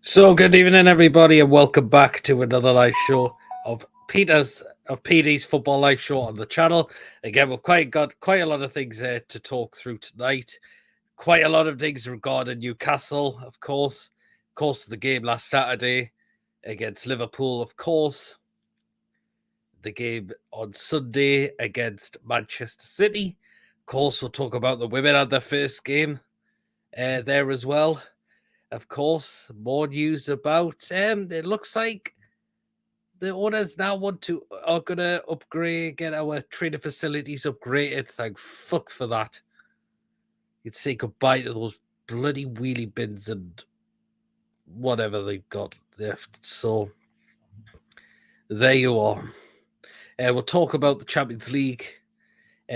So good evening, everybody, and welcome back to another live show of PD's Football Live Show on the channel. Again, we've got quite a lot of things to talk through tonight. Quite a lot of things regarding Newcastle, of course. Of course, the game last Saturday against Liverpool, of course. The game on Sunday against Manchester City. Of course, we'll talk about the women at their first game there as well. Of course, more news about it looks like the owners now are gonna upgrade, get our training facilities upgraded. Thank fuck for that. You'd say goodbye to those bloody wheelie bins and whatever they've got left. So there you are. We'll talk about the Champions League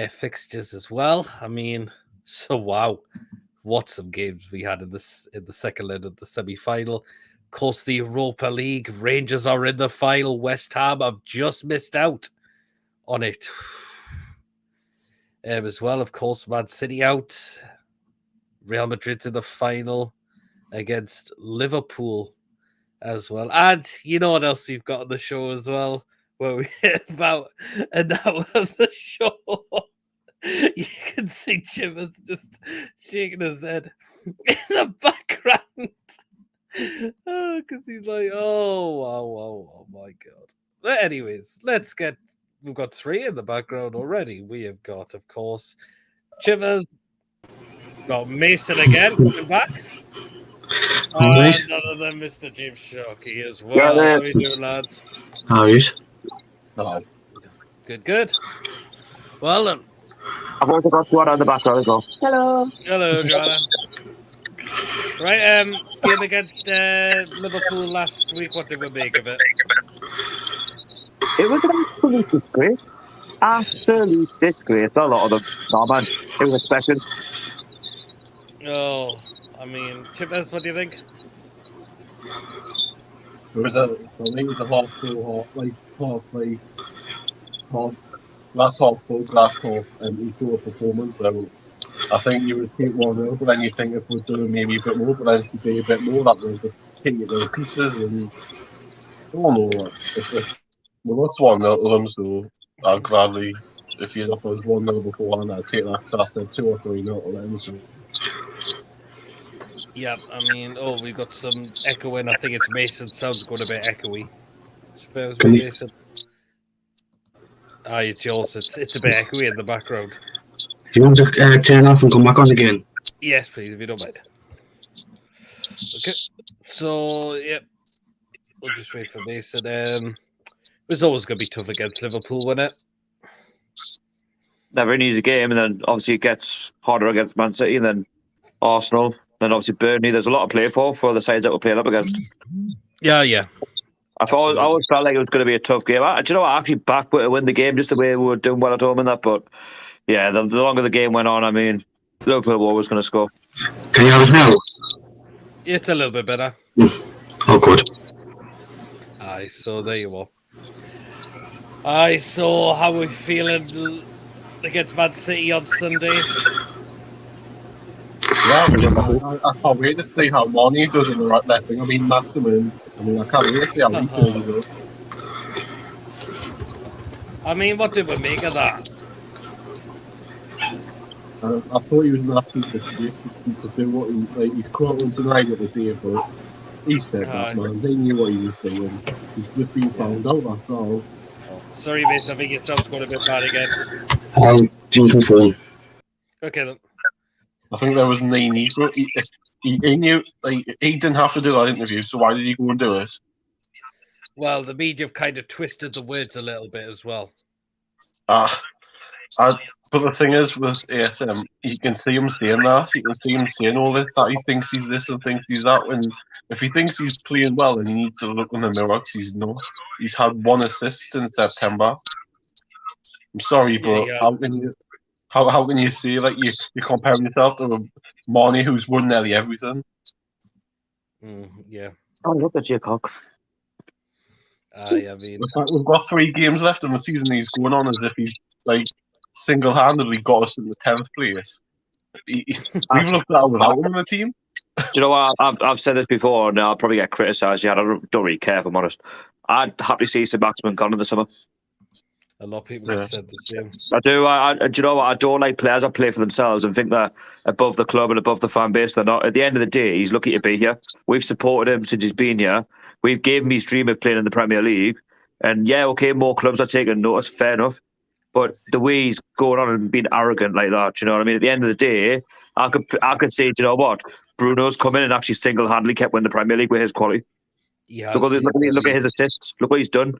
fixtures as well. I mean, so wow. What some games we had in the second leg of the semi-final. Of course, the Europa League. Rangers are in the final. West Ham have just missed out on it. As well, of course, Man City out. Real Madrid's in the final against Liverpool as well. And you know what else we've got on the show as well? Where we about an hour of the show. You can see Chivers just shaking his head in the background. Oh, because he's like, oh my God. But anyways, we've got three in the background already. We have got, of course, Chivers, got Mason again, coming back. Right. And none of them, Mr. James Sharkey as well. How are you doing, lads? How are you? Hello. Good. Well, I've also got Joanna in the background as well. Hello, Joanna. Right, game against Liverpool last week. What did we make of it? It was an absolute disgrace. Absolute disgrace. A lot of them. No, man. It was expected. Oh, I mean, Chippers, what do you think? For me, it was a half full, half glass half full, glass half empty sort of performance. I think you would take 1-0, but then you think if we're doing maybe a bit more, but then if you do a bit more, that will just take it to pieces. And I don't know, if we lost 1-0 to them, so I'd gladly, if you'd offer us 1-0 beforehand, I'd take that, because I said 2 or 3-0 to them. So. Yeah, I mean, we've got some echoing. I think it's Mason. Sounds going a bit echoey. Suppose with Mason. It's yours. It's a bit echoey in the background. Do you want to turn off and come back on again? Yes, please, if you don't mind. Okay. So, yeah. We'll just wait for Mason. It was always going to be tough against Liverpool, wasn't it? Never an easy game, and then obviously it gets harder against Man City, and then Arsenal, then obviously Burnley. There's a lot to play for the sides that we're playing up against. Yeah. I always felt like it was going to be a tough game. Do you know what? I actually backed to win the game just the way we were doing well at home in that. But yeah, the longer the game went on, I mean, Liverpool were always going to score. Can you have us now? It's a little bit better. Oh, good. Aye, so there you are. Aye, so how are we feeling against Man City on Sunday? Yeah, I can't wait to see how Marnie does in the right left wing. I mean, Maximin. I can't wait to see how he plays. I mean, what did we make of that? I thought he was an absolute disgrace to do what he's quite denied it the day, but he said that, man. They knew what he was doing. He's just been found out, that's all. Sorry, Mason, I think it sounds going a bit bad again. I'll use my phone. Okay, then. I think there was no need for it. He knew, he didn't have to do that interview, so why did he go and do it? Well, the media have kind of twisted the words a little bit as well. But the thing is, with ASM, you can see him saying that. You can see him saying all this, that he thinks he's this and thinks he's that. And if he thinks he's playing well, then he needs to look in the mirror because he's not. He's had 1 assist since September. I'm sorry, but how can you say like you're comparing yourself to Marnie, who's won nearly everything? Yeah. Oh, look at your cock. I mean, we've got 3 games left in the season. He's going on as if he's like single-handedly got us in the 10th place. We've looked at it without him in the team. you know what? I've said this before, and I'll probably get criticised. Yeah, I don't really care, if I'm honest. I'd happily see St. Maximin gone in the summer. A lot of people Yeah. have said the same. I do. Do you know what? I don't like players that play for themselves and think they're above the club and above the fan base. They're not. At the end of the day, he's lucky to be here. We've supported him since he's been here. We've gave him his dream of playing in the Premier League. And yeah, okay, more clubs are taking notice. Fair enough. But the way he's going on and being arrogant like that, do you know what I mean? At the end of the day, I could say, do you know what? Bruno's come in and actually single-handedly kept winning the Premier League with his quality. Yeah, Look at his assists. Look what he's done.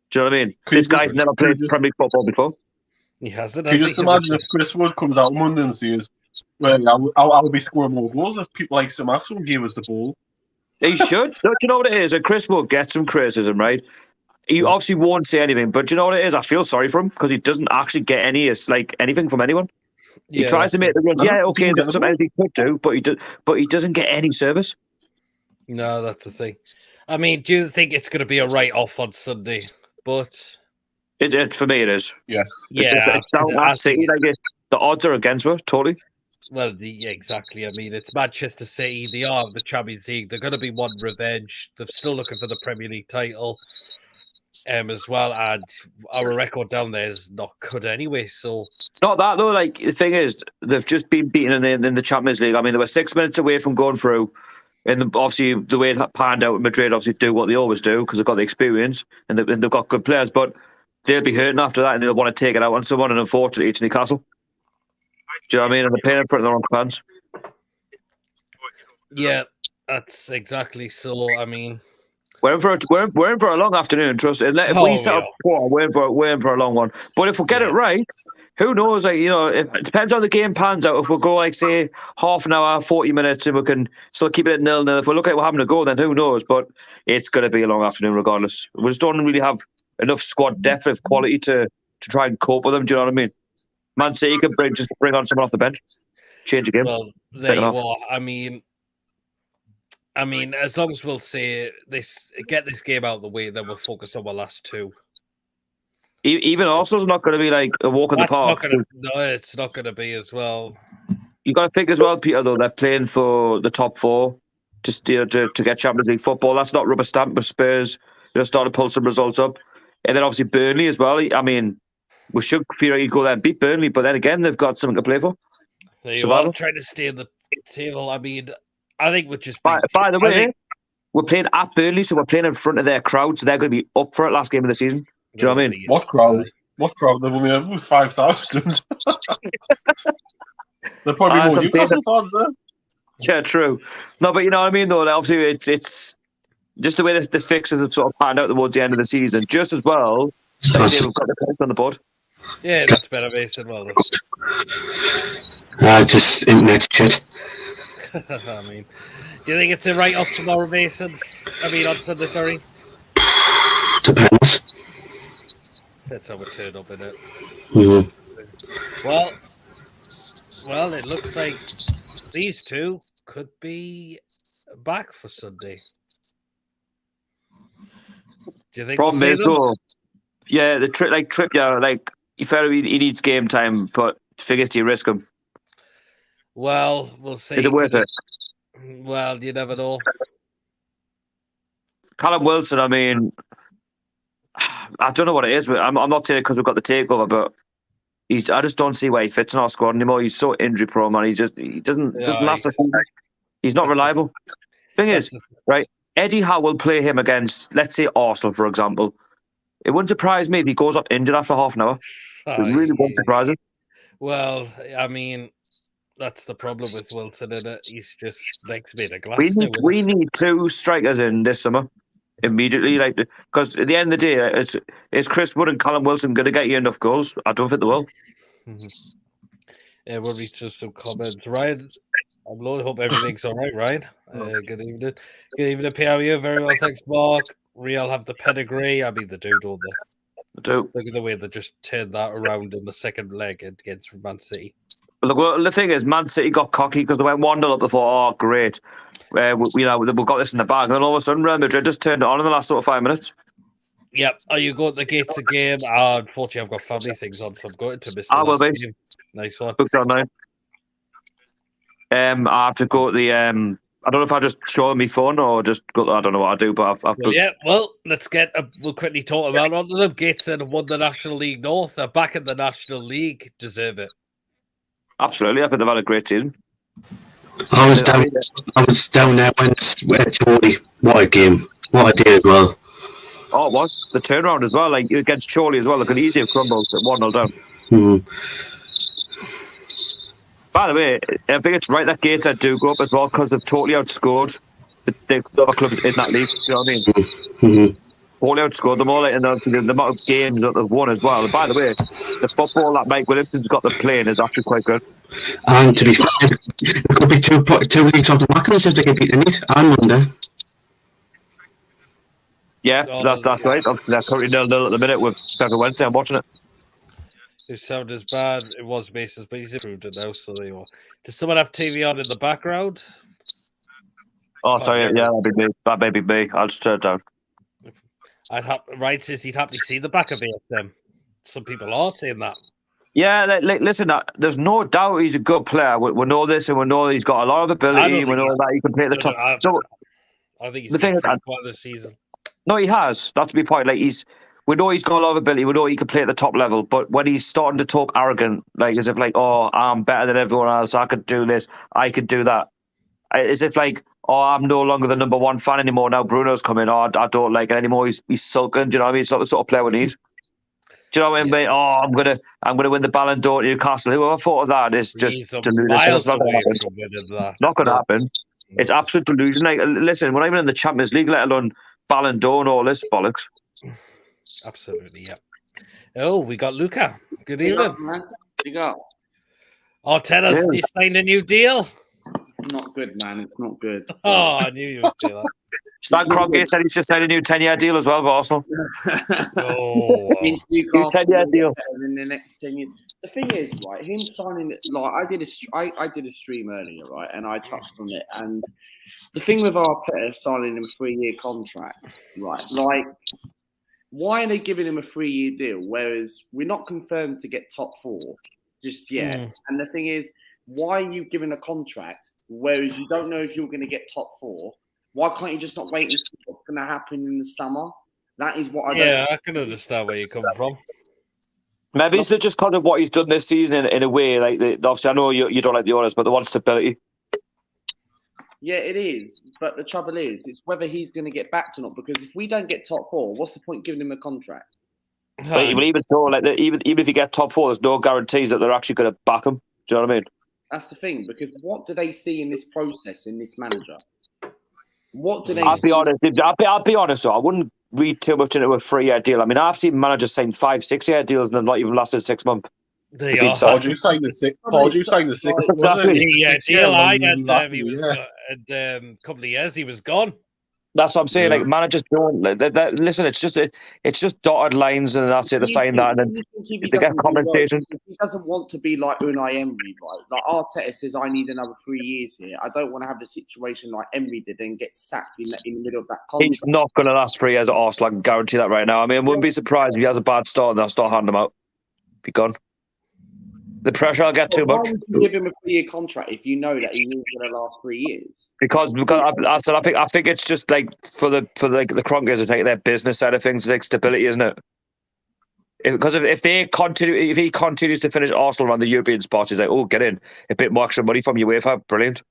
Do you know what I mean? Could This you- guy's never played Premier League football before. he hasn't. Can you just imagine if Chris Wood comes out Monday and says, well, I'll be scoring more goals if people like St. Maximin gave us the ball. He should. Do you know what it is? And Chris will get some criticism, right? He obviously won't say anything, but do you know what it is? I feel sorry for him because he doesn't actually get anything from anyone. He tries to make the runs. Yeah, okay, there's something he could do, but he doesn't get any service. No, that's the thing. I mean, do you think it's going to be a write-off on Sunday? But For me, it is. Yes. yeah, It's down that City. The odds are against her, totally. well, yeah, exactly. I mean, it's Manchester City. They are the Champions League. They're going to be wanting revenge. They're still looking for the Premier League title, as well. And our record down there is not good anyway. So It's not that though. Like the thing is, they've just been beaten in the Champions League. I mean, they were 6 minutes away from going through. And obviously, the way it panned out, Madrid obviously do what they always do because they've got the experience and they've got good players. But they'll be hurting after that, and they'll want to take it out on someone. And unfortunately, it's Newcastle. Do you know what I mean? And they're paying in front of their own fans. yeah, that's exactly so. I mean, We're in for a long afternoon. Trust it. If Oh, we set up yeah. quarter, we're in for a long one. But if we get it right, who knows? Like it depends how the game pans out. If we go like say half an hour, 40 minutes, and we can still keep it at 0-0. If we look at what having to go, then who knows? But it's going to be a long afternoon regardless. We just don't really have enough squad depth of quality to try and cope with them. Do you know what I mean? Man City can bring on someone off the bench, change the game. well, there you off. are. I mean, as long as we'll say get this game out of the way, then we'll focus on the last two. Even Arsenal's not going to be like a walk in the That's park. it's not going to be as well. You got to think as well, Peter. Though they're playing for the top four, just to get Champions League football. That's not rubber stamp. But Spurs, start to pull some results up, and then obviously Burnley as well. I mean, we should theoretically go there and beat Burnley, but then again, they've got something to play for. There you Survival. are, trying to stay in the table. I mean, I think we're just. By the way, we're playing at Burnley, so we're playing in front of their crowd, so they're going to be up for it last game of the season. Do you know what I mean? What crowd? What crowd? They've only had 5,000. They're probably more Newcastle fans there. Yeah, true. No, but you know what I mean, though. Obviously, it's just the way the fixtures have sort of panned out towards the end of the season, just as well. Like we've got the points on the board. Yeah, that's better, Mason. Well, Just internet shit. I mean, do you think it's a write-off tomorrow, Mason? I mean, on Sunday, sorry. Depends. That's how we turn up, innit? Mm-hmm. Well, it looks like these two could be back for Sunday. Do you think Problem we'll is, see them? though, yeah, the Trippier, like he needs game time, but figures do you risk him? Well, we'll see. Is it worth it? Well, you never know. Callum Wilson, I mean, I don't know what it is, but I'm not saying it because we've got the takeover, but I just don't see where he fits in our squad anymore. He's so injury prone, man. He doesn't last a full. He's not reliable. Thing is, right? Eddie Howe will play him against, let's say, Arsenal, for example. It wouldn't surprise me if he goes up injured after half an hour. It really won't surprise him. Well, I mean, that's the problem with Wilson, isn't it? He's just legs made of glass. We need two strikers in this summer immediately, like because at the end of the day, it's Chris Wood and Callum Wilson going to get you enough goals? I don't think they will. Yeah, we'll read through some comments. Ryan, I'm Lord. Hope everything's all right, Ryan. Good evening. Good evening, PRU. Very well, thanks, Mark. Real have the pedigree. I mean, they do, don't they? They do. Look at the way they just turned that around in the second leg against Man City. But look, well, the thing is, Man City got cocky because they went 1-0 up. They thought, oh, great. We've got this in the bag. And then all of a sudden, Real Madrid just turned it on in the last sort of 5 minutes. Yep. Are you going to the Gates game? Unfortunately, I've got family things on, so I'm going to miss the I will be. game. Nice one. Booked online. I have to go to the I don't know if I just show my phone or just go. I don't know what I do, but I've Well, yeah, well, let's we'll quickly talk about one of them. Gateshead have won the National League North. They're back in the National League. Deserve it. Absolutely. I think they've had a great season. I was down there when Chorley. What a game! What a day as well. Oh, it was the turnaround as well, like against Chorley as well. They could easily have crumbled at 1-0 down. Mm-hmm. By the way, I think it's right that Gateshead do go up as well because they've totally outscored the other clubs in that league. You know what I mean? Mm-hmm. Totally outscored them all, and the amount of games that they've won as well. And by the way, the football that Mike Williamson's got them playing is actually quite good. And to be fair, there could be two leagues off the back of us if they can beat the Nice and Monday. Yeah, that's right. They're currently 0-0 at the minute with Sheffield Wednesday. I'm watching it. It sounded as bad. It was Mason's, but he's improved it now. So there you are. Does someone have TV on in the background? Oh, sorry. Yeah, that'd be me. That may be me. I'll just turn it down. Ryan says he'd happily see the back of ASM. Some people are saying that. Yeah, listen, there's no doubt he's a good player. We know this, and we know he's got a lot of ability. We know that he can play at the top. I think he's been part of the season. No, he has. That's the point. Like we know he's got a lot of ability. We know he can play at the top level. But when he's starting to talk arrogant, like as if like, oh, I'm better than everyone else. I could do this. I could do that. As if like, oh, I'm no longer the number one fan anymore. Now Bruno's coming. Oh, I don't like it anymore. He's sulking. Do you know what I mean? It's not the sort of player we need. Do you know what I mean? Yeah. Oh, I'm gonna win the Ballon d'Or at Newcastle. Whoever thought of that is just delusion. It's not going to happen. It's absolute delusion. Like, listen, we're not even in the Champions League, let alone Ballon d'Or and all this bollocks. Absolutely, yeah. Oh, we got Luca. Good evening. Man. What you got? Oh, tell us, you signed a new deal. It's not good, man. It's not good. Oh, I knew you would say that. Stan Kroenke said he's just signed a new 10-year deal as well for Arsenal. Oh, New 10-year deal in the next 10 years. The thing is, right, him signing it, like I did a stream earlier, right, and I touched on it. And the thing with Arteta signing him a 3-year contract, right, like, why are they giving him a 3-year deal? Whereas we're not confirmed to get top 4 just yet. And the thing is, why are you giving a contract whereas you don't know if you're going to get top 4? Why can't you just not wait and see what's going to happen in the summer? That is what I don't. Yeah, I can understand where you're coming from. Maybe it's just kind of what he's done this season in a way. Like obviously, I know you don't like the owners, but they want stability. Yeah, it is. But the trouble is, it's whether he's going to get backed or not. Because if we don't get top 4, what's the point giving him a contract? But even so, like even if you get top 4, there's no guarantees that they're actually going to back him. Do you know what I mean? That's the thing. Because what do they see in this process in this manager? What do they? I'll be honest. I'll be honest. Though I wouldn't read too much into a 3-year deal. I mean, I've seen managers sign 5-6-year deals and they've not even lasted 6 months. They are. Pardew signed the 6. Pardew signed the 6. Yeah, deal I had. He was a couple of years. He was gone. That's what I'm saying. Like managers don't listen. It's just dotted lines, and that's it. They sign that, and then they get compensation. He doesn't want to be like Unai Emery, right? Like Arteta says, I need another 3 years here. I don't want to have a situation like Emery did and get sacked in the middle of that contract. He's not going to last 3 years at Arsenal. I can guarantee that right now. I mean, I wouldn't be surprised if he has a bad start and they'll start handing him out. Be gone. The pressure will get too much. Why would you give him a 3-year contract if you know that he's going to last 3 years? Because I think it's just like for the Kroenkes to take their business side of things, like stability, isn't it? Because if he continues to finish Arsenal around the European spots, he's like, oh, get in a bit more extra money from UEFA, brilliant.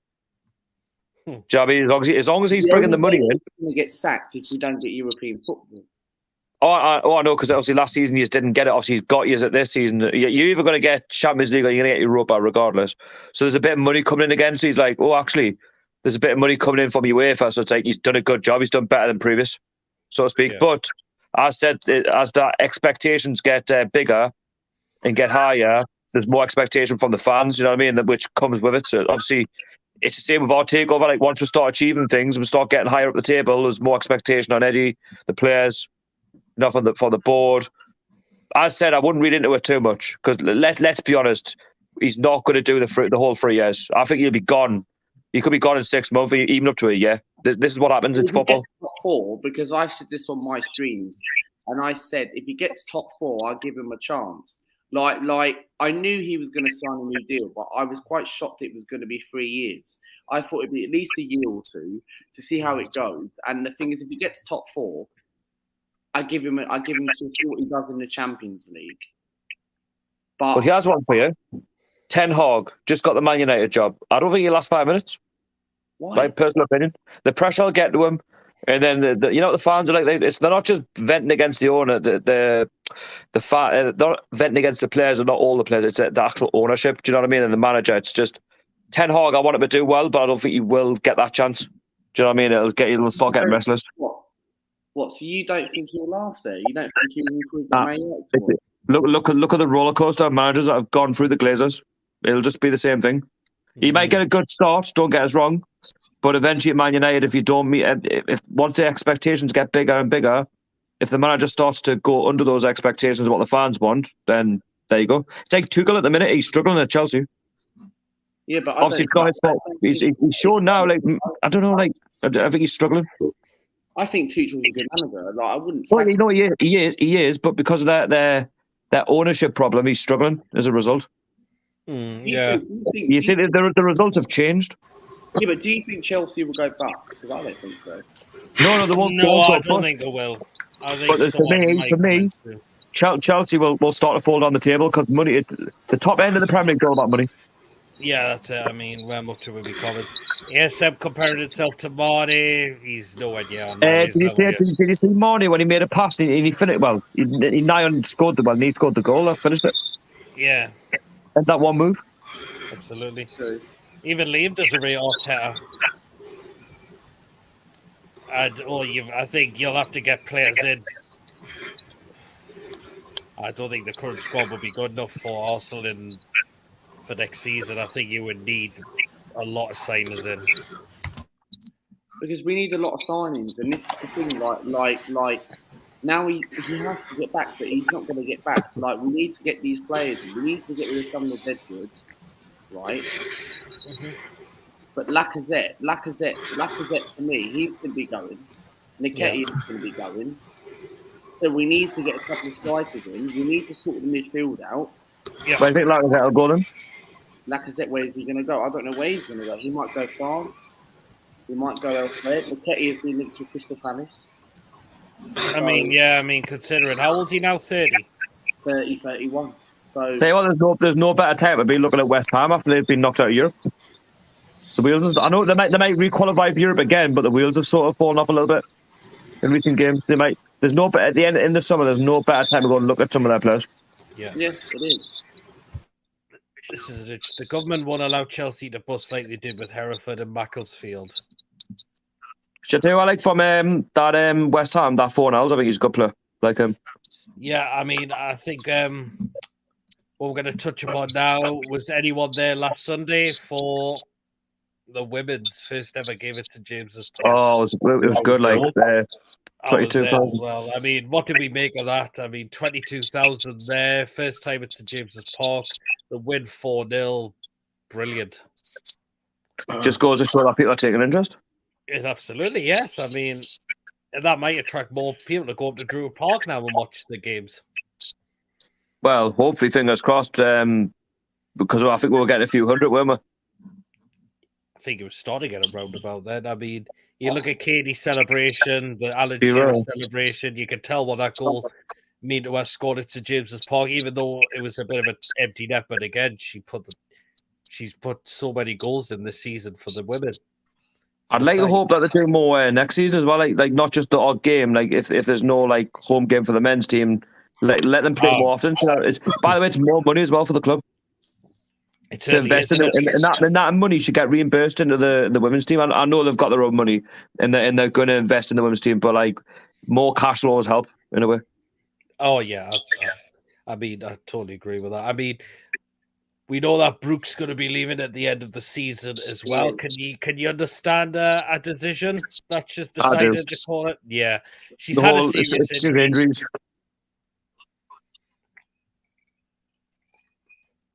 Do you know what I mean? As long as he's bringing the money in, he's going to get sacked if we don't get European football. I know, because obviously last season you just didn't get it. Obviously he's got you at this season. You're either going to get Champions League or you're going to get Europa regardless. So there's a bit of money coming in again. So he's like, oh, actually, there's a bit of money coming in from UEFA. So it's like he's done a good job. He's done better than previous, so to speak. Yeah. But as said, as the expectations get bigger and get higher, there's more expectation from the fans, you know what I mean, which comes with it. So obviously, it's the same with our takeover. Like once we start achieving things, we start getting higher up the table, there's more expectation on Eddie, the players, enough on the board. As said, I wouldn't read into it too much because let's be honest, he's not going to do the whole 3 years. I think he'll be gone. He could be gone in 6 months, even up to a year. This is what happens in football. Top 4, because I said this on my streams, and I said if he gets top 4, I'll give him a chance. Like I knew he was going to sign a new deal, but I was quite shocked it was going to be 3 years. I thought it'd be at least a year or two to see how it goes. And the thing is, if he gets top 4, I give him to see what he does in the Champions League. But here's one for you. Ten Hag just got the Man United job. I don't think he'll last 5 minutes. Why? My personal opinion. The pressure will get to him. And then, the fans are like, they're not just venting against the owner. They're not venting against the players and not all the players. It's the actual ownership. Do you know what I mean? And the manager. It's just Ten Hag. I want him to do well, but I don't think he will get that chance. Do you know what I mean? It'll start getting restless. What? So you don't think he'll last there? You don't think he'll improve the Man United? Look at the roller coaster of managers that have gone through the Glazers. It'll just be the same thing. He might get a good start. Don't get us wrong. But eventually at Man United, if you don't meet, if once the expectations get bigger and bigger, if the manager starts to go under those expectations of what the fans want, then there you go. It's like Tuchel at the minute. He's struggling at Chelsea. Yeah, but obviously it's not his fault. He's shown now. Like I don't know. Like I think he's struggling. I think Tuchel's a good manager. Like I wouldn't. Well, he is. But because of their ownership problem, he's struggling as a result. Yeah. You see, the results have changed. Yeah, but do you think Chelsea will go bust? Because I don't think so. No, they won't. No, I don't think they will. I think but for me, Chelsea will start to fall down the table because money. The top end of the Premier League is all about money. Yeah, that's it. I mean, where much will be covered. ASM compared itself to Marnie. He's nowhere near. Did you see Marnie when he made a pass and he finished? Well, he nigh on scored the ball and he scored the goal. I finished it. Yeah. And that one move. Absolutely. Even Liam does a real Arteta. I think you'll have to get players in. I don't think the current squad will be good enough for Arsenal for next season. I think you would need a lot of signings in. Because we need a lot of signings, and this is the thing. Like now he has to get back, but he's not going to get back. So like we need to get these players in. We need to get rid of some of the dead wood, right? Mm-hmm. But Lacazette for me, he's going to be going. Nketiah's going to be going. So we need to get a couple of strikers in. We need to sort the midfield out. Yeah. But I think Lacazette will go then. Lacazette, where is he going to go? I don't know where he's going to go. He might go France. He might go elsewhere. Nketiah has been linked to Crystal Palace. I mean, considering how old is he now? 30? 30, 31. So tell you what, there's no better time to be looking at West Ham after they've been knocked out of Europe. The wheels, I know they might re-qualify for Europe again, but the wheels have sort of fallen off a little bit in recent games. There's no at the end in the summer. There's no better time to go and look at some of their players. Yeah, it is. This is it. The government won't allow Chelsea to bust like they did with Hereford and Macclesfield. Should I tell you what I like from that West Ham, that Fornals? I think he's a good player. Like him. Yeah, I mean, I think what we're going to touch upon now was anyone there last Sunday for the women's first ever gave it to James's Park. Oh, it was good. Like 22,000. Well, I mean, what did we make of that? I mean, 22,000 there, first time at St James's Park. The win 4-0, brilliant. Just goes to show that people are taking interest. Absolutely, yes. I mean, that might attract more people to go up to Drew Park now and watch the games. Well, hopefully, fingers crossed. Because I think we'll get a few hundred, won't we? I think it was starting at around about then. I mean, you look at Katie's celebration, the Alan Shearer celebration, you can tell what that goal mean to us scored at St James's Park, even though it was a bit of an empty net. But again, she's put so many goals in this season for the women. I'd like to hope that they do more next season as well. Like not just the odd game. Like if there's no like home game for the men's team, let them play more often. So by the way, it's more money as well for the club. It's to invest in that money should get reimbursed into the women's team. I know they've got their own money and they're going to invest in the women's team, but like more cash flows help in a way. Oh yeah, I mean I totally agree with that. I mean, we know that Brooke's going to be leaving at the end of the season as well. Can you understand a decision that she's decided to call it? Yeah, she's had a serious injuries.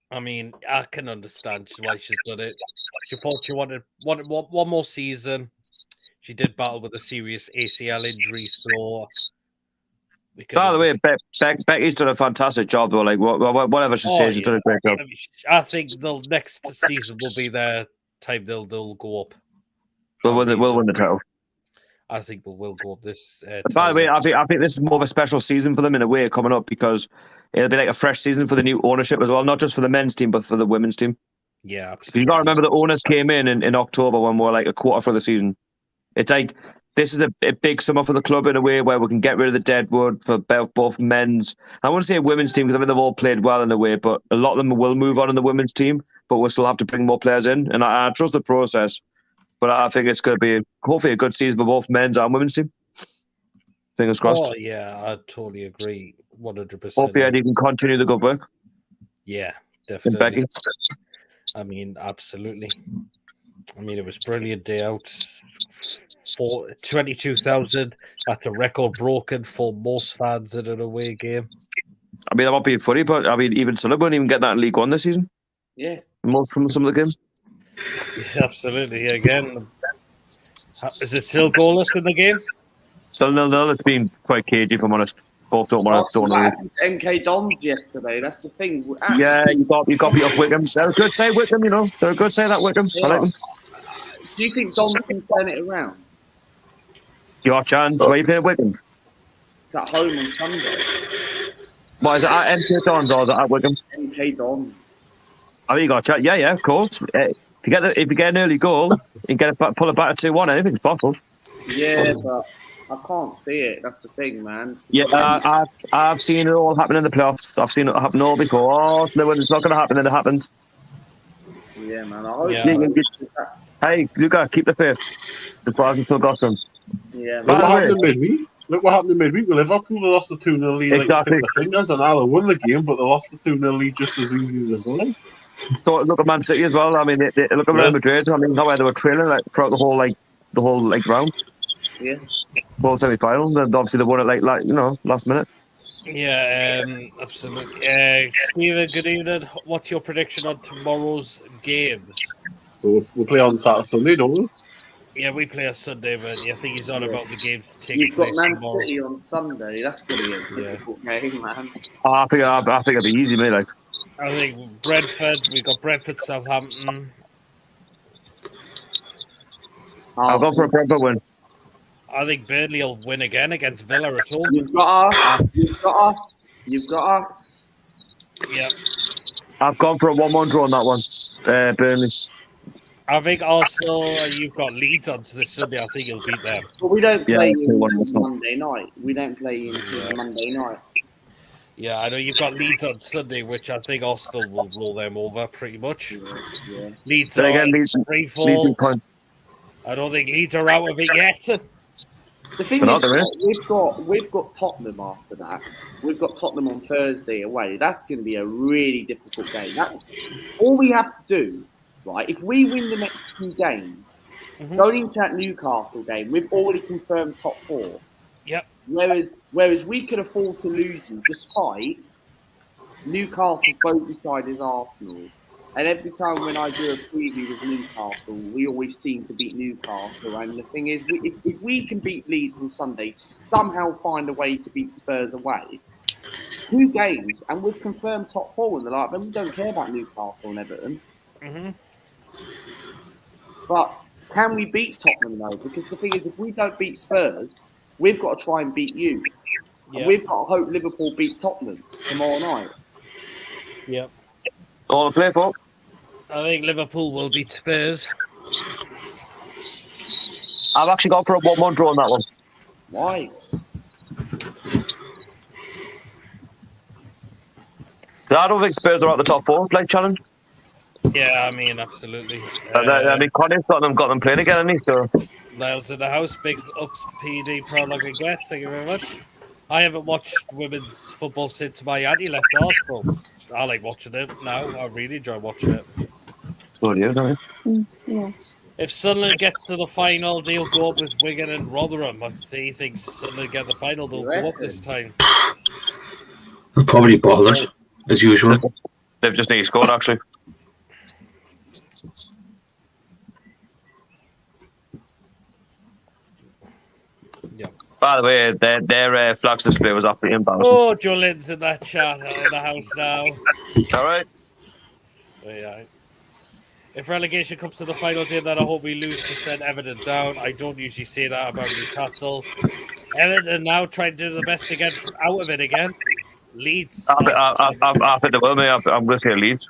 I mean, I can understand why she's done it. She thought she wanted one more season. She did battle with a serious ACL injury, so. By the way, Becky's done a fantastic job, though. Like whatever she says, she's done a great job. I think the next season will be their time they'll go up. We'll win the title. I think they will go up this. By the way, time. I think this is more of a special season for them in a way coming up because it'll be like a fresh season for the new ownership as well, not just for the men's team but for the women's team. Yeah, Because you got to remember the owners came in October when we were like a quarter for the season. It's like this is a big summer for the club in a way where we can get rid of the deadwood for both men's. I wouldn't say a women's team because I mean they've all played well in a way, but a lot of them will move on in the women's team, but we'll still have to bring more players in. And I trust the process, but I think it's going to be hopefully a good season for both men's and women's team. Fingers crossed. Oh yeah, I totally agree, 100%. Hopefully Eddie can continue the good work. Yeah, And definitely. Becky. I mean, absolutely. I mean, it was brilliant day out. For 22,000, that's a record broken for most fans in an away game. I mean, I'm not being funny, but I mean, even Sunderland won't even get that in League One this season. Yeah. Most from some of the games. Yeah, absolutely. Again, is it still goalless in the game? Still 0-0. It's been quite cagey, if I'm honest. Both don't want to. What happened to MK Dons yesterday? That's the thing. Yeah, you got beat off Wickham. They're a good side, Wickham. You know, they're a good side that Wickham. I like them. Do you think Dons can turn it around? Your chance. Where you playing Wickham? It's at home on Sunday. What is it at MK Dons or is it at Wickham? MK Dons. I mean, you got a chance. Yeah, of course. If you get an early goal, you can pull it back to 2-1. Anything's possible. Yeah, but I can't see it. That's the thing, man. Yeah, I've seen it all happen in the playoffs. I've seen it happen all before. Oh, no, it's not going to happen, then it happens. Yeah, man. I hope. Yeah. Hey, Luca, keep the faith. The Brazil still got them. Yeah, Look man. what happened in midweek. Look what happened in midweek with Liverpool. They lost the 2-0 lead. Exactly. Like, the fingers, and now they won the game, but they lost the 2-0 lead just as easy as they won. So look at Man City as well. I mean, they look at Real Madrid. I mean, how they were trailing like throughout the whole round. Yeah. Well, semi-final. And obviously they won it last minute. Yeah, absolutely. Stephen, good evening. What's your prediction on tomorrow's games? So we'll play on Saturday, Sunday, don't we? Yeah, we play on Sunday, but I think he's on about the games taking You've got place Man tomorrow. City on Sunday. That's going to be a difficult game, man. I think it'll be easy, mate. Like, I think Brentford. We've got Brentford, Southampton. I'll go for a Brentford win. I think Burnley will win again against Villa at home. You've got us. You've got us. You've got us. Yeah, I've gone for a 1-1 draw on that one. Burnley. I think Arsenal. You've got Leeds on this Sunday. I think you'll beat them. But we don't Yeah, play it's 2-1 until as well. Monday night. We don't play until Monday night. Yeah, I know you've got Leeds on Sunday, which I think Arsenal will roll them over pretty much. Yeah. Leeds But are again, in Leeds free Leeds fall. in point. I don't think Leeds are out of it yet. The thing But is, not there, we've got Tottenham after that. We've got Tottenham on Thursday away. That's going to be a really difficult game. All we have to do, right? If we win the next 2 games, going into that Newcastle game, we've already confirmed top 4. Yep. Whereas we could afford to lose them, despite Newcastle's bogey side is Arsenal. And every time when I do a preview with Newcastle, we always seem to beat Newcastle. And the thing is, if we can beat Leeds on Sunday, somehow find a way to beat Spurs away, 2 games, and we've confirmed top 4 in the light, then we don't care about Newcastle and Everton. But can we beat Tottenham, though? Because the thing is, if we don't beat Spurs, we've got to try and beat you. Yeah. And we've got to hope Liverpool beat Tottenham tomorrow night. Yep. All to play for. I think Liverpool will beat Spurs. I've actually gone for a 1-1 draw on that one. Why? I don't think Spurs are at the top 4 playing challenge. Yeah, I mean, absolutely. I mean, Connor's got them playing again, hasn't he? So Niles in the house. Big ups, PD, Proudlock and guest. Thank you very much. I haven't watched women's football since my auntie left Arsenal. I like watching it now. I really enjoy watching it. good, yeah, Yeah. If Sunderland gets to the final, they'll go up with Wigan and Rotherham. If he thinks Sunderland get the final, they'll go up this time. They're probably bothered, as usual. They've just nearly scored, actually. Yeah. By the way, their flags display was absolutely embarrassing. Oh, Jolin's in that chat in the house now. All right. Yeah. If relegation comes to the final day, then I hope we lose to send Everton down. I don't usually say that about Newcastle. Everton now trying to do the best to get out of it again. Leeds. I think they will, mate. I'm going to say Leeds.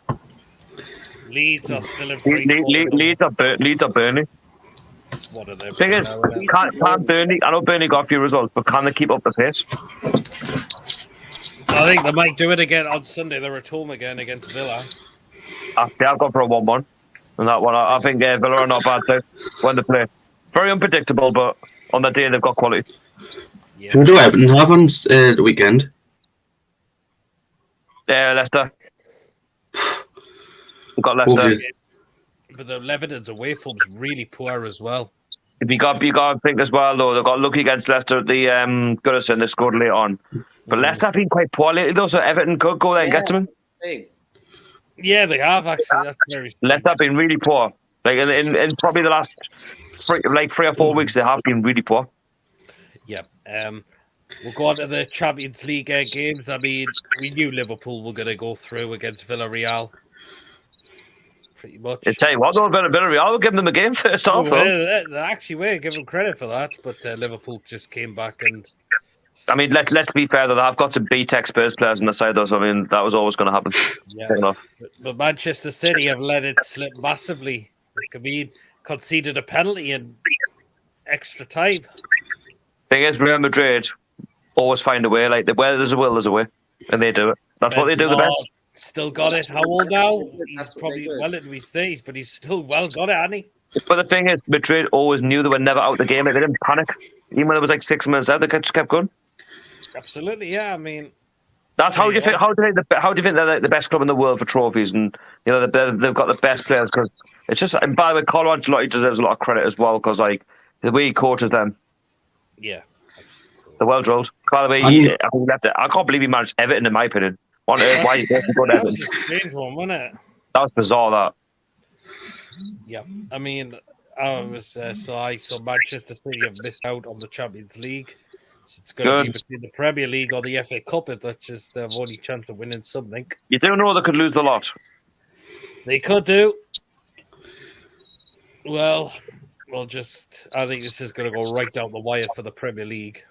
Leeds are still in free fall. Leeds are Burnley. What are they? Thing is, can Burnley? I know Burnley got a few results, but can they keep up the pace? I think they might do it again on Sunday. They're at home again against Villa. They have gone for a 1-1. And that one, I think Villa are not bad too when they play. Very unpredictable, but on the day they've got quality. Yeah. Who do Everton have on the weekend? Leicester. We've got Leicester. Hopefully. But the Everton's away form's really poor as well. You got to think as well, though. They got lucky against Leicester at the Goodison. They scored late on. But Leicester have been quite poor lately, though, so Everton could go there and get them. Yeah, they have, actually. That's very strange. Leicester have been really poor. Like in probably the last 3 or 4 weeks, they have been really poor. Yeah. We'll go on to the Champions League games. I mean, we knew Liverpool were going to go through against Villarreal. Pretty much. I tell you what, though, Villarreal will give them a game first off. They actually were given credit for that, but Liverpool just came back and. I mean, let's be fair though. I've got some B-Tech Spurs players on the side though, so I mean that was always going to happen. Yeah, but Manchester City have let it slip massively. I mean, conceded a penalty in extra time. Thing is, Real Madrid always find a way. Like where there's a will, there's a way, and they do it. That's what they do the best. Still got it. How old now? He's probably well into his 30s, but he's still well got it, hasn't he? But the thing is, Madrid always knew they were never out of the game. Like, they didn't panic. Even when it was like 6 minutes out, they just kept going. Absolutely, yeah. I mean, that's how do you think? How do you think they're like the best club in the world for trophies? And you know they've got the best players because it's just. And by the way, Carlo Ancelotti deserves a lot of credit as well because like the way he coaches them. Yeah, they're well drilled. By the way, I can't believe he managed Everton. In my opinion, why you go to that Everton? was a strange one, wasn't it? That was bizarre. That. Yeah, I mean, I was so Manchester City have missed out on the Champions League. It's going to be between the Premier League or the FA Cup. That's just their only chance of winning something. You do know they could lose the lot. They could do. Well, I think this is going to go right down the wire for the Premier League.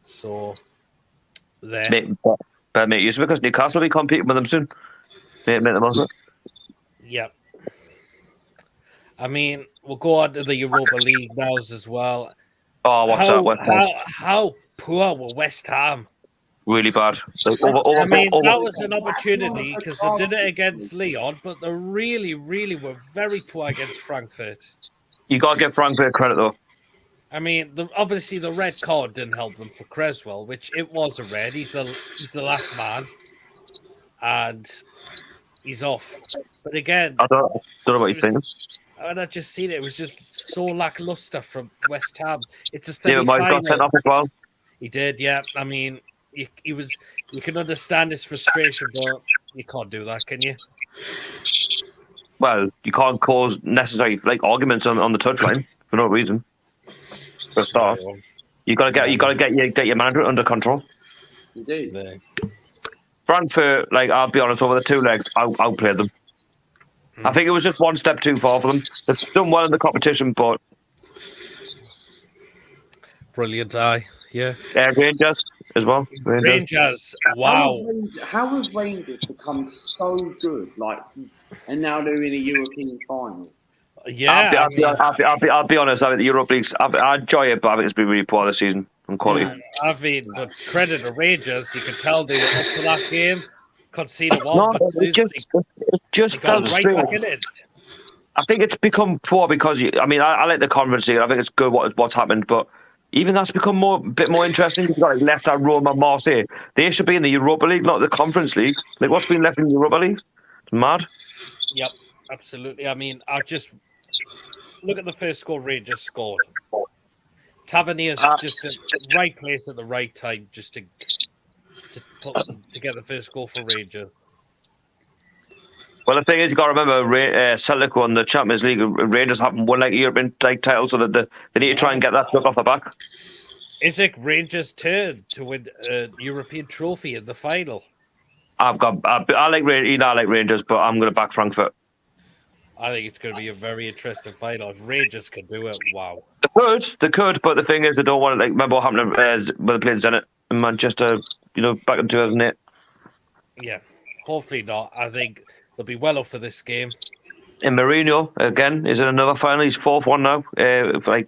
So, there. Better make use of it because Newcastle will be competing with them soon. Make the most of it. Yeah. I mean, we'll go on to the Europa League now as well. Oh, what's that? West Ham. How poor were West Ham? Really bad. That was an opportunity because they did it against Lyon, but they really, really were very poor against Frankfurt. You got to give Frankfurt credit, though. I mean, obviously the red card didn't help them for Creswell, which it was a red. He's the last man, and he's off. But again, I don't know what you think. And I just seen it. It was just so lackluster from West Ham. It's a Yeah, semi-final. Mike got sent off as well. He did, yeah. I mean, he was. You can understand his frustration, but you can't do that, can you? Well, you can't cause necessary arguments on the touchline for no reason. For a start, you got to get your management under control. You do. Frankfurt, I'll be honest, over the 2 legs, I outplayed them. I think it was just one step too far for them. They've done well in the competition, but brilliant eye, yeah. Rangers as well. Rangers, wow. How have Rangers become so good? And now they're in a European final. Yeah, I'll be honest. I think the Europa League, I enjoy it, but I think it's been really poor this season on quality. But credit to Rangers. You can tell they were up for that game. Conceded one, No, but it just felt right strange. back in it. I think it's become poor because I like the Conference League. I think it's good what's happened, but even that's become a bit more interesting. You've got Leicester, Roma, Marseille. They should be in the Europa League, not the Conference League. What's been left in the Europa League? It's mad. Yep, absolutely. I mean, I just look at the first goal Rangers scored. Tavernier's just in the right place at the right time, just to get the first goal for Rangers. Well, the thing is, you got to remember, Celtic won the Champions League. Rangers haven't won European title, so that they need to try and get that stuck off the back. Is it Rangers' turn to win a European trophy in the final? I like Rangers, but I'm going to back Frankfurt. I think it's going to be a very interesting final. If Rangers can do it, wow. They could, but the thing is, they don't want to. Like, remember what happened when they played Zenit in Manchester? Back in 2008. Yeah, hopefully not. I think they'll be well up for this game. And Mourinho again is in another final. He's 4th now.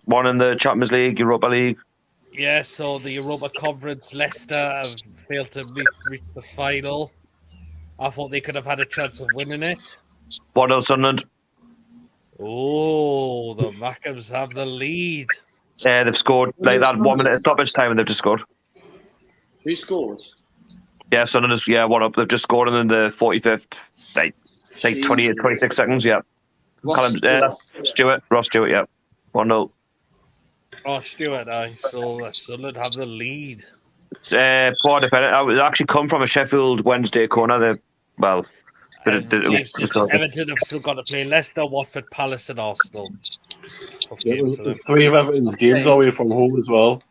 One in the Champions League, Europa League. Yeah, so the Europa Conference, Leicester have failed to reach the final. I thought they could have had a chance of winning it. 1-0 Sunderland. Oh, the Mackhams have the lead. They've scored like that 1 minute of stoppage time, and they've just scored. Who scored? Yeah, Sunderland. Yeah, 1-up. They've just scored in the 45th. Like 28, 26 seconds. Yeah. Ross Stewart. Yeah, 1-0. Oh, Stewart, so Sunderland have the lead. Poor defender. It actually come from a Sheffield Wednesday corner. Everton have still got to play Leicester, Watford, Palace, and Arsenal. There's 3 of Everton's games away from home as well.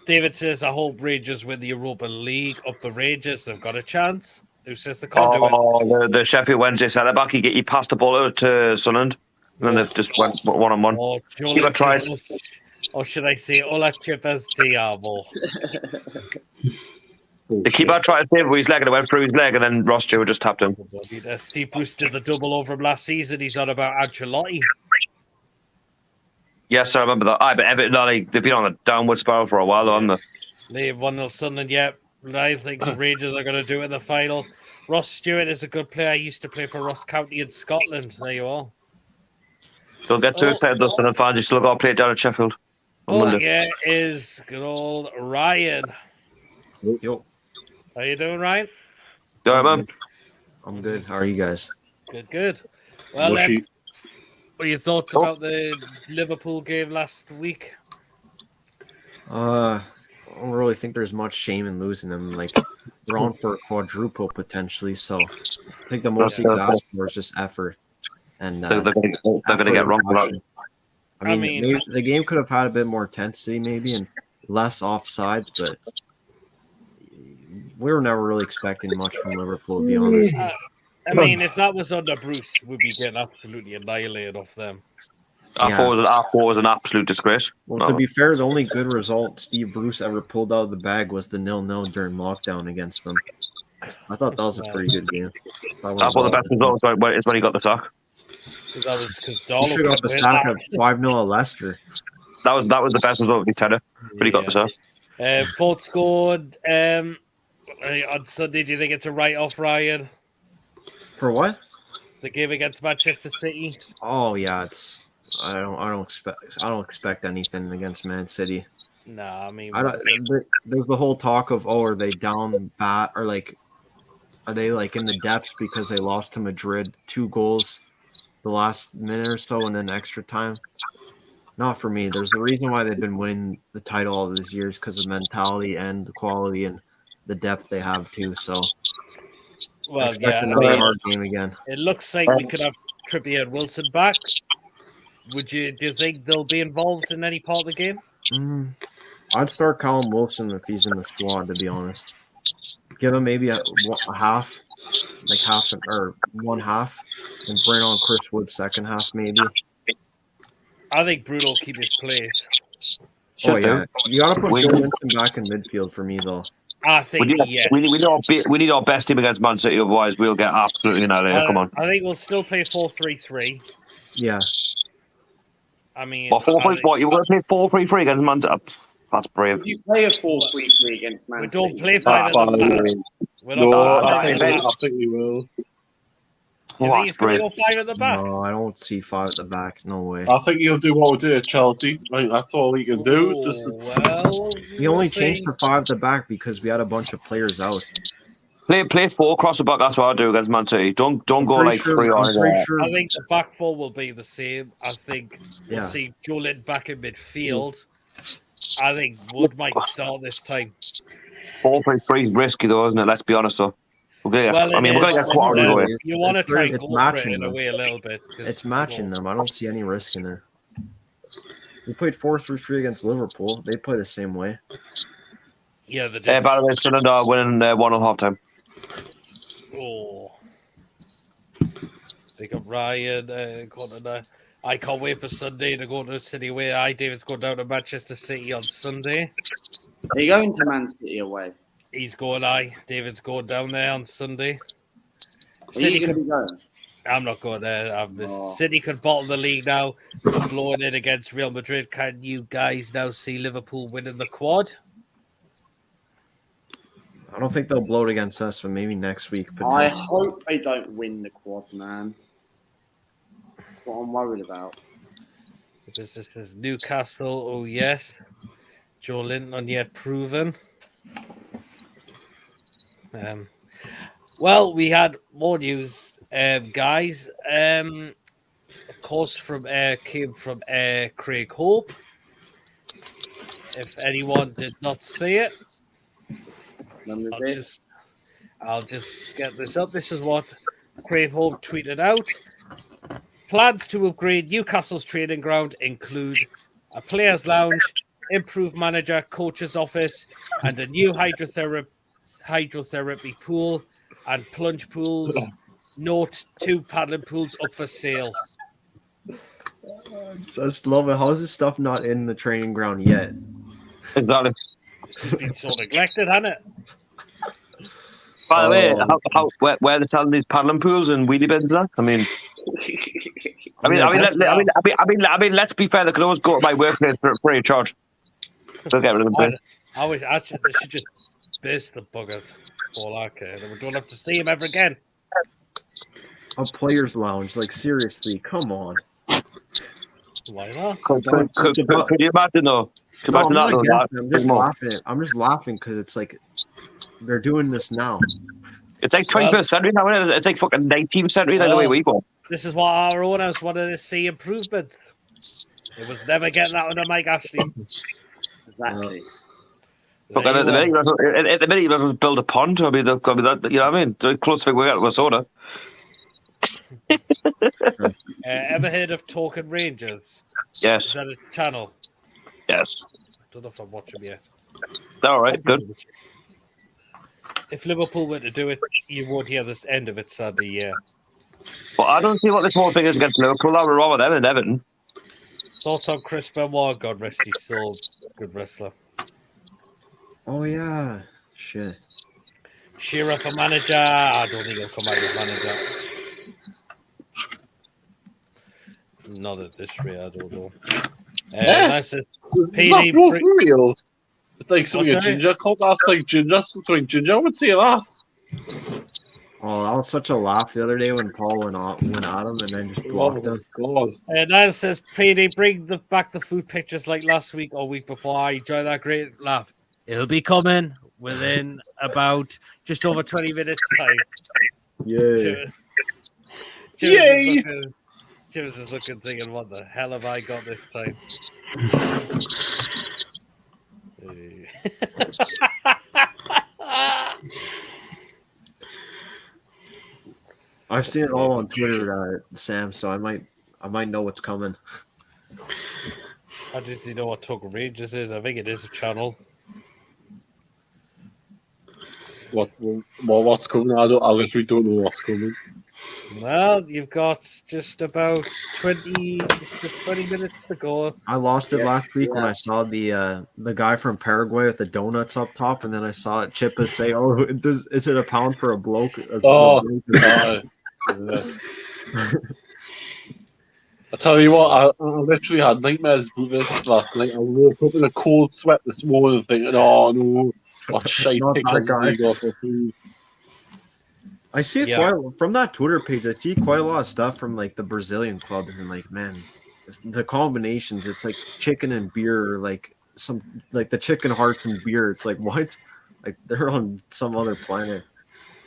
David says, I hope Rangers win the Europa League. Up the Rangers, they've got a chance. Who says they can't do it? The Sheffield Wednesday centre back. He passed the ball out to Sunderland, and then they've just went 1-on-1. Oh, Keeper tried. Or should I say, Ola Chippers Diabo? The keeper tried to save with his leg, and it went through his leg, and then Ross Stewart just tapped him. Steve Bruce did the double over him last season. He's on about Ancelotti. Yes, I remember that. But Everton, they've been on a downward spiral for a while, though, haven't they? They have 1-0 Sunderland, yeah. I think the Rangers are going to do it in the final. Ross Stewart is a good player. He used to play for Ross County in Scotland. There you are. Don't get too excited, though, Sunderland fans. You still got to play it down at Sheffield. Yeah, is good old Ryan. Yo. How you doing, Ryan? All right, man. I'm good. How are you guys? Good. Well, what are your thoughts about the Liverpool game last week? I don't really think there's much shame in losing them. Like, they're on for a quadruple potentially, so I think the most you could ask for is just effort. And they're going to get wrong for that. I mean, the game could have had a bit more intensity maybe and less offsides, but we were never really expecting much from Liverpool, to be honest. I mean, if that was under Bruce, we'd be getting absolutely annihilated off them. Our four was an absolute disgrace. Well, to be fair, the only good result Steve Bruce ever pulled out of the bag was the 0-0 during lockdown against them. I thought that was a pretty good game. I thought the best result is when he got the sack. That was because He should have got the sack at 5-0 at Leicester. That was the best result of his tenure, but he got the sack. Ford scored on Sunday. Do you think it's a write-off, Ryan? For what? The game against Manchester City. Oh yeah, I don't expect anything against Man City. Nah, I mean, there's the whole talk of are they down bat or are they in the depths because they lost to Madrid 2 goals the last minute or so and then extra time. Not for me. There's a reason why they've been winning the title all these years because of mentality and the quality and the depth they have too. So. Well, another hard game again. It looks like we could have Trippier and Wilson back. Do you think they'll be involved in any part of the game? I'd start Callum Wilson if he's in the squad, to be honest. Give him maybe a half, or 1/2, and bring on Chris Wood second half, maybe. I think Bruno will keep his place. Oh, yeah. You got to put Joe Linton back in midfield for me, though. I think yes. We need our best team against Man City, otherwise we'll get absolutely annihilated. Come on. I think we'll still play 4-3-3. Yeah. I mean, You're going to play 4-3-3 against Man City? That's brave. Would you play a 4-3-3 against Man City? We don't play 5 at the back. I think we will. You think he's going to go 5 at the back? No, I don't see 5 at the back. No way. I think he'll do what we did at Chelsea. That's all he can do. He only changed to 5 at the back because we had a bunch of players out. Play 4 across the back. That's what I do against Man City. Don't go like 3 on there. I think the back 4 will be the same. I think we'll see Joe Linton back in midfield. I think Wood might start this time. 4-3-3 is risky though, isn't it? Let's be honest though. We're going to get quality away. You want to try and go for it in a way a little bit. It's matching them. I don't see any risk in there. We played 4-3-3 against Liverpool. They play the same way. Yeah, they did. By the way, Sunderland are winning 1 at half time. Oh. Big up Ryan. I can't wait for Sunday to go to City away. David's going down to Manchester City on Sunday. Are you going to Man City away? He's going. David's going down there on Sunday. Are you going to be going? I'm not going there. Oh. City could bottle the league now. Blowing in against Real Madrid. Can you guys now see Liverpool winning the quad? I don't think they'll blow it against us, but maybe next week. I hope they don't win the quad, man. That's what I'm worried about. Because this is Newcastle. Oh, yes. Joe Linton yet proven. Well, we had more news, guys. Of course, came from Craig Hope. If anyone did not see it, I'll just get this up. This is what Craig Hope tweeted out. Plans to upgrade Newcastle's training ground include a players' lounge, improved manager, coach's office, and a new hydrotherapy pool and plunge pools. Note 2 paddling pools up for sale. I just love it. How is this stuff not in the training ground yet? Exactly. It's been so neglected, hasn't it? By the way, where they're selling these paddling pools and wheelie bins, like? I mean, let's be fair. They can always go to my workplace for free of charge. They'll get rid of them. They should just burst the buggers. All okay. We don't have to see him ever again. A players' lounge, like seriously, come on. Why not? Could you imagine though? I'm just laughing because it's like they're doing this now. It's like 21st century now. It's like fucking 19th century. The way we go. This is what our owners wanted to see improvements. It was never getting that under Mike Ashley. Exactly. At the minute, you must have build a pond. I mean, you know what I mean? The close thing we got was soda. Ever heard of Talking Rangers? Yes. Is that a channel? Yes. I don't know if I'm watching yet. All right, good. If Liverpool were to do it, you won't hear this end of it, sadly, yeah. But I don't see what this whole thing is against Liverpool. That we're wrong with them and Everton. Thoughts on Chris Benoit? God rest his soul. Good wrestler. Oh, yeah. Shit. Shearer for manager. I don't think he'll come out as manager. Not at this rate, I don't know. That's just PD. For real. It's like something a ginger called. That's like ginger. Something ginger would say that. Oh, that was such a laugh the other day when Paul went at him and then just blocked him. Nan says, PD, bring back the food pictures like last week or week before. I enjoy that great laugh. It'll be coming within about just over 20 minutes time. Yay. Yay! James is looking thinking, what the hell have I got this time? I've seen it all on Twitter, Sam, so I might know what's coming. How does he know what Talking Rangers is? I think it is a channel. What's coming? I literally don't know what's coming. Well, you've got just about 20 minutes to go. I lost it last week when I saw the guy from Paraguay with the donuts up top, and then I saw it chip and say, "Oh, is it a pound for a bloke?" I tell you what, I literally had nightmares about this last night. I woke up in a cold sweat this morning, thinking, "Oh no, what shite pictures he got for food." I see it quite from that Twitter page. I see quite a lot of stuff from like the Brazilian club, and like, man, the combinations. It's like chicken and beer, like some like the chicken hearts and beer. It's like what? Like they're on some other planet.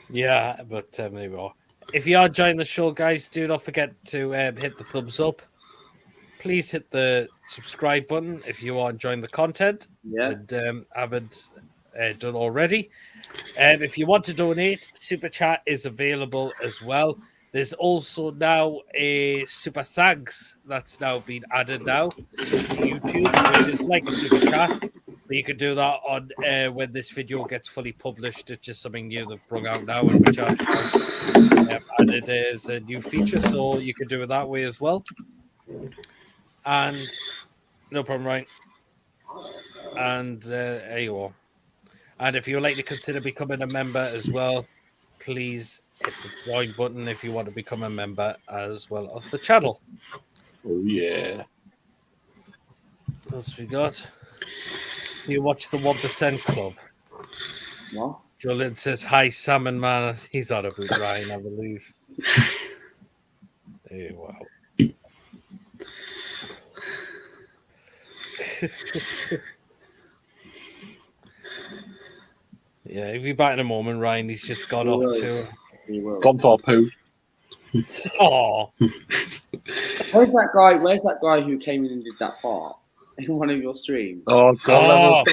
Yeah, but maybe well. If you are enjoying the show, guys, do not forget to hit the thumbs up. Please hit the subscribe button if you are enjoying the content and haven't done already. If you want to donate, Super Chat is available as well. There's also now a Super Thanks that's now been added now to YouTube, which is like a Super Chat, but You could do that on when this video gets fully published. It's just something new they've brought out now and which I've added as a new feature, so you could do it that way as well. And no problem, right? And there you are. And if you would like to consider becoming a member as well, please hit the join button if you want to become a member as well of the channel. Oh yeah. What else we got? You watch the 1% Club. What? Julian says, hi, Salmon Man. He's on about Ryan, I believe. Wow. Yeah, he'll be back in a moment, Ryan. He's just gone off to... It's gone for a poo. Oh. Where's that guy who came in and did that part in one of your streams? Oh God,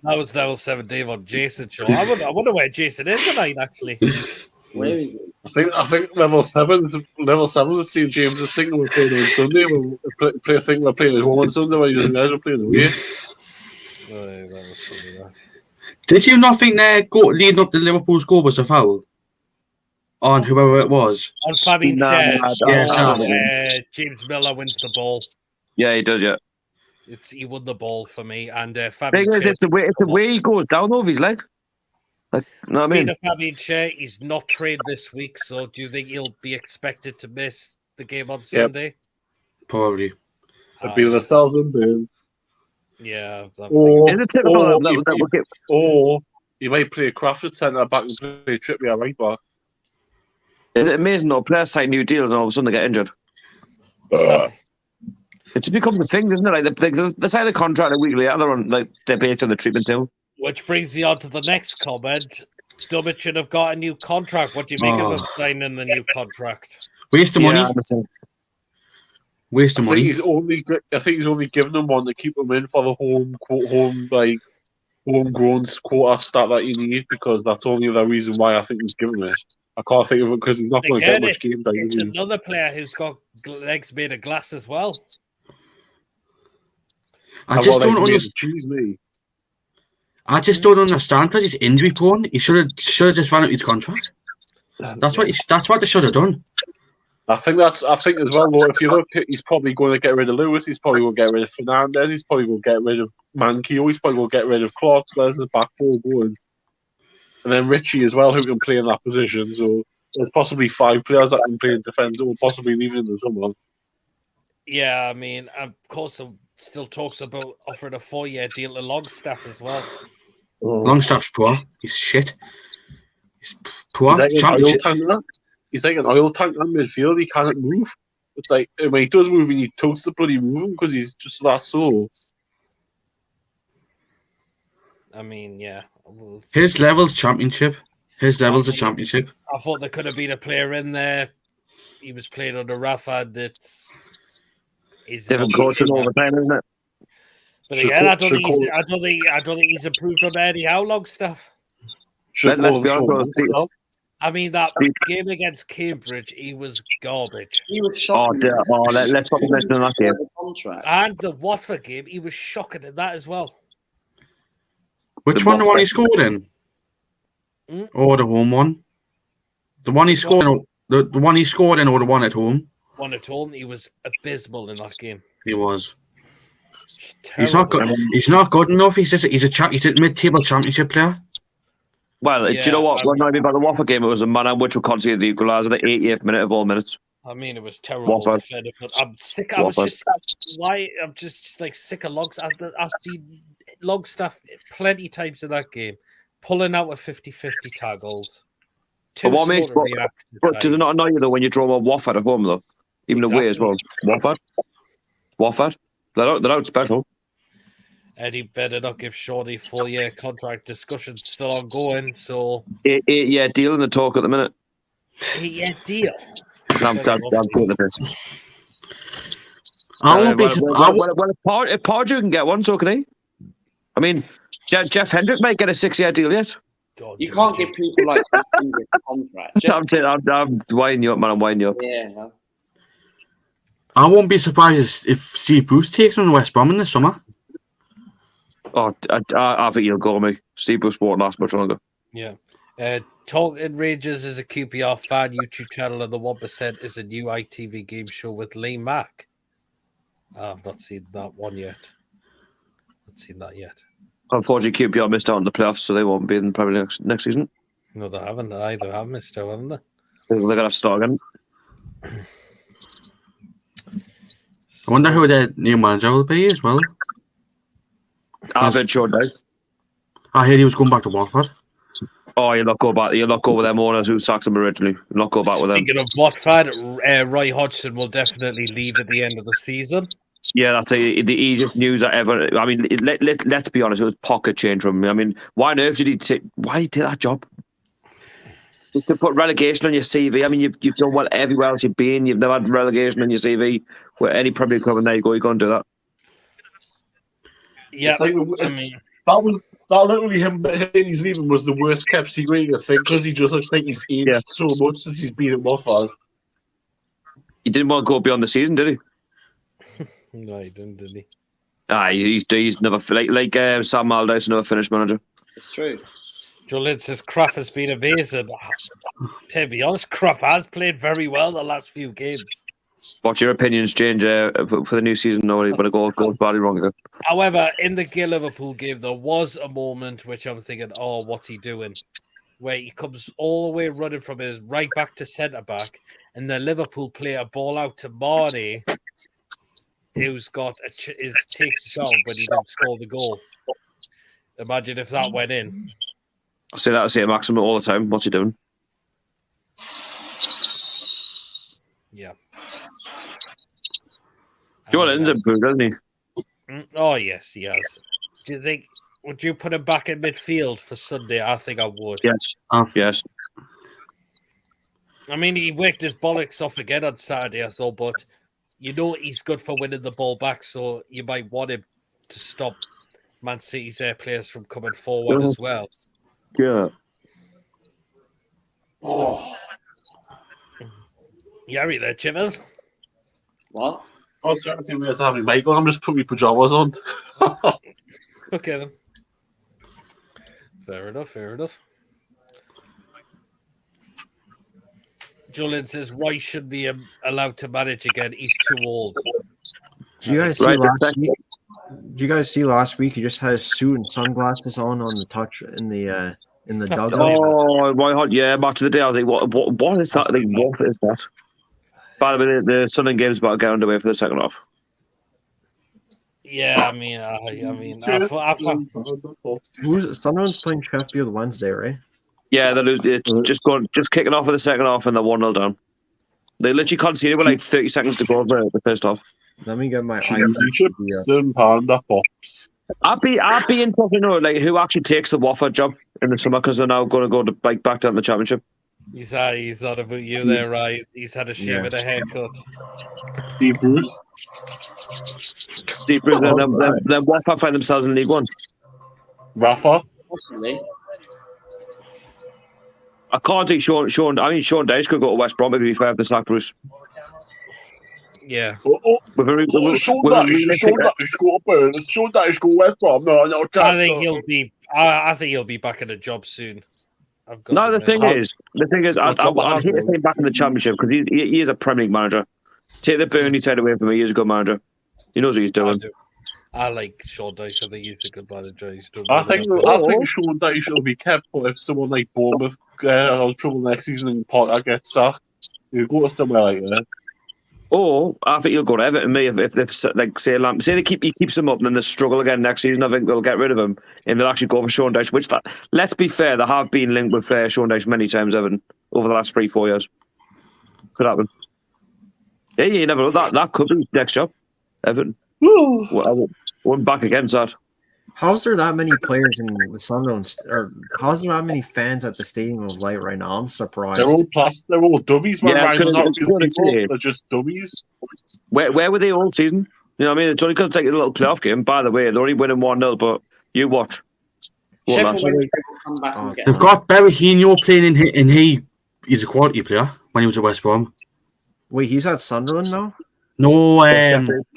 that was level 7 Dave on Jason show. I wonder where Jason is tonight, actually. Where is he? I think level 7's would see James is thinking we're playing on Sunday. We're playing at home on Sunday while you guys are playing away. Oh, yeah, that was funny, that. Did you not think their leading up to Liverpool's goal was a foul on whoever it was? On Fabian James Miller wins the ball. Yeah, he does. Yeah. He won the ball for me, and Thing Fabian. is, it's the way he goes down over his leg. Like, you know what I mean? Speaking of Fabian Shea, he's not trained this week, so do you think he'll be expected to miss the game on Sunday? Probably. It'd be Lascelles and Burns. Yeah. Or he might play Crawford at centre back and play Trippier right back. Is it amazing though? Players sign new deals and all of a sudden they get injured. It just becomes a thing, doesn't it? Like they sign a contract a week later, they're based on the treatment too. Which brings me on to the next comment. Dummett should have got a new contract. What do you make of him signing the new contract? Waste of money. Waste of money. I think he's only given them one to keep them in for the homegrown quota stat that you need, because that's only the reason why I think he's given it. I can't think of it because he's not going to get much game time. It's another player who's got legs made of glass as well. I just don't understand, because he's injury prone. He should have just run out his contract. That's what they should have done. I think as well, though, if you look, he's probably going to get rid of Lewis, he's probably going to get rid of Fernandez, he's probably going to get rid of Manquillo, he's probably going to get rid of Clark, so there's his back four going. And then Richie as well, who can play in that position. So there's possibly 5 players that can play in defence, or possibly leaving in the summer. Yeah, I mean, of course, still talks about offering a 4-year deal to Longstaff as well. Longstaff's poor. He's shit. He's poor. He's like an oil tank on midfield. He can't move. It's like, when he does move, he totes the bloody move because he's just that slow. I mean, yeah. His level's championship. His level's a championship. I thought there could have been a player in there. He was playing under Rafa. He's different coaching all the time, isn't it? But again, I don't think he's improved on Eddie Howe Longstaff. Let's be honest. I mean, that game against Cambridge, he was garbage. He was shocking. Let's not mention that game. And the Watford game, he was shocking in that as well. Which one? The one he scored in? Or the home one? The one he scored in, the one he scored in, or the one at home? One at home. He was abysmal in that game. He was. He's not good. He's not good enough. He's a mid-table championship player. Well, do you know what? What annoyed me about the Watford game? It was a manner which would concede the equaliser at the 88th minute of all minutes. I mean, it was terrible. But I'm sick. I'm just like sick of Longstaff. I've seen Longstaff plenty times in that game, pulling out a 50-50 tackles. But what makes does it not annoy you though when you draw a Watford at home though? Even away as well. Watford. They're out special. Eddie better not give Shorty 4-year contract. Discussions still ongoing. So 8-year deal in the talk at the minute. 8-year deal. I'm doing the best. I won't be surprised. Well, if Pardew can get one, so can he. I mean, Jeff Hendrick might get a 6-year deal yet. God, you can't give people like Hendrick a contract. I'm winding you up, man. I'm winding you up. Yeah. I won't be surprised if Steve Bruce takes on West Brom in the summer. Oh, I think you'll go me. Steve Bruce won't last much longer. Yeah. Talking Rangers is a QPR fan YouTube channel, and the 1% is a new ITV game show with Lee Mack. I've not seen that one yet. Not seen that yet. Unfortunately, QPR missed out on the playoffs, so they won't be in the Premier League next season. No, they haven't. Either have missed out, haven't they? They're going to have to start again. I wonder who the new manager will be as well. I've heard Sean Dyche. I heard he was going back to Watford. Oh, you'll not go back. You'll not go with them owners who sacked him originally. You'll not go back with them. Speaking of Watford, Roy Hodgson will definitely leave at the end of the season. Yeah, that's the easiest news I ever. I mean, let's be honest. It was pocket change from him. I mean, why on earth did he take? Why did he take that job? Just to put relegation on your CV. I mean, you've done well everywhere else you've been. You've never had relegation on your CV. Where any Premier League club, and there you go. You're going to do that. Yeah, like, I mean, that literally him he's leaving was the worst kept secret I think because he just looks like he's aged so much since he's been at Watford. He didn't want to go beyond the season, did he? No, he didn't, did he? He's never like Sam Allardyce, never finished manager. It's true. Jolene says Craft has been amazing. To be honest, Craft has played very well the last few games. What's your opinions change for the new season? Nobody but a goal goes badly wrong again. However, in the Liverpool game, there was a moment which I'm thinking, oh, what's he doing? Where he comes all the way running from his right back to centre back, and the Liverpool play a ball out to Marnie, who's got takes it down, but he didn't score the goal. Imagine if that went in. I say that to say Maxim all the time. What's he doing? Yeah. Jordan's improved, hasn't he? Oh, yes, he has. Do you think, would you put him back in midfield for Sunday? I think I would. Yes. Yes. I mean, he worked his bollocks off again on Saturday, I thought, but you know he's good for winning the ball back, so you might want him to stop Man City's players from coming forward as well. Yeah. Oh, You are there, Chivers? What? I was trying to where's having Michael. I'm just putting my pajamas on. Okay, then. Fair enough, fair enough. Julian says Rice should be allowed to manage again. He's too old. Did you guys see last week? Did you guys see last week? He just had a suit and sunglasses on the touch in the dugout. Oh, Roy Hodgson. Yeah, match of the day. I was like, what is that? Like, what is that? By the way, the Sunderland game's about to get underway for the second half. Yeah, I mean, Sunderland's playing Sheffield Wednesday, right? Yeah, they lose. Just kicking off for the second half, and they're 1-0 down. They literally conceded with like 30 seconds to go for the first half. Let me get my Panda pops. I'd be interested to know like who actually takes the Watford job in the summer because they're now going to go back down the Championship. He's not about you there, right? He's had a shave and a haircut. Steve Bruce. Then Watford find themselves in League One. Rafa. Possibly. I can't think Sean Dyche could go to West Brom if he fair to sack Bruce. Yeah. Sean Dyche go West Brom. No. I think he'll be back in a job soon. The thing is, I'd hate to see him back in the Championship because he is a Premier League manager. Take the Burnley side away from him. He's a good manager. He knows what he's doing. I like Sean Dyche. I think he's a good manager. I think Sean Dyche will be kept, but if someone like Bournemouth has trouble next season and Potter gets sacked, he'll go somewhere like that. Or I think he'll go to Everton. If like say he keeps him up and then they struggle again next season, I think they'll get rid of him and they'll actually go for Sean Dyche. Which, let's be fair, they have been linked with Sean Dyche many times, Everton, over the last 3-4 years. Could happen. Yeah, you never know. That could be next job, Everton. Well, I'm back against that. How's there that many players in the Sunderland, or how's there that many fans at the Stadium of Light right now? I'm surprised. They're all dummies, man. Yeah, They're just dummies. Where were they all season? You know what I mean? It's only because it's like a little playoff game. By the way, they're only winning 1-0, but you watch. They've got Berahino playing and he's a quality player when he was at West Brom. Wait, he's at Sunderland now? No,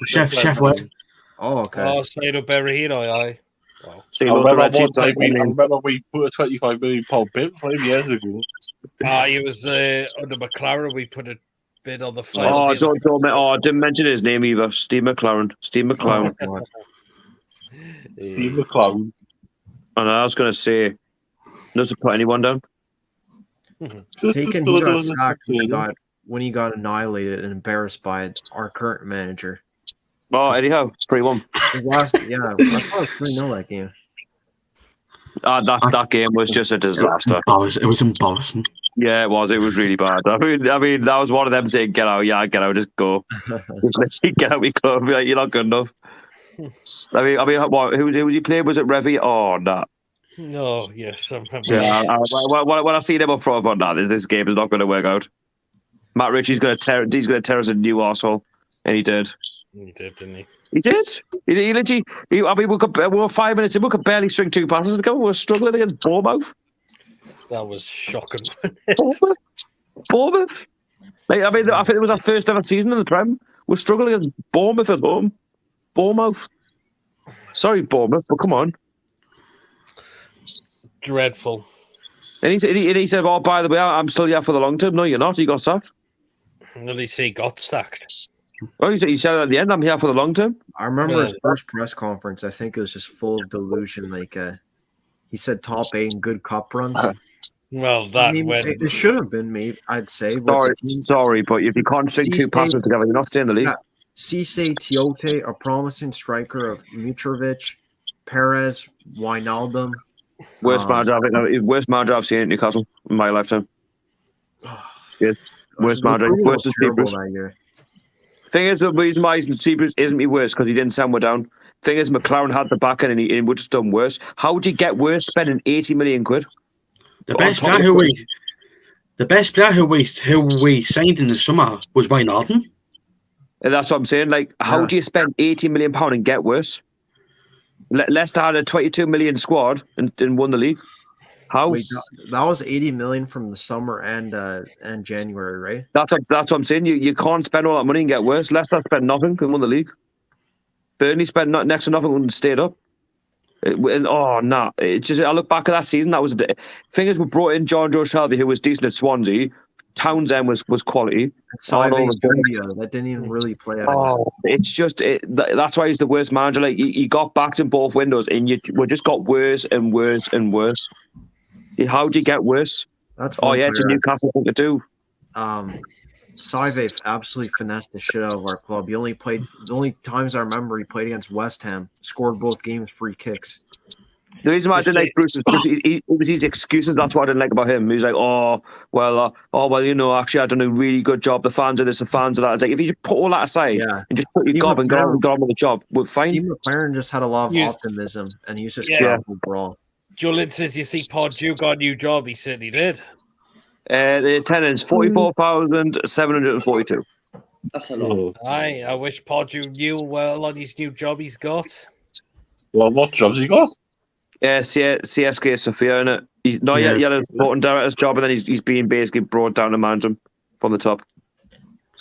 Sheffield. Oh, okay. Oh, Saido Berahino, aye. Wow. See, I loads of red remember teams. we put a £25 million bid for him years ago. He was under McLaren. We put a bid on the final. Oh, deal. I didn't mention his name either. Steve McLaren. Oh, God. Steve McLaren. And I was going to say, not to put anyone down. Taken, he got sacked when he got annihilated and embarrassed by our current manager. Oh, anyhow, 3-1. I thought it was 3-0 that game. That game was just a disaster. It was embarrassing. Yeah, it was. It was really bad. I mean, that was one of them saying, "Get out, yeah, get out, just go, just literally get out, we club. Like, you're not good enough." I mean, what? Who was he playing? Was it Revy? Oh, no. No, yes, I remember. Yeah, when I see them up front, I thought, nah, this game is not going to work out. Matt Ritchie's going to tear us a new arsehole, and he did. He did, didn't he? He did. He literally. We were 5 minutes in. We could barely string 2 passes to go. We were struggling against Bournemouth. That was shocking. Bournemouth. Like, I think it was our first ever season in the Prem. We're struggling against Bournemouth at home. Bournemouth. Sorry, Bournemouth, but come on. Dreadful. And he said, "Oh, by the way, I'm still here for the long term." No, you're not. You got sacked. At least he got sacked. Oh, he said at the end, "I'm here for the long term." I remember his first press conference. I think it was just full of delusion. Like he said, top 8 in good cup runs. Well, it should have been me, I'd say. Sorry, but if you can't string 2 passes together, you're not staying in the league. Cisse Tiote, a promising striker of Mitrovic, Perez, Wijnaldum. Worst manager I've seen at Newcastle in my lifetime. Yes, worst manager. Worst as Seabreeze. Thing is, the reason why Seabreeze isn't me worse because he didn't send one down. Thing is, McLaren had the back end and he would have done worse. How would you get worse spending 80 million quid? The best player who we signed in the summer was Wijnaldum. And that's what I'm saying. Like, how do you spend 80 million pound and get worse? Leicester had a 22 million squad and won the league. How? Wait, that was 80 million from the summer and January, right? That's what I'm saying. You can't spend all that money and get worse. Leicester spent nothing and won the league. Burnley spent next to nothing and stayed up. It's just I look back at that season. That was thing is we brought in John Joe Shelby, who was decent at Swansea. Townsend was quality. That didn't even really play out. It's just that's why he's the worst manager. Like he got backed in both windows, and we just got worse and worse and worse. How do you get worse? That's it's a Newcastle thing to do. Saive absolutely finessed the shit out of our club. The only times I remember he played against West Ham, scored both games, free kicks. The reason why I didn't like Bruce is because it was his excuses. That's what I didn't like about him. He was like, actually I done a really good job. The fans of this, the fans of that. It's like, if you just put all that aside and just put your gob and go on with the job, we're fine. Steve McLaren just had a lot of optimism and he was just overall. Julian says, you see, Podju got a new job. He said he did. The attendance 44,742. That's a lot. I wish Podju knew well on his new job he's got. Well, what jobs he got? CSK Sofia, innit? He had a sporting director's job, and then he's being basically brought down to manage him from the top.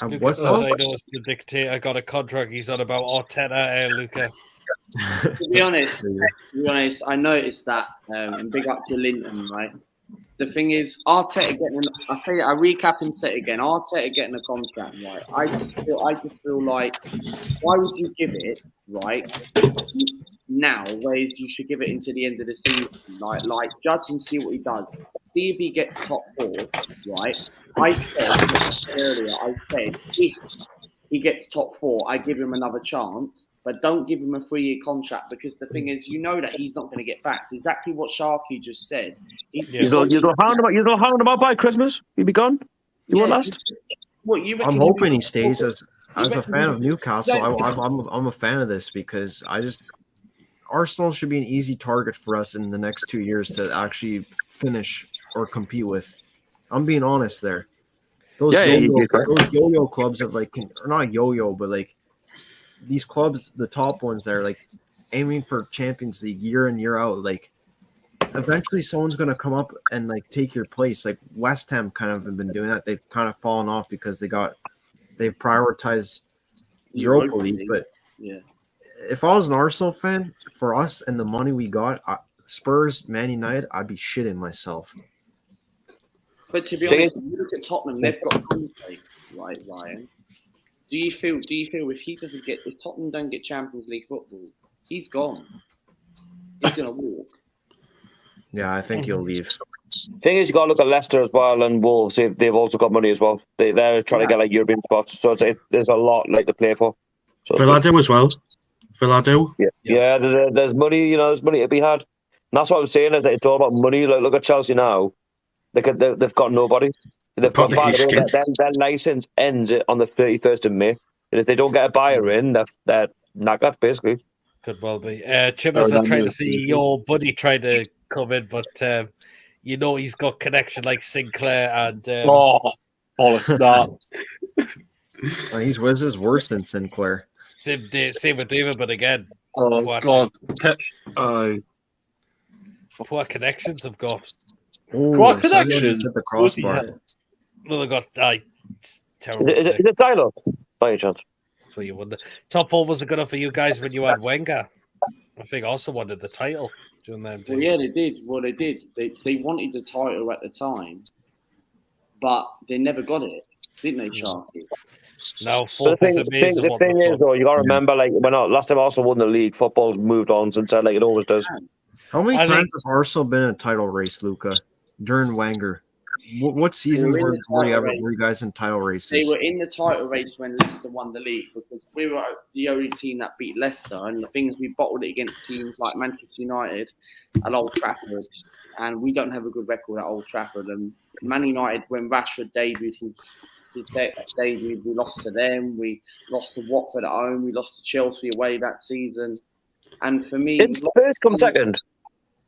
Luca says, I know it's the dictator got a contract. He's on about Arteta, Luca. To be honest, I noticed that, and big up to Linton, right? The thing is, Arteta getting. I recap and say it again. Arteta getting a contract, right? I just feel like, why would you give it, right? Now, whereas you should give it into the end of the season, like judge and see what he does. See if he gets top 4, right? I said if he gets top 4, I give him another chance, but don't give him a 3-year contract because the thing is, you know that he's not going to get back. Exactly what Sharky just said. You'll hound him up by Christmas. He'll be gone. You won't last. I'm hoping he stays as a fan of Newcastle. I'm a fan of this because Arsenal should be an easy target for us in the next 2 years to actually finish or compete with. I'm being honest there. Those yo-yo clubs are or not yo-yo, but like these clubs, the top ones that are like aiming for Champions League year in, year out, like eventually someone's going to come up and like take your place. Like West Ham kind of have been doing that. They've kind of fallen off because they've prioritized Europa League, but if I was an Arsenal fan, for us and the money we got, Spurs, Man United, I'd be shitting myself. But to be honest, if you look at Tottenham, they've got Conte, right, Ryan? Do you feel if Tottenham don't get Champions League football, he's gone. He's gonna walk. Yeah, I think he'll leave. Thing is, you got to look at Leicester as well and Wolves. They've also got money as well. They're trying to get like European spots, so there's a lot like to play for. So Villa do as well. Villa do. Yeah. There's money. There's money to be had. And that's what I'm saying is that it's all about money. Like, look at Chelsea now. They've got nobody. They've got their license ends on the 31st of May, and if they don't get a buyer in, they're knackered basically. Could well be. Chimmers are trying to see your buddy try to come in, but he's got connection like Sinclair and. Bollocks that. He's Wiz's worse than Sinclair. Same with David, but again. Oh God! Poor connections have got. What connections? The crossbar. Well, they've got terrible. Is it dial-up by any chance? That's what you wonder. Top 4 was good enough for you guys when you had Wenger. I think also wanted the title during them days. Well, yeah, they did. Well, they did. They wanted the title at the time, but they never got it, didn't they, Sharky? No, fourth is amazing. The thing is, though, you got to remember, like when last time Arsenal won the league, football's moved on since then, like it always does. How many times have Arsenal been in a title race, Luca? During Wenger, what seasons were you guys in title races? They were in the title race when Leicester won the league because we were the only team that beat Leicester. And the thing is, we bottled it against teams like Manchester United at Old Trafford, and we don't have a good record at Old Trafford. And Man United, when Rashford debuted his debut, we lost to them. We lost to Watford at home. We lost to Chelsea away that season. And for me, did Spurs come second?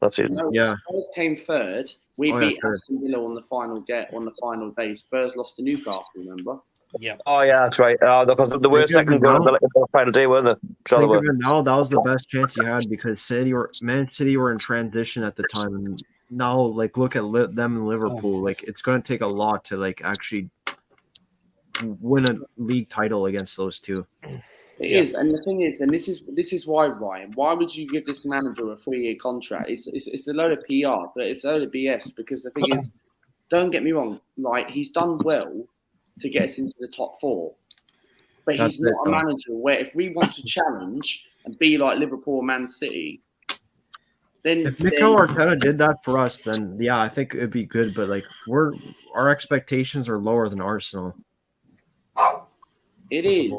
That's it. No, yeah. Spurs came third. We beat Aston Villa on the final day. Spurs lost to Newcastle, remember? Yeah. Oh yeah, that's right. Because they were second going on the final day, weren't they? Think of it now, that was the best chance you had because Man City were in transition at the time, and now like look at them in Liverpool. Like it's going to take a lot to like actually win a league title against those two. It is, and the thing is, and this is why, Ryan. Why would you give this manager a 3-year contract? It's a load of PR. So it's a load of BS. Because the thing is, don't get me wrong. Like he's done well to get us into the top 4, but he's not a manager where if we want to challenge and be like Liverpool or Man City, then if Mikel Arteta did that for us, then yeah, I think it'd be good. But like our expectations are lower than Arsenal. It is.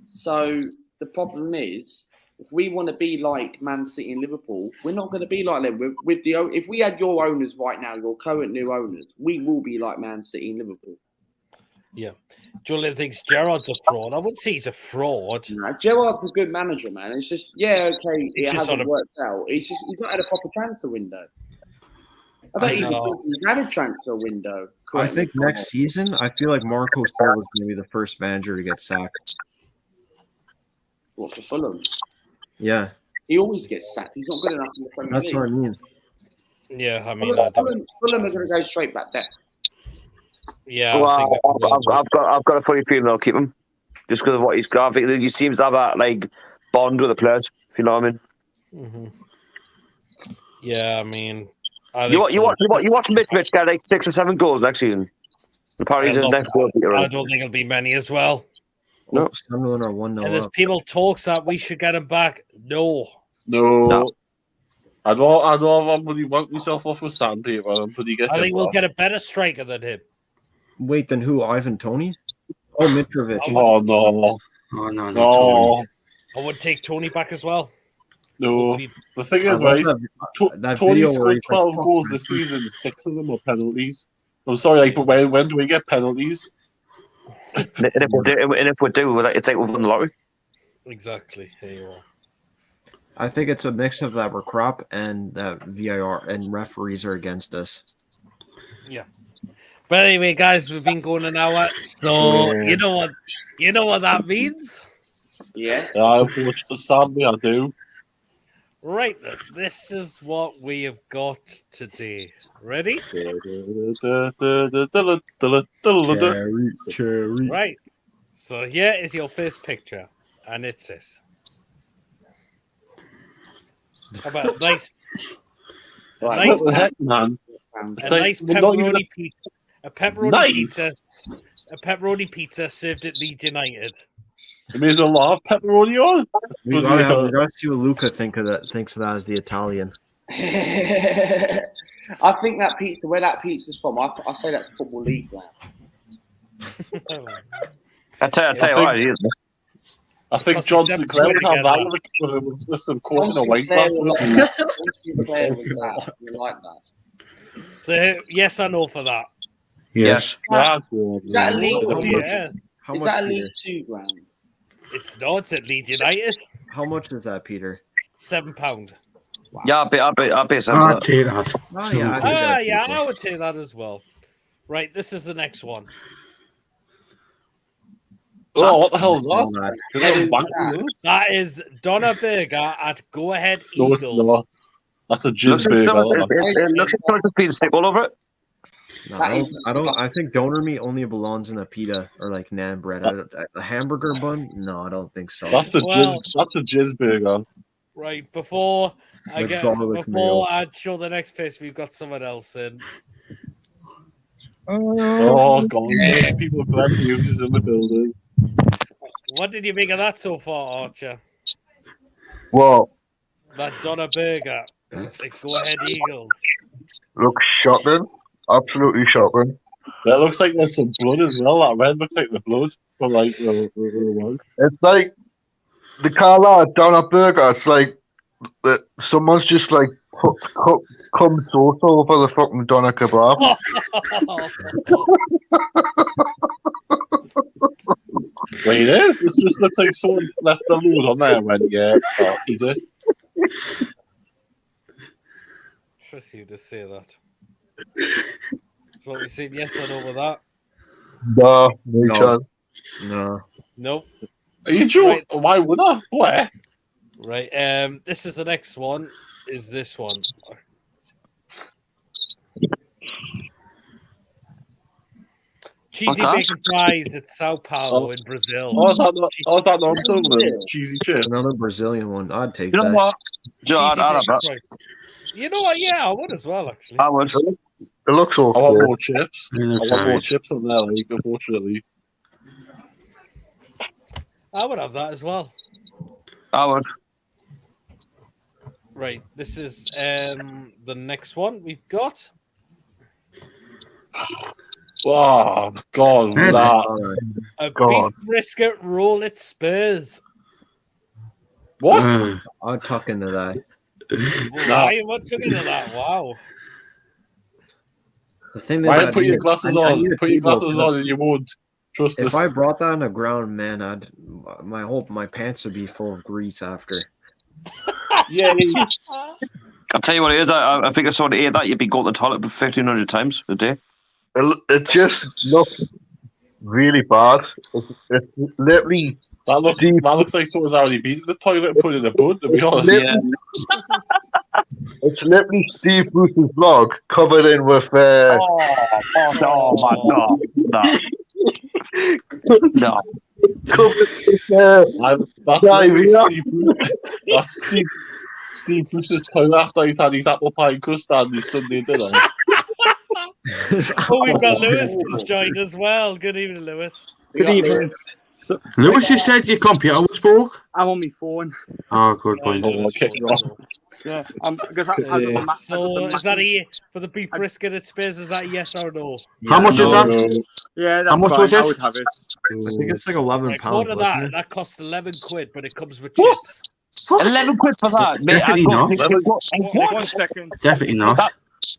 So the problem is, if we want to be like Man City and Liverpool, we're not going to be like them. If we had your owners right now, your current new owners, we will be like Man City and Liverpool. Yeah. Julian thinks Gerrard's a fraud. I wouldn't say he's a fraud. No, Gerrard's a good manager, man. It's just, okay, it hasn't worked out. He's not had a proper transfer window. I don't even think he's had a transfer window. I think next season, I feel like Marco Silva is going to be the first manager to get sacked. What, for Fulham? Yeah. He always gets sacked. He's not good enough in the Premier League. That's what I mean. Yeah, I mean, Fulham are going to go straight back there. Yeah, well, I've got a funny feeling they'll keep him just because of what he's got. I think he seems to have that like bond with the players. If you know what I mean. Mm-hmm. Yeah, I mean, you watch Mitrovic get like 6 or 7 goals next season. Apparently, his next goal. I don't think it'll be many as well. No, Sunderland are 1-0 and there's people talks that we should get him back. No. I'd rather bloody wank myself off with sandpaper and bloody get. I think we'll get a better striker than him. Wait, then who? Ivan Toney? Oh, Mitrovic. Oh no! I would take Tony back as well. No, the thing is, right? Tony scored 12 goals this season. 6 of them are penalties. I'm sorry, but when do we get penalties? And if we do, it's like we've won the lottery. Exactly. Here you are. I think it's a mix of that we're crop and that VAR and referees are against us. Yeah. But anyway, guys, we've been going an hour, so you know what that means. Yeah. Sadly, I do. Right then, this is what we have got today. Ready? Cherry. Right. So here is your first picture, and it's this. How about a nice, Right. What the heck, man? a like, nice we're not even- pepperoni pizza? A pepperoni Nice. pizza. A pepperoni pizza served at Leeds United. You may as well have pepperoni on. We gotta see what Luca thinks of that as the Italian. I think that pizza, where that pizza's from, I say that's Football League ground. I tell you what, it is. I think Cost John us Sinclair would have £7 that with some coke John in a wine Sinclair glass. was that. You like that? So yes, I know for that. Yes. Ah, God, Is that a man. league? How much- Yeah, How Is much, that a Peter? League 2 ground? it's at Leeds United. How much is that, Peter? £7. Yeah, I'll be I'll simple. take that. Oh, yeah, I think Ah, that's yeah, equal. I would say that as well. Right, this is the next one. Oh, what the hell is Oh, that? man. Is that a bank of yours? That is Donna Burger at Go Ahead No, it's Eagles. not. That's a Looks jizz like burger. it looks like someone's been stick all over it. No, That I is- don't. I think donor meat only belongs in a pita or like naan bread. A hamburger bun? No, I don't think so. That's a Well- jizz burger. Right, before With garlic mayo. I show the next page, we've got someone else in. Oh god, people have bad news in the building. What did you make of that so far, Archer? Well, That Donna Burger at Go Ahead Eagles. looks shocking. Absolutely shocking. That looks like there's some blood as well. That red looks like the blood from like the one. It's like the colour down at burger. It's like someone's just like come sauce over the fucking doner kebab. Wait, it is. It just looks like someone left the load on there when he did. Trust you to say that. So what we saying yes or no with that? No, no No. chance. No. Nope. Are you joking? Why would I? Where? Right. This is the next one. Is this one? Cheesy Okay. bacon fries at Sao Paulo in Brazil. Oh, is that not Sunderland? Cheesy chips. Another Brazilian one. I'd take You know that. what? Joe, Cheesy I'd have bacon that. fries. You know what? Yeah, I would as well, actually. I would. It looks I want okay. more chips. It I looks want more alright. chips on there, like, unfortunately. I would have that as well. I would. Right. This is the next one we've got. Oh, God, Yeah. that. A God. beef brisket roll at Spurs. What? I'd tuck into that. Why am I talking to that? Wow. The thing is, Why I'd put your need- glasses I on? need a Put your table, glasses 'cause on and you won't trust If us. I brought that on the ground, man, my pants would be full of grease after. Yeah, I'll tell you what it is. I think if someone ate that, you'd be going to the toilet 1,500 times a day. It just looks really bad. It's literally that looks like someone's already been in the toilet and put it in a bud, to be honest. literally, it's literally Steve Bruce's vlog covered in with Oh my God. No. covered with That's Diarrhea. Steve Bruce. That's Steve Bruce's toilet after he's had his apple pie and custard and his Sunday dinner. Oh, we've got Lewis has joined as well. Good evening, Lewis. Good evening. So, Lewis, you said your computer was broke? I'm on my phone. Oh, good point. Oh, okay. Yeah, because I So is that a for the beef brisket at Spurs? Is that yes or no? How much is no, that? Yeah, that's How much fine. was it? I would have it. I think it's like 11 Right, go pounds. to wasn't that. it? That costs 11 quid, but it comes with What? chips. 11 quid for that. Mate, Definitely I don't not. think One what? second. Definitely not.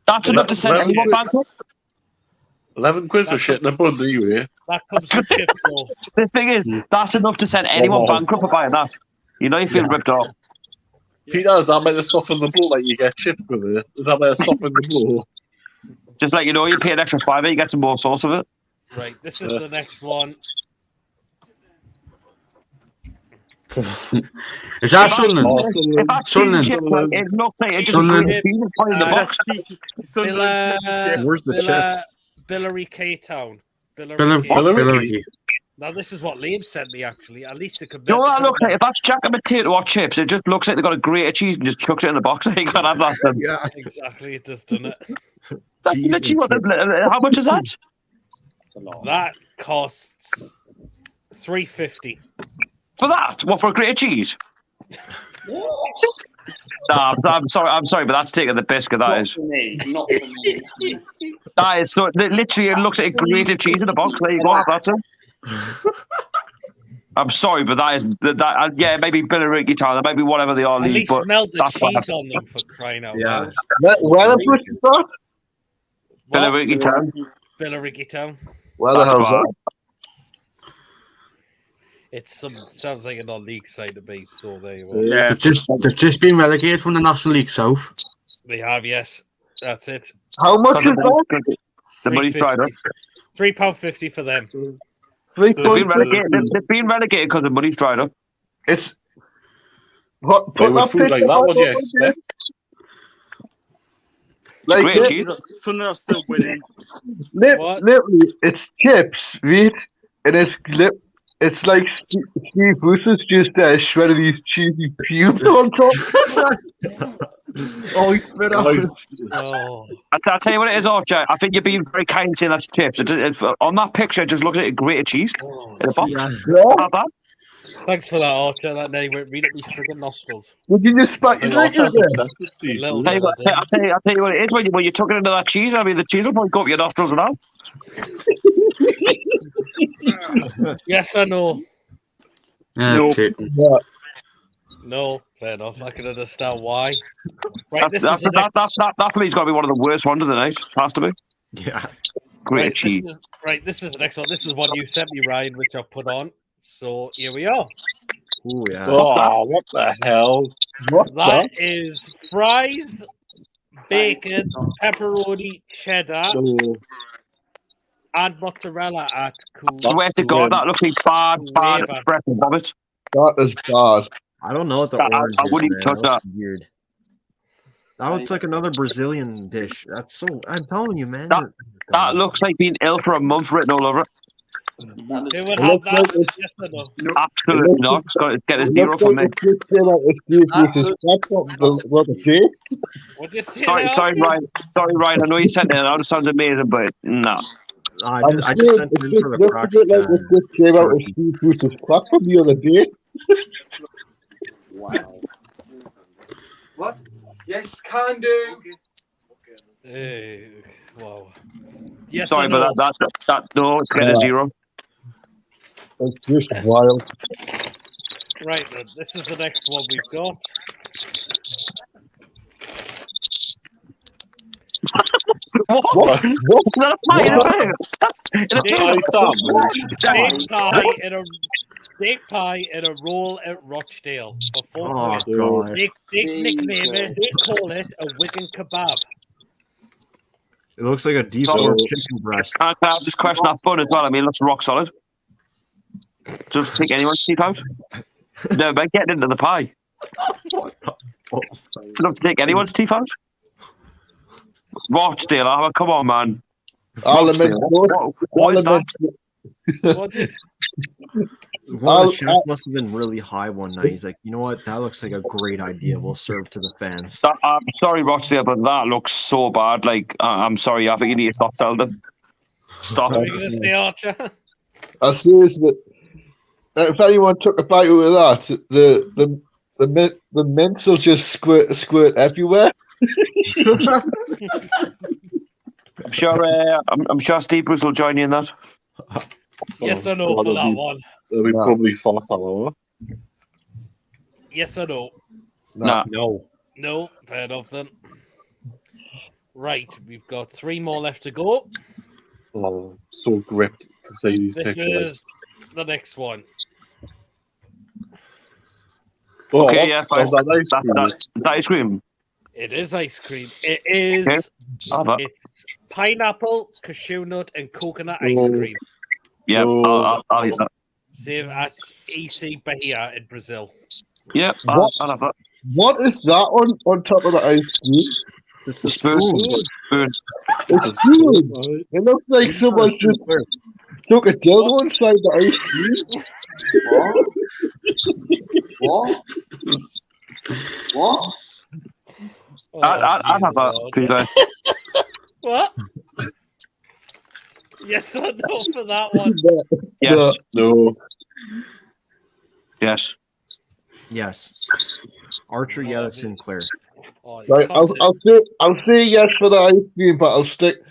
That's enough to send anyone bankrupt. 11 quid for shit in the bud, anyway. That comes with chips, though. The thing is, that's enough to send anyone bankrupt for buying that. You know you feel ripped off. Peter, is that meant to soften the blow like you get chips with it? Is that meant to soften the blow? Just like, you know, you pay an extra $5, you get some more sauce of it. Right, this is the next one. Is that Sunderland? If that's Sunderland. cheesy chips, like, it looks like it just Sunderland. green beans put in the box. Where's the chips? Billary K Town. Billericay. Now, this is what Liam sent me, actually. At least it could You know what that looks like? If that's jack and potato or chips, it just looks like they got a grated cheese and just chucks it in the box. You can't have that. Then. Yeah. Exactly, it does, doesn't it? That's Cheese literally and what chips. how much is that? That's a lot. That costs $3.50. For that? What, for a grated cheese? Nah, I'm sorry, but that's taking the biscuit. That Not is. for me. Not for me. That is so. Literally, it looks like a grated cheese in the box. There you go. That's it. I'm sorry, but that is that. Yeah, maybe Billericay Town, that might be whatever they are. At League, least but melt the that's what cheese on them, for crying out Yeah. loud. Where the bush is that? What? Billericay Town. Billericay Town. Where the That's hell's bad. that? It's sounds like a non-league side to me, so there you go. Yeah. They've just been relegated from the National League South. They have, yes. That's it. How much is that? The money's dried up. £3.50 for them. They've been relegated because the money's dried up. It's what? But Put with that food like picture that, on what do you over expect? Like Great cheese. Sunderland are still winning. What? literally, it's chips, right? And it's like Steve Bruce's just shredded these cheesy pubes on top. Oh, he spit out. Oh. I'll tell you what it is, Archer. I think you're being very kind saying that's chips. On that picture, it just looks like a grated cheese in a box. Yeah. Not bad. Thanks for that, Archer. That name went right up my friggin' nostrils. Would you just spat your drink in Archer's there? obsessed with Steve. Little I'll tell you what it is when you're tucking into that cheese. I mean, the cheese will probably go up your nostrils now. Yes or no? No. No, fair enough. I can understand why. Right, That for me has got to be one of the worst ones of the night. Has to be. Yeah. Great cheese. This is the next one. This is one you sent me, Ryan, which I've put on. So here we are. Oh, yeah. Oh, what the hell? That is fries, bacon, pepperoni, cheddar, and mozzarella at cool. Swear to God, that looks like bad Flavor. breath and vomit. That is bad. I don't know what the I orange is, wouldn't man. touch That's weird. That looks like another Brazilian dish. That's so... I'm telling you, man. That looks like being ill for a month written all over it. Who would have that? Yes or no? Absolutely not. It's got to get a zero from me. What'd you say? Sorry, Ryan. Sorry, Ryan. I know you sent it. That sounds amazing, but no. I just sent it in for the crack. It came out of Steve Bruce's crack from the other day. Wow. What? Yes, can do. Wow. Yes Sorry, or no? but that no, it's getting a zero. It's just wild. Right then, this is the next one we've got. What? Is that a pie in a bag? Steak pie in a roll at Rochdale for Oh, £4. God. They nickname it. They call it a Wigan kebab. It looks like a deformed chicken breast. Can I just question that bun as well? I mean, it looks rock solid. Just take anyone's teeth out. No, but getting into the pie. What the fuck? It's enough to take anyone's teeth out. Rochdale, come on, man. What is that? What is One of the chefs must have been really high one night. He's like, you know what? That looks like a great idea. We'll serve to the fans. I'm sorry, Rochdale, but that looks so bad. Like, I'm sorry. I think you need to stop selling them. Stop. What are you going to say, Archer? I seriously, if anyone took a bite out of that, the mints will just squirt everywhere. I'm sure Steve Bruce will join you in that. Yes or no for that one? It'll be probably fast hour. Yes or no? Nah. No, fair enough then. Right, we've got 3 more left to go. Oh, I'm so gripped to see these This pictures. is the next one. Oh, Okay, what? yeah, Oh, fine. that ice cream. That ice cream. It is ice cream. It is. Okay. It's pineapple, cashew nut, and coconut ice cream. Yeah, I'll eat that. Same at EC Bahia in Brazil. Yeah, I'll have that. What is that on top of the ice cream? It's a Spoon. spoon. It's a spoon. It looks like someone just took it down one side of the ice cream. What? I'd have a Peter. What? Yes or no for that one? Yes. No. Yes. Yes. Archer, yes. Sinclair. Oh, you Right, can't I'll say yes for the ice cream, but I'll stick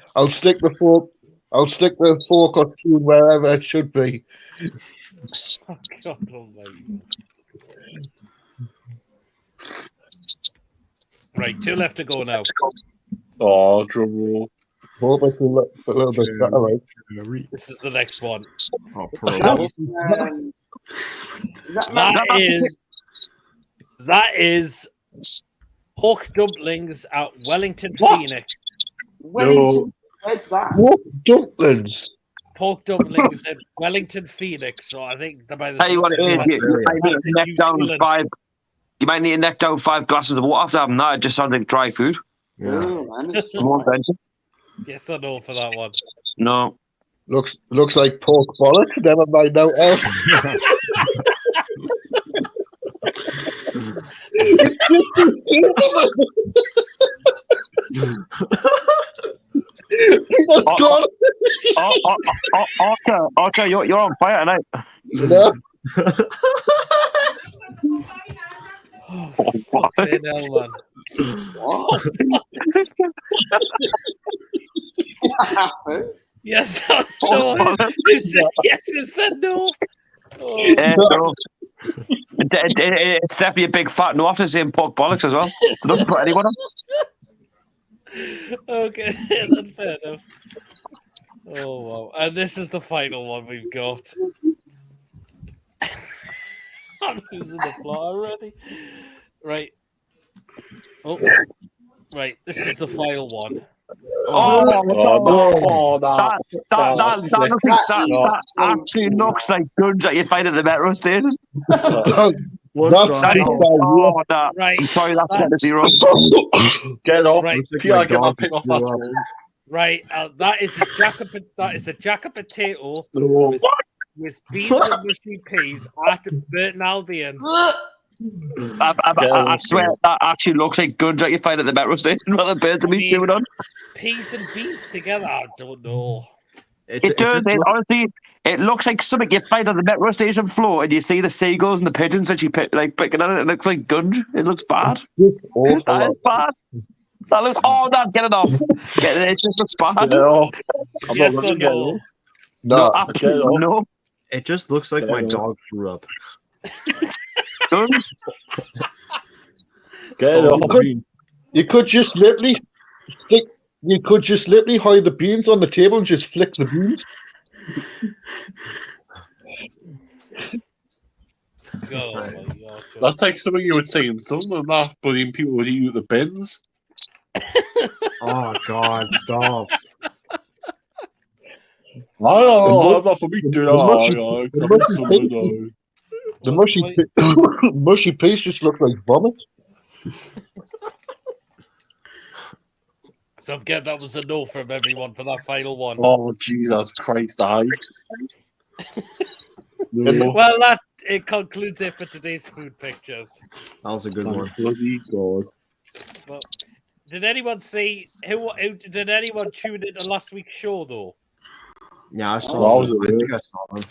the fork. I'll stick the fork or spoon wherever it should be. Oh, God almighty. Right, 2 left to go now. Oh, drum roll. Hope it's a little bit better, right? This is the next one. Oh, That is pork dumplings at Wellington Phoenix. Wellington, where's that? What dumplings? Pork dumplings at Wellington Phoenix. So I think by the Tell you what it is, you might need to neck down 5. You might need to neck down 5 glasses of water after having that. It just sounds like dry food. Yeah. Yes or no for that one? No. Looks like pork bollocks. Never mind now else. Archer, you're on fire tonight. No. Oh, fucking hell, man. Yes or no? You said yes, you said no. Oh. No. It's definitely a big fat no after saying pork bollocks as well. So don't put anyone on. Okay, then fair enough. Oh, wow. And this is the final one we've got. I'm losing the plot already. Right. Oh, right. This is the final one. That actually looks like guns that you find at the metro station. Right. I'm sorry, that's not a 0. Get off. Right. Pierre, get my pick off that one. Right. That is a jack of potato with beans and mushy peas at Burton Albion. I swear that actually looks like guns that you find at the metro station rather than birds to be chewing on. Peas and beans together? I don't know. It does. Honestly, it looks like something you find on the metro station floor, and you see the seagulls and the pigeons that you picking at it. It looks like gunge. It looks bad. That is bad. That looks. Oh, no, get it off. It just looks bad. No, I'm Yes not or going to get no? it. No, absolutely no. It just looks like my dog threw up. Gunge. Get it off. You could just literally stick. You could just literally hide the beans on the table and just flick the beans. Oh, my God. That's like something you would say in some of that, but in people would eat the bins. Oh God, stop! I'm not for me to do that. The mushy paste just looked like vomit. So again, that was a no from everyone for that final one. Oh, Jesus Christ, No. Well, it concludes it for today's food pictures. That was a good one. Bloody God. But did anyone see who? Did anyone tune into last week's show though? Yeah, I saw. I think I saw them.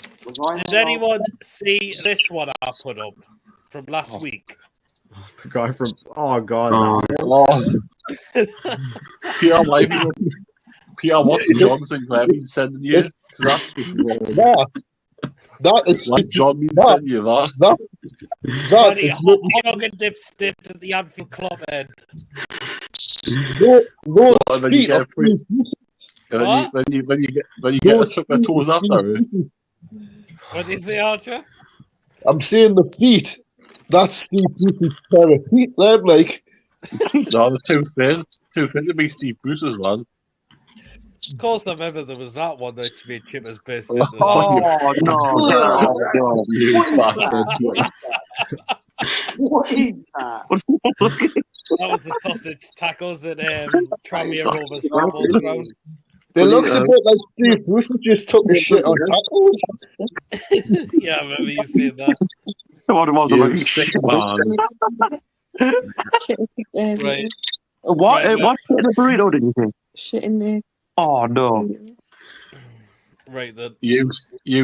Did anyone see this one I put up from last week? The guy from. Oh God. Pierre, what's John Sinclair been sending you? That is like John been sending you that. That is hot and dips dipped at the Anfield Club end. No, and then you get free. And then you get to suck their toes after it. What did you say, Archer? I'm saying the feet. That's Steve Bruce's pair of feet, then, like. No, the too thin to be Steve Bruce's man. Of course, I remember there was that one that made Chipper's best. Oh, no. You bastard. What is that? That was the sausage tacos at Tranmere Rovers football ground. It looks a bit like Steve Bruce just took a shit on tacos. Yeah, I remember you saying that. What was You it? sick man. Right. What? Right, What shit in a burrito did you think? Shit in there. Oh no! Right then. You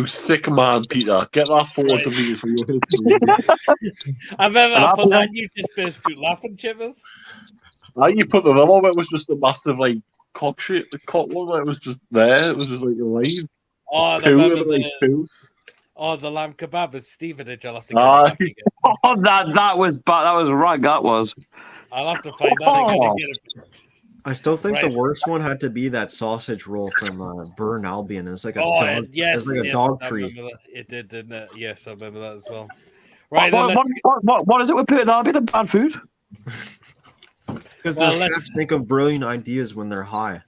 sick man, Peter. Get that forward to me from your history. I remember And I I put put that and you just burst out laughing, Chippers. You put the other one, it was just a massive like cock shit. The cock one, like, it was just there. It was just like alive. Oh, and I Poo, remember like, poo. the lamb kebab is Stevenage. I'll have to get Aye. back again. Oh, that was bad. That was right. That was. I'll have to find that again and get it. I still think Right. the worst one had to be that sausage roll from Burn Albion. It's like a Oh, dog. yes, it's like a yes, dog I tree. remember that. It did, didn't it? Yes, I remember that as well. Right, What, then what, let's what is it with putting a bit of bad food? Because Well, the let's- chefs think of brilliant ideas when they're high.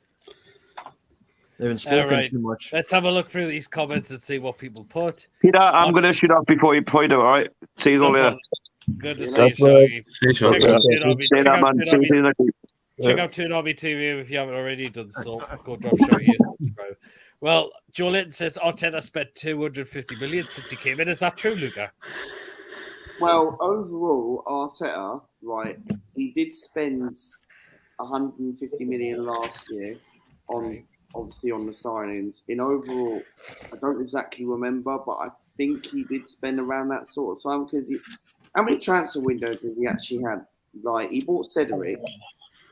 They've been smoking right. too much. Let's have a look through these comments and see what people put. Peter, I'm going to shoot off before you do it, all right? See you all later. Good to see you, That's Shaggy. Say so. Check out Toonami. Say that, man. See you next week. Check out Toonami TV if you haven't already done so. Go drop Shaggy a subscribe. Well, Joe Linton says Arteta spent 250 million since he came in. Is that true, Luca? Well, overall, Arteta, right, he did spend 150 million last year on obviously on the signings. In overall, I don't exactly remember, but I think he did spend around that sort of time because how many transfer windows has he actually had? Like he bought Cedric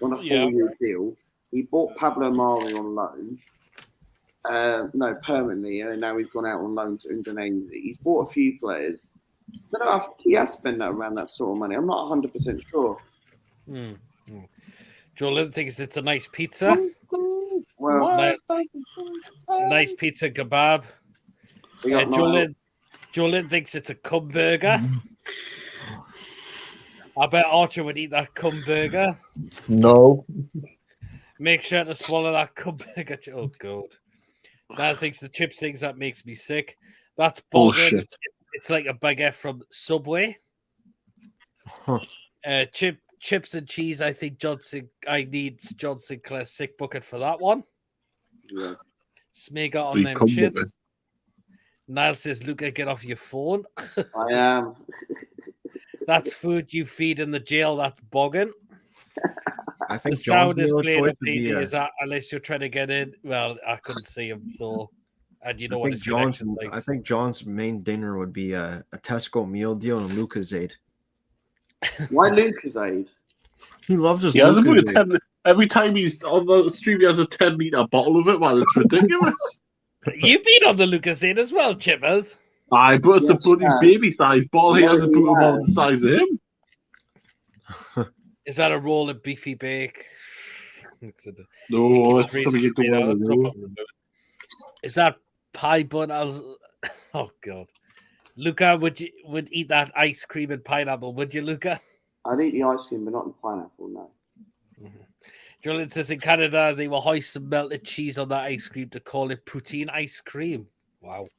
on a 4-year deal. He bought Pablo Mari on loan. No, permanently, and now he's gone out on loan to Udinese. He's bought a few players. I don't know if he has spent that around that sort of money. I'm not 100% sure. Joe Linton thinks it's a nice pizza. Well, Nice pizza kebab. we got Joe Linton thinks it's a cum burger. I bet Archer would eat that cum burger. No. Make sure to swallow that cum burger. Oh, God. Dad thinks the chips things that makes me sick. That's bullshit. It's like a baguette from Subway. Chips and cheese. I think I need John Sinclair's sick bucket for that one. Yeah. Smega on them chips. Niall says, Luca, get off your phone. I am. That's food you feed in the jail. That's bogging. I think The sound is John's playing choice on would be, PD. Is that unless you're trying to get in? Well, I couldn't see him, so and you know what his connection like. I think John's main dinner would be a Tesco meal deal and Lucozade. Why Lucozade? He loves his He hasn't put a Lucozade. 10. Every time he's on the stream, he has a 10-litre bottle of it, man. It's ridiculous. You've been on the Lucasade as well, Chippers. Aye, but it's a bloody baby-sized bottle. He hasn't put a bottle the size of him. Is that a roll of beefy bake? No, it's something you don't want to do. Is that pie bun? Oh God, Luca, would eat that ice cream and pineapple? Would you, Luca? I'd eat the ice cream, but not the pineapple. No. Julian says in Canada they will hoist some melted cheese on that ice cream to call it poutine ice cream. Wow,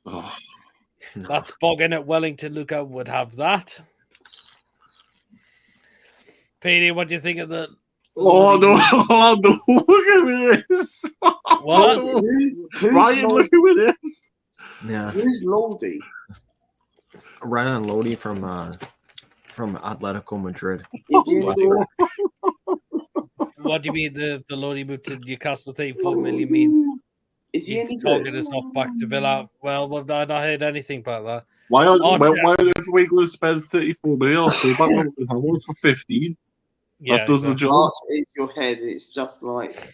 that's bogging at Wellington. Luca would have that. Petey, what do you think of the? Oh no! Oh no! Look at this! What? Who's Ryan, look at this! Yeah, Who's Lodi? Ryan Lodi from Atletico Madrid. What do you mean the Lodi moved to Newcastle? 34 million mean Is he he's any talking good? us off back to Villa. Well, we've not heard anything about that. Why are Archer- we going to spend 34 million on fullback for 15? Yeah, that does the job. Archer is your head. It's just like.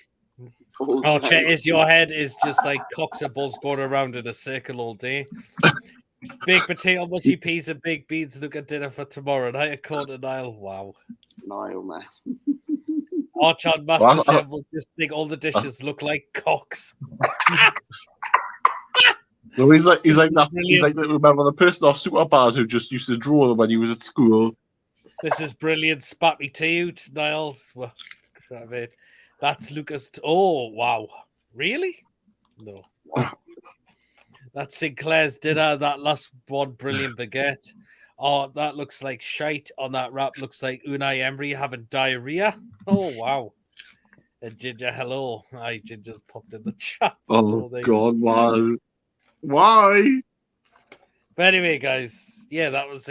Archer is your head is just like cocks and balls going around in a circle all day. Big potato, mushy peas, and baked beans. Look at dinner for tomorrow night at Corner Nile. Wow. Niall, man. Archer on MasterChef will just think all the dishes look like cocks. No, he's like that. He's like remember the person off Superbad who just used to draw them when he was at school. This is brilliant. Spat me to you, Niles. Well, I mean, that's Lucas. Oh, wow. Really? No. That's Sinclair's dinner. That last one, brilliant baguette. Oh, that looks like shite on that wrap. Looks like Unai Emery having diarrhea. Oh, wow. Ginger, hello. Hi, Ginger's popped in the chat. Oh, So God, why? Why? But anyway, guys, yeah, that was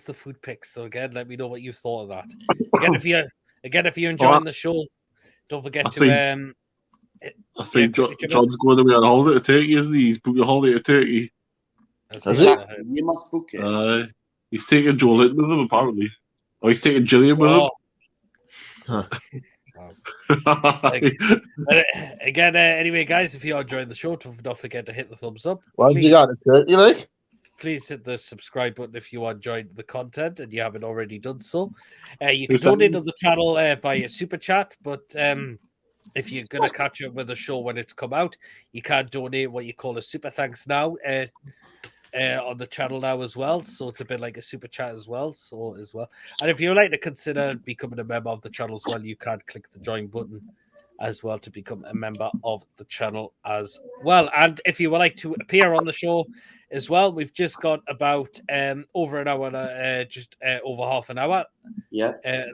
the food pick. So again, let me know what you thought of that. Again, if you're enjoying the show, don't forget I see John's going away on holiday to Turkey, isn't he? He's booked a holiday to Turkey. You must book it. He's taking Joe Linton with him, apparently. Or he's taking Gillian with him. Again, anyway, guys, if you are enjoying the show, don't forget to hit the thumbs up. What you got to Turkey, like? Please hit the subscribe button if you are enjoying the content and you haven't already done so. You can donate to the channel via Super Chat, but if you're going to catch up with the show when it's come out, you can donate what you call a Super Thanks now on the channel now as well. So it's a bit like a Super Chat as well. And if you'd like to consider becoming a member of the channel as well, you can click the join button as well to become a member of the channel as well. And if you would like to appear on the show as well, we've just got about over an hour, just over half an hour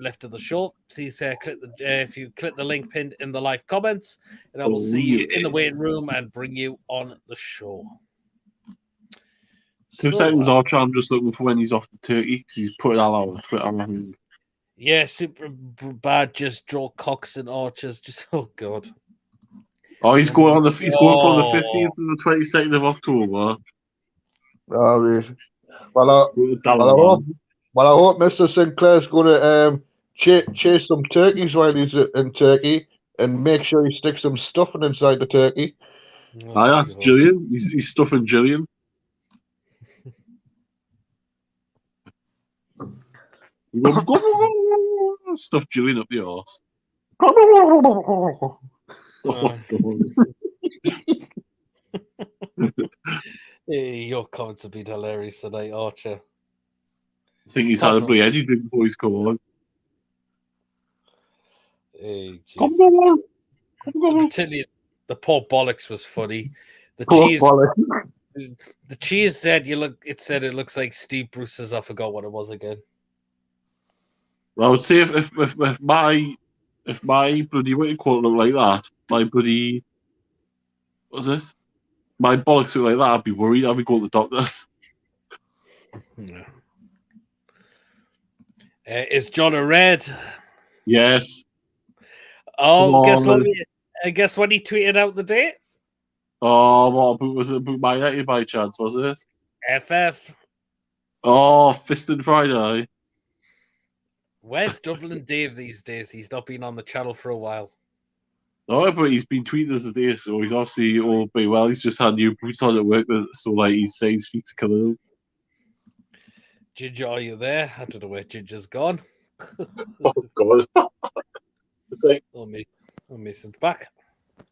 left of the show. Please click if you click the link pinned in the live comments, and I will see you in the waiting room and bring you on the show. 2 seconds, Archer. I'm just looking for when he's off to Turkey because he's put it all over Twitter. Yeah, super bad. Just draw cocks and archers. Just God. Oh, he's going from the 15th to the 22nd of October. Well, I hope Mr. Sinclair's going to chase some turkeys while he's in Turkey and make sure he sticks some stuffing inside the turkey. That's Gillian. He's stuffing Gillian. Stuff Gillian up the arse. Your comments have been hilarious tonight, Archer. I think he's had a bloody energy drink before he's come on. Hey, come on. The poor bollocks was funny. The cheese said it looks like Steve Bruce's. I forgot what it was again. Well, I would say if my bloody what you call it look like that, my bloody what's it? My bollocks look like that, I'd be worried. I'd be going to the doctors. Yeah. Is John a red? Yes. Oh, guess what he tweeted out the date? Oh, what was it? My United by chance, was it? FF. Oh, Fisting Friday. Where's Dublin Dave these days? He's not been on the channel for a while. No, but he's been tweeting us today, so he's obviously all pretty well. He's just had new boots on at work, so like he says his feet to kill him. Ginger, are you there? I don't know where Ginger's gone. Oh God! Mason's back.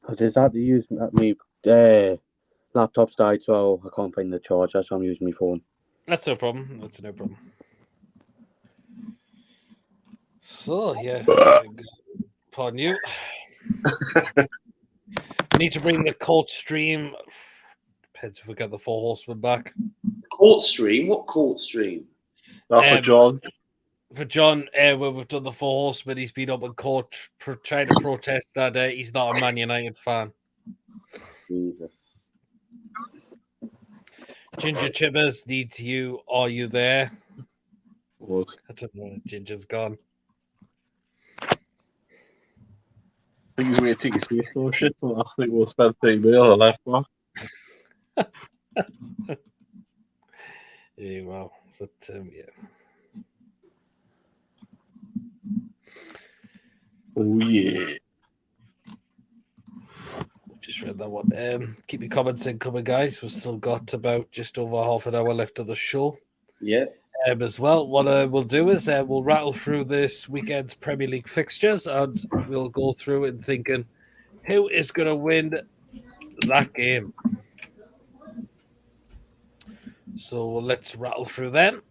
I just had to use my laptop's died, so I can't find the charger, so I'm using my phone. That's no problem. So yeah, pardon you. We need to bring the court stream. Depends if we get the 4 horsemen back. Court stream? What court stream? For John. For John, when we've done the 4 horsemen, he's been up in court trying to protest that he's not a Man United fan. Jesus. Ginger Chibbers needs you. Are you there? What? I don't know. Ginger's gone. I think he's going to take his face so shit. So I think we'll spend 30 million on a left back. Yeah, well, but yeah. Oh yeah. Just read that one. Keep your comments in coming, guys. We've still got about just over half an hour left of the show. Yeah. As well, what we'll do is we'll rattle through this weekend's Premier League fixtures and we'll go through it and thinking who is going to win that game. So let's rattle through them.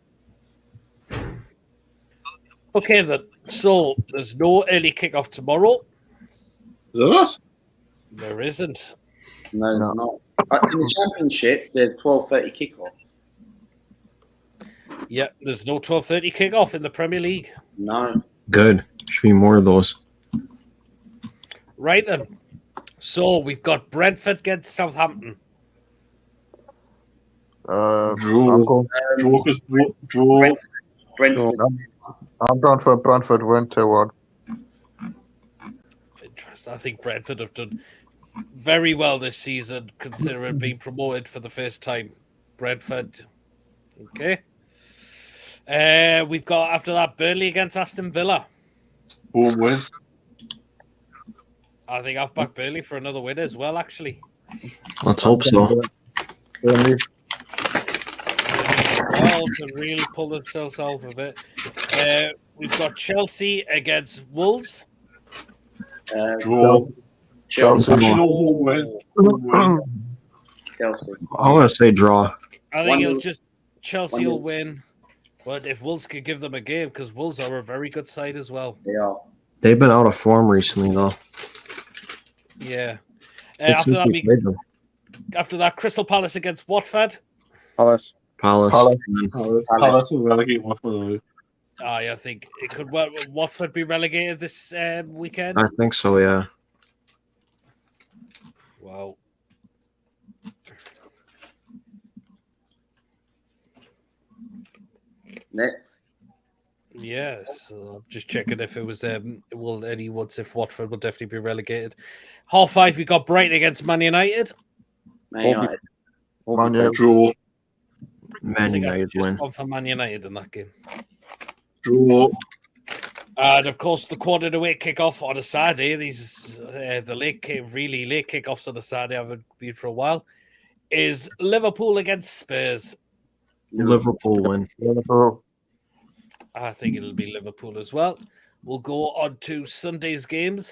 Okay, then. So there's no early kickoff tomorrow. Is there not? There isn't. No, not. In the Championship, there's 12:30 kickoffs. Yeah, there's no 12:30 kickoff in the Premier League. No. Good. Should be more of those. Right then. So we've got Brentford against Southampton. I'm Draw. going. Draw. Brentford. I'm going for Brentford win 2-1. Interesting. I think Brentford have done very well this season, considering being promoted for the first time. Brentford. Okay. We've got after that Burnley against Aston Villa. Home win. I think I've backed Burnley for another win as well, actually. Let's hope so. Burnley. Well, to really pull themselves out of it. We've got Chelsea against Wolves. Draw. Chelsea. Actually, no, home win. Home win. Chelsea. I'm going to say draw. I think 1-0. it'll just Chelsea will 1-0. win. But if Wolves could give them a game, because Wolves are a very good side as well. They are. They've been out of form recently, though. Yeah. It's After since we that, played them. after that, Crystal Palace against Watford. Palace. Palace. Palace will relegate Watford. I think it could. Watford be relegated this weekend? I think so, yeah. Wow. Next. Yeah, so I'm just checking if it was if Watford will definitely be relegated. 5:30, we got Brighton against Man United. Man United. Man United. Draw. Man United just win. gone for Man United in that game. Draw. And of course, the quarter to 8 kickoff on a Saturday. These really late kickoffs on a Saturday. Haven't been for a while. Is Liverpool against Spurs? Liverpool win. Liverpool. I think it'll be Liverpool as well. We'll go on to Sunday's games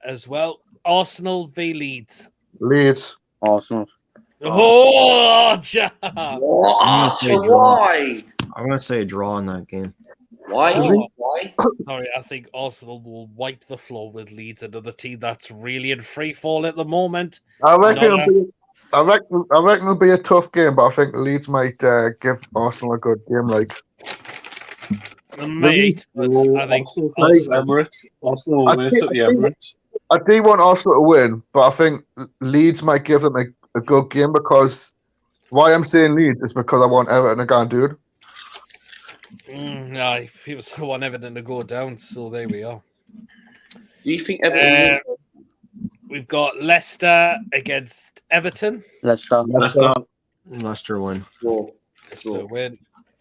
as well. Arsenal v Leeds. Leeds. Arsenal. Oh, Jack! What? say draw. Why? I'm going to say a draw in that game. Why? Oh. Why? Sorry, I think Arsenal will wipe the floor with Leeds, another team that's really in free fall at the moment. I reckon it'll be a tough game, but I think Leeds might give Arsenal a good game. Like, Mate, but I think Emirates. Arsenal will miss at the Emirates. I do want Arsenal to win, but I think Leeds might give them a good game because why I'm saying Leeds is because I want Everton to go and do it. No, people still want Everton to go down, so there we are. Do you think Everton? We've got Leicester against Everton. Leicester. Leicester win. Leicester win.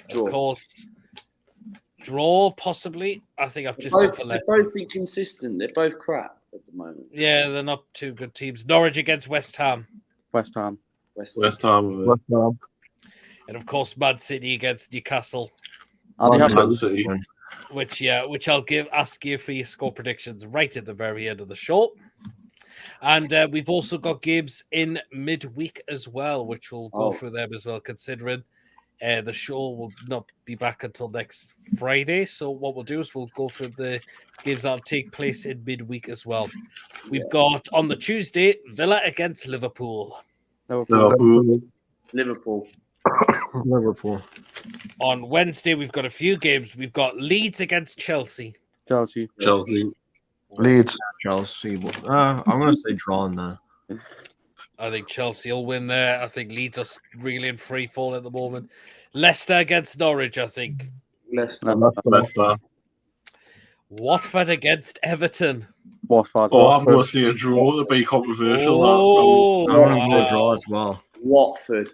Draw. Of course. Draw, possibly. I think I've just They're gone for Leicester. both inconsistent. They're both crap at the moment. Yeah, they're not two good teams. Norwich against West Ham. West Ham. West Ham. And of course, Man City against Newcastle. Man City. Which I'll ask you for your score predictions right at the very end of the show. And we've also got games in midweek as well, which we'll go through them as well, considering the show will not be back until next Friday. So what we'll do is we'll go through the games that'll take place in midweek as well. We've got on the Tuesday, Villa against Liverpool. Liverpool. On Wednesday, we've got a few games. We've got Leeds against Chelsea. Chelsea. Leeds. Chelsea. I'm going to say draw in that. I think Chelsea will win there. I think Leeds are really in free fall at the moment. Leicester against Norwich, I think. Leicester. Watford against Everton. Watford. I'm going to see a draw to be controversial. Oh, I'm going to go draw as well. Watford.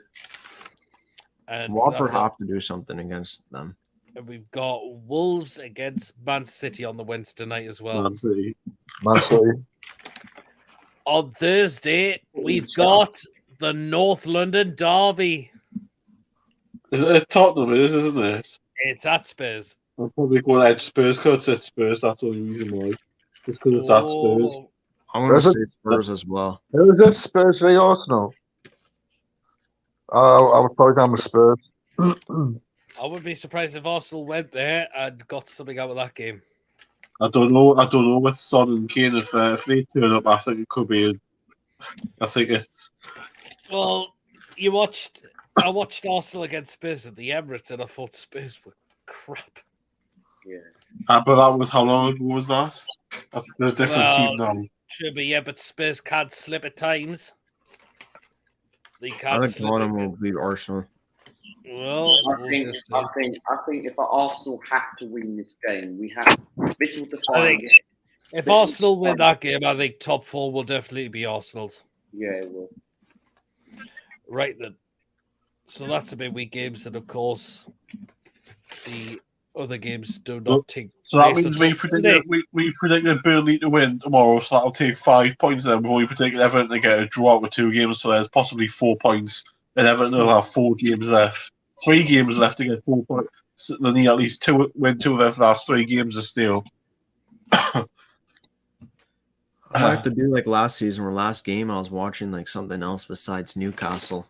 And Watford have to do something against them. And we've got Wolves against Man City on the Wednesday night as well. Man City. On Thursday, we've got the North London Derby. Is it at Tottenham? It is, isn't it? It's at Spurs. I'll probably go at Spurs because it's at Spurs. That's the only reason why. Just because it's at Spurs. I'm going to say Spurs as well. Who is it? Spurs v Arsenal? I would probably go with Spurs. I wouldn't be surprised if Arsenal went there and got something out of that game. I don't know with Son and Kane if they turn up. I think it could be. I think it's. Well, you watched I watched Arsenal against Spurs at the Emirates, and I thought Spurs were crap. Yeah. But that was how long ago was that? That's a different team now. True, but yeah, but Spurs can't slip at times. They I can't think slip. Tottenham will beat Arsenal. Well, I think if Arsenal have to win this game, we have. This will define. If Arsenal win that game, I think top 4 will definitely be Arsenal's. Yeah, it will. Right then. So that's a bit weak games, and of course, the other games do not take. So that means we predicted Burnley to win tomorrow, so that'll take 5 points then before we predicted Everton to get a draw with 2 games, so there's possibly 4 points. And Everton will have 4 games left. 3 games left to get 4 points. So they need at least win 2 of their last 3 games of steel. I might have to do like last season, where last game I was watching like something else besides Newcastle.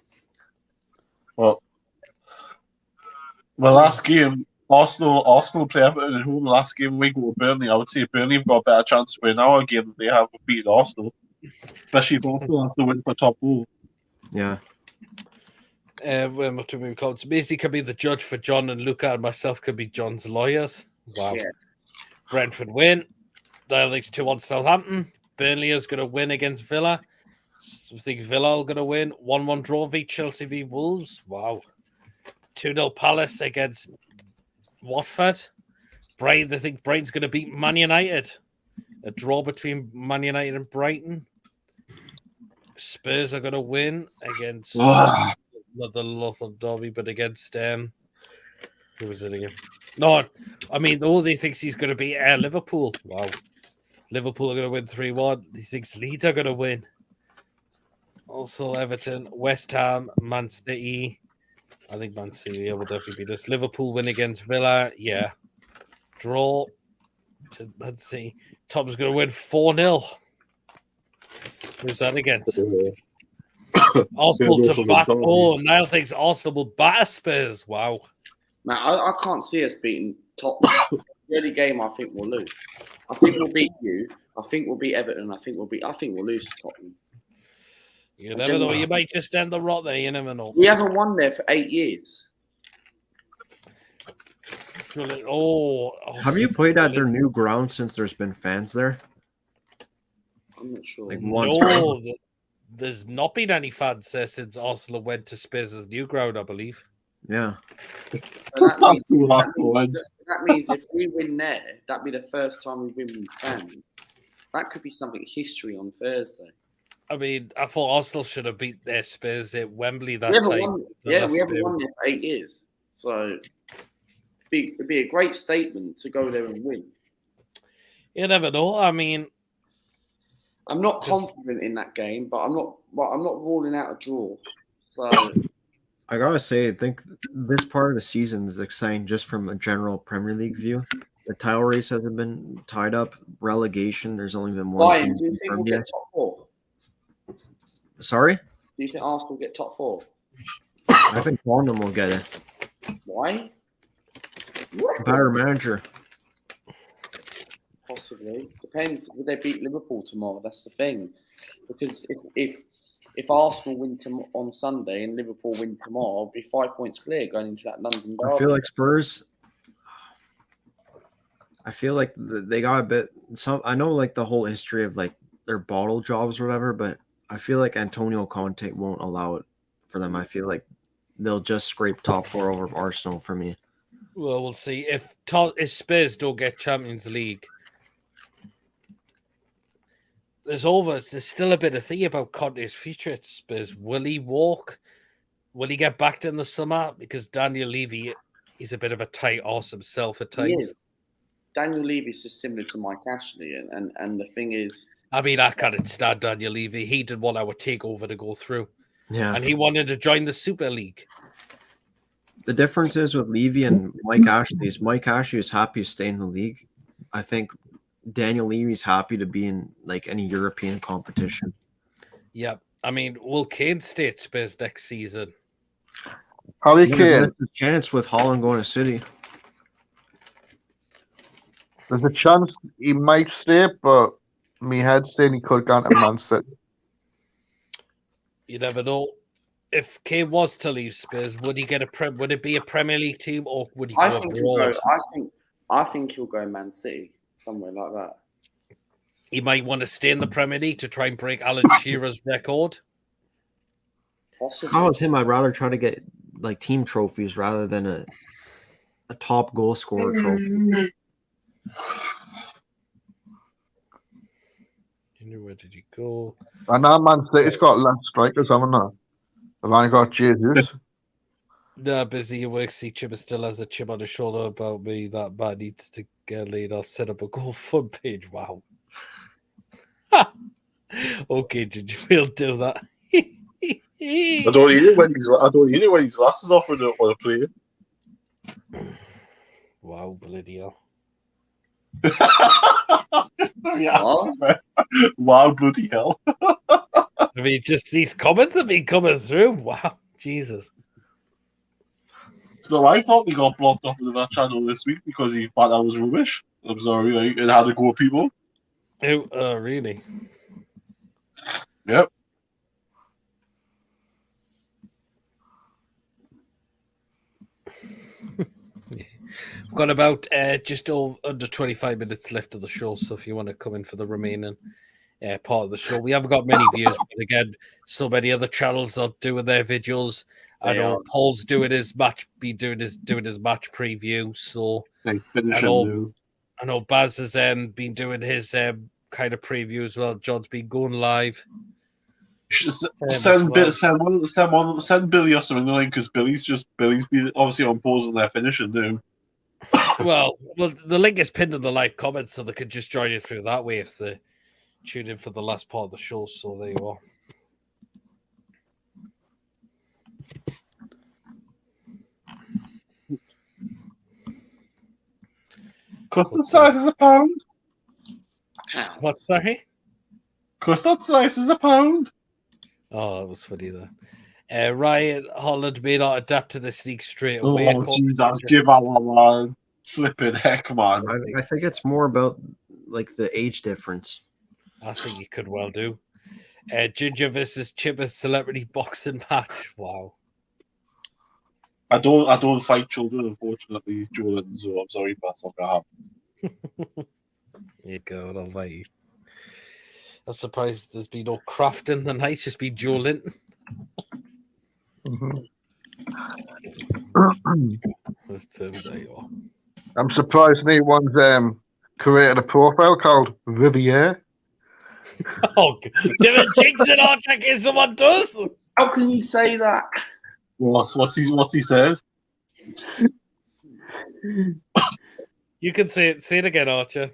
Well, last game, Arsenal play Everton at home. Last game we go to Burnley. I would say Burnley have got a better chance to win our game than they have to beat Arsenal. Especially if Arsenal has to win for top 4. Yeah. Maisie can be the judge for John, and Luca and myself could be John's lawyers. Wow. Yeah. Brentford win. Dialect's 2-1 Southampton. Burnley is going to win against Villa. I think Villa are going to win. 1-1 draw v Chelsea v Wolves. Wow. 2-0 Palace against Watford. Brighton, they think Brighton's going to beat Man United. A draw between Man United and Brighton. Spurs are going to win against not the Lothal Derby, but against who was it again? No, I mean, he thinks he's going to beat Liverpool. Wow. Liverpool are going to win 3-1. He thinks Leeds are going to win. Also, Everton, West Ham, Man City. I think Man City will definitely beat us. Liverpool win against Villa. Yeah. Draw. Let's see. Tottenham's going to win 4-0. Who's that against? Arsenal to back. Oh, Niall thinks Arsenal will batter Spurs. Wow. Man, I can't see us beating Tottenham. The early game, I think we'll lose. I think we'll beat you. I think we'll beat Everton. I think we'll lose to Tottenham. You never know. You might just end the rot there. You never know. We haven't won there for 8 years. Have you played at their new ground since there's been fans there? I'm not sure. Like no, there's not been any fans there since Arsenal went to Spurs' new ground, I believe. Yeah. That means if we win there, that'd be the first time we win with fans. That could be something history on Thursday. I mean, I thought Arsenal should have beat their Spurs at Wembley that time. We haven't won there for 8 years. So it'd be a great statement to go there and win. You never know. I mean, I'm not confident in that game, but I'm not ruling out a draw. So I gotta say, I think this part of the season is exciting just from a general Premier League view. The title race hasn't been tied up. Relegation, there's only been one. Ryan, do you think we'll get top 4? Sorry? Do you think Arsenal get top 4? I think Tottenham will get it. Why? Better manager. Possibly. Depends. Would they beat Liverpool tomorrow? That's the thing. Because if Arsenal win on Sunday and Liverpool win tomorrow, it'll be 5 points clear going into that London derby. I feel like Spurs. I feel like they got a bit. I know like the whole history of like their bottle jobs or whatever, but I feel like Antonio Conte won't allow it for them. I feel like they'll just scrape top 4 over Arsenal for me. Well, we'll see. If Spurs don't get Champions League, there's still a bit of thing about Conte's future at Spurs. Will he walk? Will he get backed in the summer? Because Daniel Levy is a bit of a tight arse himself at times. He is. Daniel Levy is just similar to Mike Ashley, and the thing is, I mean, I can't stand Daniel Levy. He didn't want our takeover to go through. Yeah. And he wanted to join the Super League. The difference is with Levy and Mike Ashley is Mike Ashley is happy to stay in the league. I think Daniel Levy's happy to be in like any European competition. Yeah. I mean, will Kane stay at Spurs next season? Harry Kane. There's a chance with Holland going to City. There's a chance he might stay, but me head saying he could go to Man City. You never know. if Kane was to leave Spurs, would he get would it be a Premier League team or would he I go think he'll abroad? go. I think he'll go Man City, somewhere like that. He might want to stay in the Premier League to try and break Alan Shearer's record. Possibly. If I was him, I'd rather try to get like team trophies rather than a top goal scorer trophy. Where did he go? And now Man City's got less strikers, haven't they? Have I got Jesus? No, busy your work. See, Chipper still has a chip on his shoulder about me. That man needs to get laid. I'll set up a GoFund page. Wow. Okay, Ginger, we'll do that. I don't need it when his glasses off and don't want to play. Wow, bloody hell. Wow, bloody hell. I mean, just these comments have been coming through. Wow, Jesus. So I thought they got blocked off into that channel this week because he thought that was rubbish. I'm sorry, like, it had to go people. Oh, really? Yep. We've got about just under 25 minutes left of the show, so if you want to come in for the remaining part of the show, we haven't got many views, but again, so many other channels are doing their videos. I know Paul's doing his match preview, so I know Baz has been doing his kind of preview as well. John's been going live. Send Billy or something the link because Billy's been obviously on pause and they're finishing now. Well, the link is pinned in the live comments, so they could just join you through that way if they tune in for the last part of the show. So there you are. Custard slice is a pound. What's that? Custard slice is a pound. Oh, that was funny there. Ryan Holland may not adapt to this league straight away. Oh, Jesus, give our man. Flipping heck, man. I think it's more about like the age difference. I think you could well do. Ginger versus Chipper's celebrity boxing match. Wow. I don't fight children, unfortunately, Jordan, so I'm sorry if that's not gonna happen. You go, almighty. I'm surprised there's been no craft in the night, it's just been Joe Linton. There you are. I'm surprised no one's created a profile called Riviere. Oh, Devin jinx it all, checking someone does. How can you say that? What's he says? You can say it. Say it again, Archer.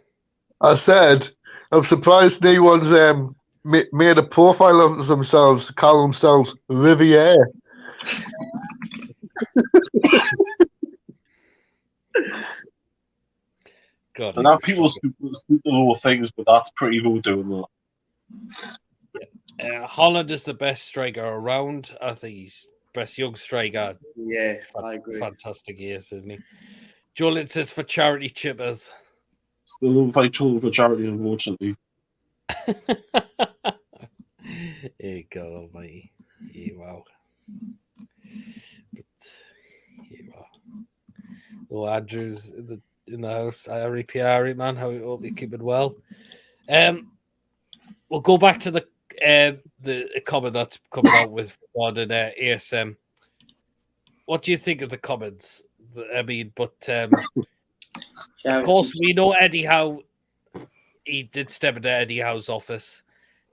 I said, I'm surprised no one's made a profile of themselves to call themselves Riviere. God, and now people speak the little things, but that's pretty low doing that. Holland is the best striker around. I think he's best young striker. Yeah, I agree. Fantastic years, isn't he? Jolin says for charity chippers. Still don't fight children for charity, unfortunately. Hey, God almighty. Yeah, wow. But, yeah, wow. Oh, Andrew's in the house. Ari Piari, man. How hope you keep it well. We'll go back to the comment that's coming out with one and ASM. What do you think of the comments? I mean, but of course we know Eddie Howe. He did step into Eddie Howe's office.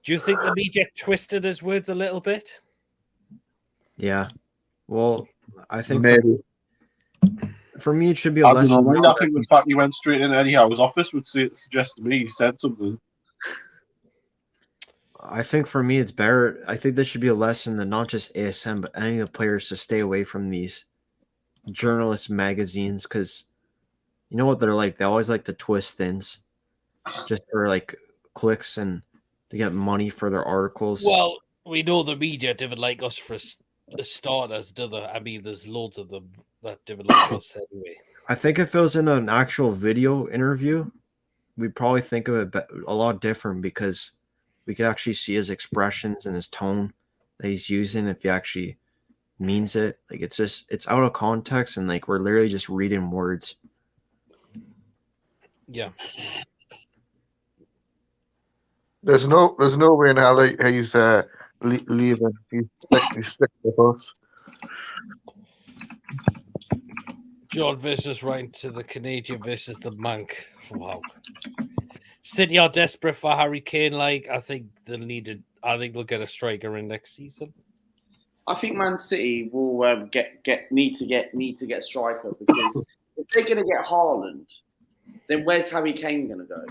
Do you think the media twisted his words a little bit? Yeah. Well, I think maybe. For me, it should be I a lesson. I think the fact he went straight in Eddie Howe's office would suggest to me he said something. I think for me, it's better. I think this should be a lesson to not just ASM, but any of the players to stay away from these journalist magazines because you know what they're like. They always like to twist things just for like clicks and to get money for their articles. Well, we know the media didn't like us for starters, do they? I mean, there's loads of them that didn't like us anyway. I think if it was in an actual video interview, we'd probably think of it a lot different because we could actually see his expressions and his tone that he's using if you actually means it. Like it's out of context, and like we're literally just reading words. Yeah. There's no way in hell he's leaving. He's stuck with us. John versus right to the Canadian versus the Monk. Wow. City are desperate for Harry Kane. Like, I think they'll get a striker in next season. I think Man City will need to get a striker, because if they're going to get Haaland, then where's Harry Kane going to go?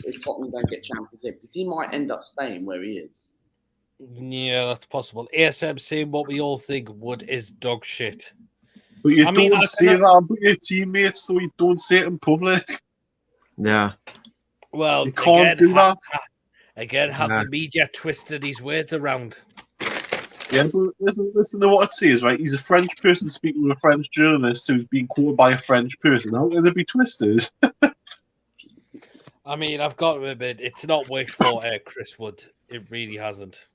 If Tottenham don't get Champions League, because he might end up staying where he is. Yeah, that's possible. ASM saying what we all think Wood is dog shit. But you don't say that about your teammates, so you don't say it in public. Yeah. Well, you can't do that. The media twisted his words around. Yeah, but listen to what it says, right? He's a French person speaking with a French journalist who's being quoted by a French person. How can it be twisted? I mean, I've got to admit, it's not worked for Chris Wood. It really hasn't.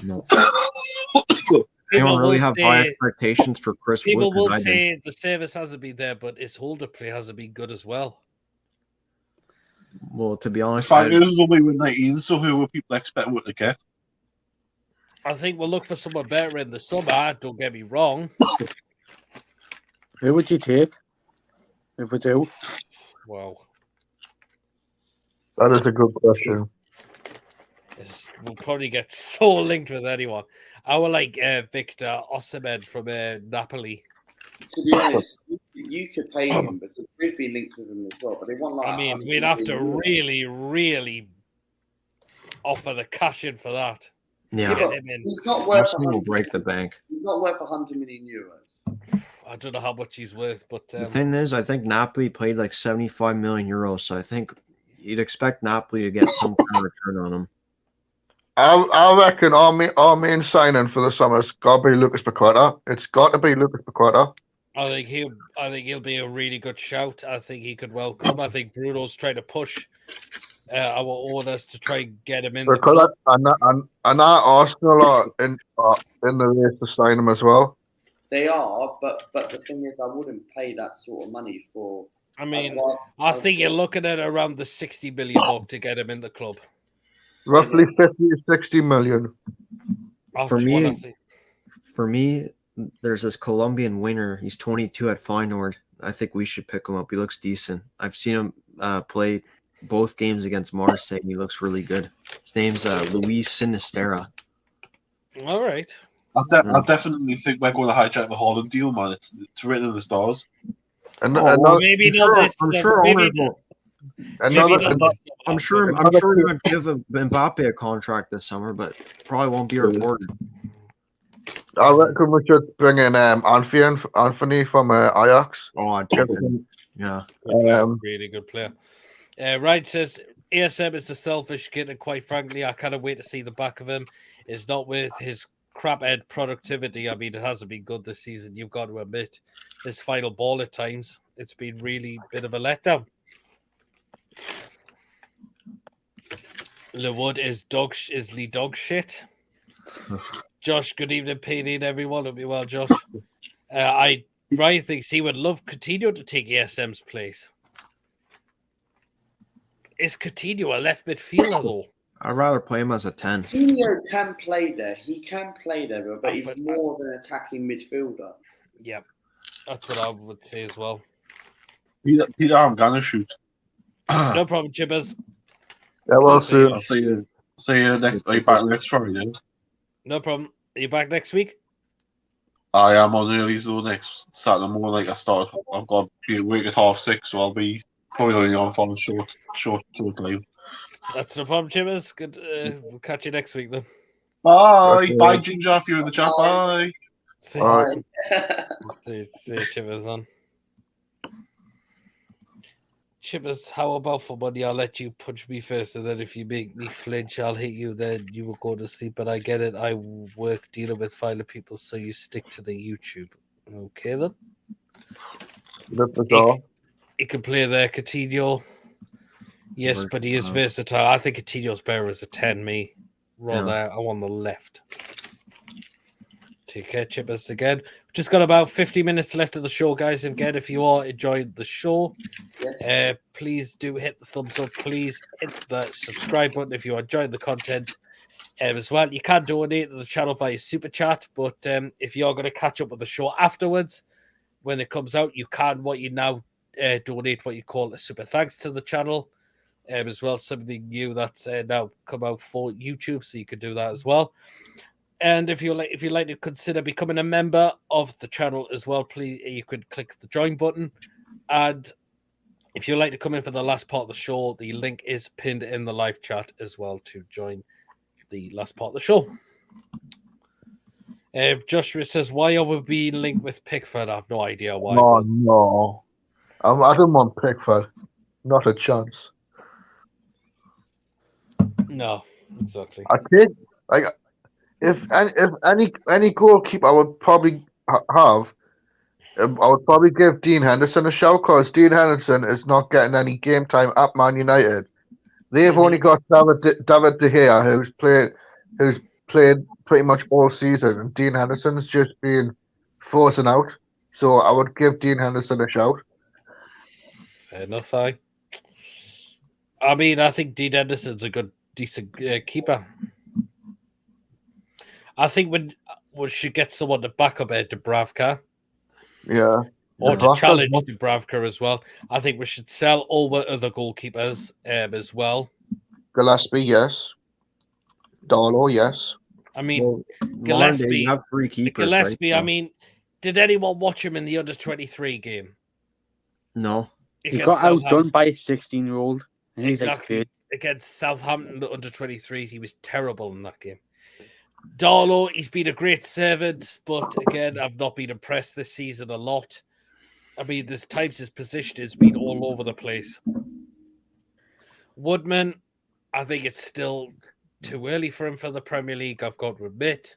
No. I don't really have high expectations for Chris Wood. People will say the service hasn't been there, but his holder play hasn't been good as well. Well, to be honest, it was only with 19, so who will people expect Wood to get? I think we'll look for someone better in the summer. Don't get me wrong. Who would you take if we do? Wow. That is a good question. We'll probably get so linked with anyone. I would like Victor Osimhen from Napoli. To be honest, you could pay him, because we've been linked with him as well. But they want like. I mean, we'd have to really, really offer the cash in for that. Yeah, he's not worth. Will break the bank. He's not worth 100 million euros. I don't know how much he's worth, but the thing is, I think Napoli paid like 75 million euros, so I think you'd expect Napoli to get some kind of return on him. I reckon our main signing for the summer's got to be Lucas Paqueta. It's got to be Lucas Paqueta. I think he'll be a really good shout. I think he could well come. I think Bruno's trying to push our orders to try and get him in. And Arsenal are in the race to sign him as well. They are, but the thing is, I wouldn't pay that sort of money for. I mean, I think you're looking at around the 60 million mark to get him in the club. Roughly 50 to 60 million. For me, there's this Colombian winger. He's 22 at Feyenoord. I think we should pick him up. He looks decent. I've seen him play both games against Marseille. He looks really good. His name's Luis Sinisterra. All right. I definitely think we're going to hijack the Haaland deal, man. It's written in the stars. Maybe not this. I'm sure owners will. I'm sure he would give Mbappe a contract this summer, but probably won't be rewarded. I reckon we should bring in Anthony from Ajax. Oh, yeah. Really good player. Ryan says, ASM is the selfish kid, and quite frankly, I kind of wait to see the back of him. It's not with his crap-head productivity. I mean, it hasn't been good this season. You've got to admit, this final ball at times, it's been really a bit of a letdown. LeWood is dog shit. Josh, good evening, PD and everyone. Hope you well, Josh. Ryan thinks he would love Coutinho to take ASM's place. Is Coutinho a left midfielder, though? I'd rather play him as a 10. Coutinho can play there. He can play there, but he's more of an attacking midfielder. Yeah, that's what I would say as well. Peter, I'm going to shoot. No problem, Chibbers. Yeah, well, soon. I'll see you next. Are you back next Friday? No problem. Are you back next week? I am on early though next Saturday morning. I've got to be at work at 6:30, so I'll be probably only on for a short time. That's no problem, Chibbers. Good. We'll catch you next week then. Bye. Okay. Bye, Ginger, if you're in the chat. Bye. See you, Chibbers on. Chibbers, how about for money? I'll let you punch me first, and then if you make me flinch, I'll hit you. Then you will go to sleep. But I get it. I work dealing with violent people, so you stick to the YouTube. Okay, then. He can play there, Coutinho. Yes, but he is versatile. I think Coutinho's better as a 10, me. Rather, I want the left. Take care, Chippers, again. We've just got about 50 minutes left of the show, guys. Again, if you are enjoying the show, please do hit the thumbs up. Please hit the subscribe button if you are enjoying the content as well. You can donate to the channel via Super Chat, but if you're going to catch up with the show afterwards, when it comes out, you can donate what you call a super thanks to the channel as well. Something new that's now come out for YouTube, so you can do that as well. And if you'd like to consider becoming a member of the channel as well, please you could click the join button. And if you'd like to come in for the last part of the show, the link is pinned in the live chat as well to join the last part of the show. Joshua says, "Why are we being linked with Pickford?" I have no idea why. No. I don't want Pickford. Not a chance. No, exactly. I think if any goalkeeper I would probably have, I would probably give Dean Henderson a shout because Dean Henderson is not getting any game time at Man United. They've only got David De Gea, who's played pretty much all season, and Dean Henderson's just been frozen out. So I would give Dean Henderson a shout. Fair enough, I mean, I think Dean Henderson's a decent keeper. I think we should get someone to back up Dubravka. Yeah. Or to challenge Dubravka as well. I think we should sell all the other goalkeepers as well. Gillespie, yes. Darlow, yes. I mean, Gillespie. You have 3 keepers. Gillespie, right? I mean, did anyone watch him in the under-23 game? No. He got outdone by a 16-year-old. Exactly. Against Southampton under-23s, he was terrible in that game. Darlow, he's been a great servant, but again, I've not been impressed this season a lot. I mean, there's times his position has been all over the place. Woodman, I think it's still too early for him for the Premier League, I've got to admit.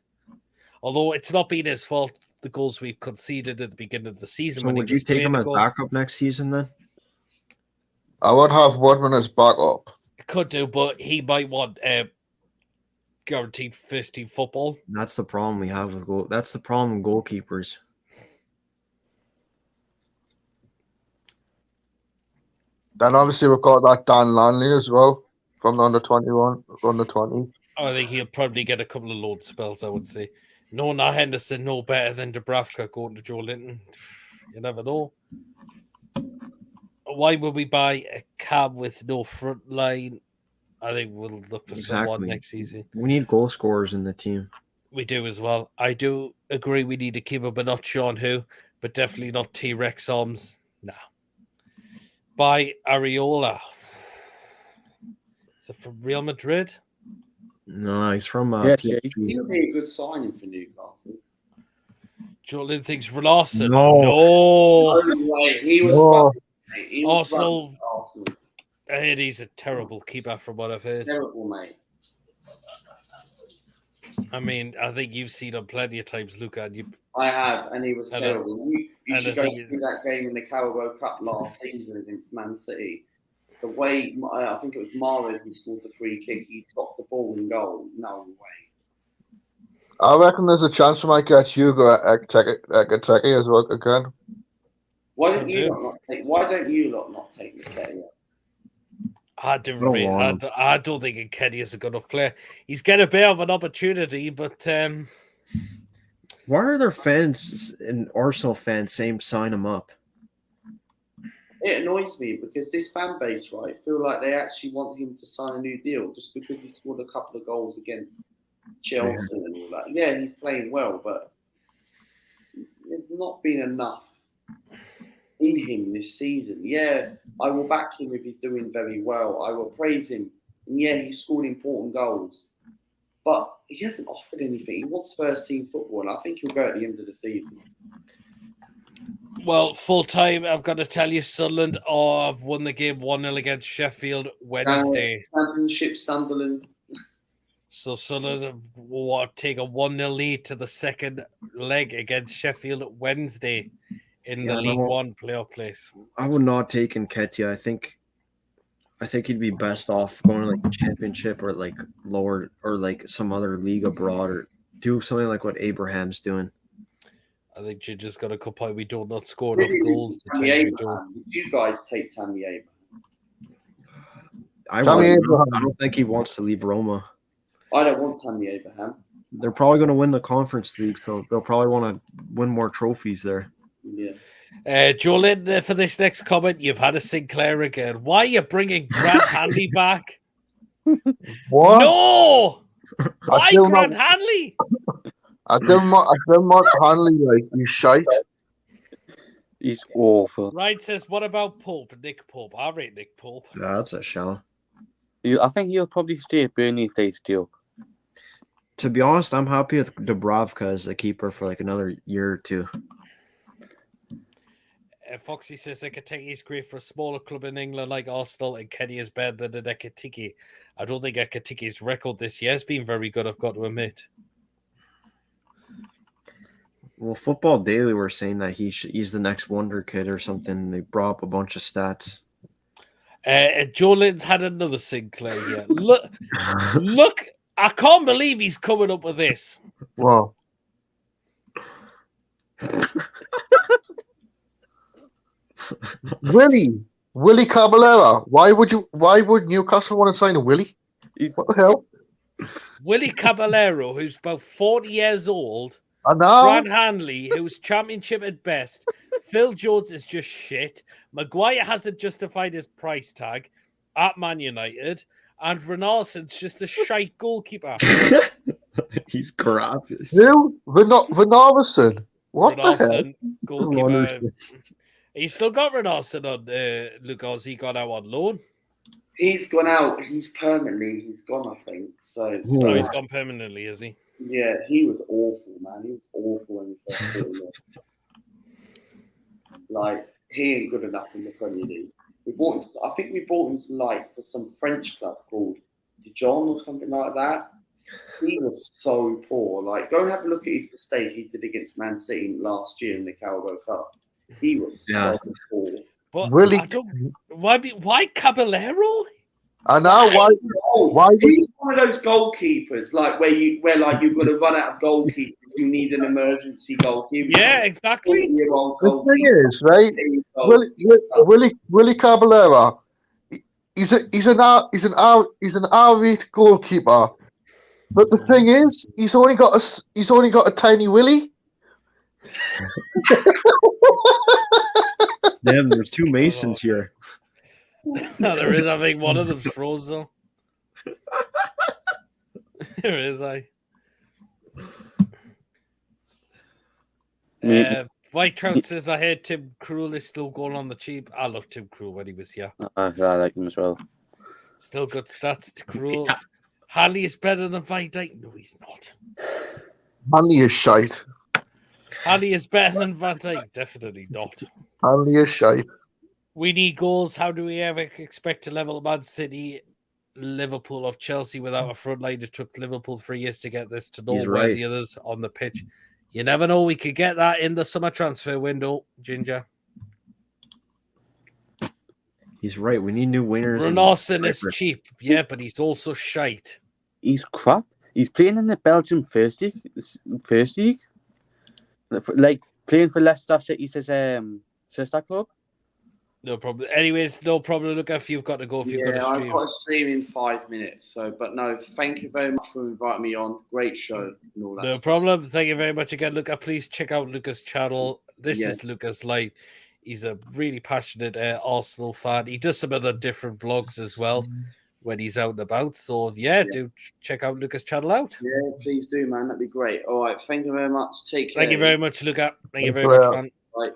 Although it's not been his fault, the goals we've conceded at the beginning of the season. So would you take him as backup next season then? I would have Woodman as backup. Could do, but he might want guaranteed first-team football. That's the problem we have with That's the problem with goalkeepers. Then obviously we've got that Dan Lanley as well from the under-21, under-20. I think he'll probably get a couple of load spells, I would say. No, not Henderson, no better than Dubravka going to Joe Linton. You never know. Why would we buy a cab with no front line? I think we'll look for someone next season. We need goal scorers in the team. We do as well. I do agree we need a keeper, but not Sean Who, but definitely not T-Rex arms. No. By Areola. Is it from Real Madrid? No, he's from PSG. He would be a good signing for Newcastle. Jolin thinks Larson. No. He was Arsenal. I heard he's a terrible keeper from what I've heard. Terrible, mate. I mean, I think you've seen him plenty of times, Luca. I have, and he was terrible. You should go through that game in the Carabao Cup last season against Man City. The way, I think it was Mahrez who scored the free kick, he got the ball in goal. No way. I reckon there's a chance we might get Hugo Ekiteke as well again. Why don't you lot not take Nketiah? I don't think Kenny is a good enough player. He's got a bit of an opportunity, but why are there fans and Arsenal fans saying sign him up? It annoys me because this fan base, right, feel like they actually want him to sign a new deal just because he scored a couple of goals against Chelsea and all that. Yeah, he's playing well, but there's not been enough in him this season. Yeah, I will back him if he's doing very well. I will praise him. And yeah, he's scored important goals. But he hasn't offered anything. He wants first-team football, and I think he'll go at the end of the season. Well, full-time, I've got to tell you, Sunderland have won the game 1-0 against Sheffield Wednesday. Championship, Sunderland. So Sunderland will take a 1-0 lead to the second leg against Sheffield Wednesday in the League One playoff place. I would not take Nketiah. I think he'd be best off going to like the Championship or like lower or like some other league abroad or do something like what Abraham's doing. I think Ginger's got a good point. We do not score enough goals. Tammy Abraham. Would you guys take Tammy Abraham? I don't think he wants to leave Roma. I don't want Tammy Abraham. They're probably going to win the Conference League, so they'll probably want to win more trophies there. Yeah. Jolene, for this next comment, you've had a Sinclair again. Why are you bringing Grant Hanley back? What? No! Why Grant Hanley? I don't want Hanley, like, he's shite. He's awful. Ryan says, what about Pope? Nick Pope. I rate Nick Pope. Yeah, that's a show. I think he'll probably stay at Burnley if they stay up. To be honest, I'm happy with Dubravka as the keeper for like another year or two. Foxy says Ekatike is great for a smaller club in England like Arsenal, and Kenny is better than Ekatike. I don't think Ekatike's record this year has been very good, I've got to admit. Well, Football Daily were saying that he's the next wonder kid or something. They brought up a bunch of stats. Jolin's had another Sinclair here. Look, I can't believe he's coming up with this. Wow. Willie Caballera. Why would Newcastle want to sign a Willie? What the hell? Willie Caballero, who's about 40 years old. I know. Grant Hanley, who's championship at best. Phil Jones is just shit. Maguire hasn't justified his price tag at Man United. And Renalson's just a shite goalkeeper. He's crap. Who? Renalson. What the hell? Goalkeeper. He's still got Renalson on Lucas. He got out on loan. He's gone out. He's gone, I think. So he's gone permanently, is he? Yeah, he was awful, man. He was awful when he first put him in. Like, he ain't good enough in the Premier League. I think we bought him for some French club called Dijon or something like that. He was so poor. Like, go and have a look at his mistake he did against Man City last year in the Carabao Cup. He was so poor. But really? Why Caballero? I know why. He's one of those goalkeepers, like where you've got to run out of goalkeepers. You need an emergency goalkeeper. Yeah, exactly. The thing is, right? Willie Caballera. He's an average goalkeeper, but the thing is, he's only got a tiny Willie. Damn, there's two Masons here. No, there is. I think one of them's frozen. There is, White Trout says, I heard Tim Krul is still going on the cheap. I love Tim Krul when he was here. I like him as well. Still good stats to Krul. Yeah. Hanley is better than Van Dijk. No, he's not. Hanley is shite. Hanley is better than Van Dijk. Definitely not. Hanley is shite. We need goals. How do we ever expect to level Man City, Liverpool, or Chelsea without a front line? It took Liverpool 3 years to get this to know where the others on the pitch. You never know. We could get that in the summer transfer window, Ginger. He's right. We need new winners. Renalson is cheap, yeah, but he's also shite. He's crap. He's playing in the Belgian First League. Like playing for Leicester City's sister club. No problem. Anyways, no problem. Look, if you've got to go, if you've got to stream. I've got to stream in 5 minutes. But no, thank you very much for inviting me on. Great show and all that. No problem. Thank you very much again, Luca. Please check out Luca's channel. This is Luca's life. He's a really passionate Arsenal fan. He does some other different vlogs as well when he's out and about. So do check out Luca's channel out. Yeah, please do, man. That'd be great. All right, thank you very much. Take care. Thank you very much, Luca. Thank you very much, man. Bye.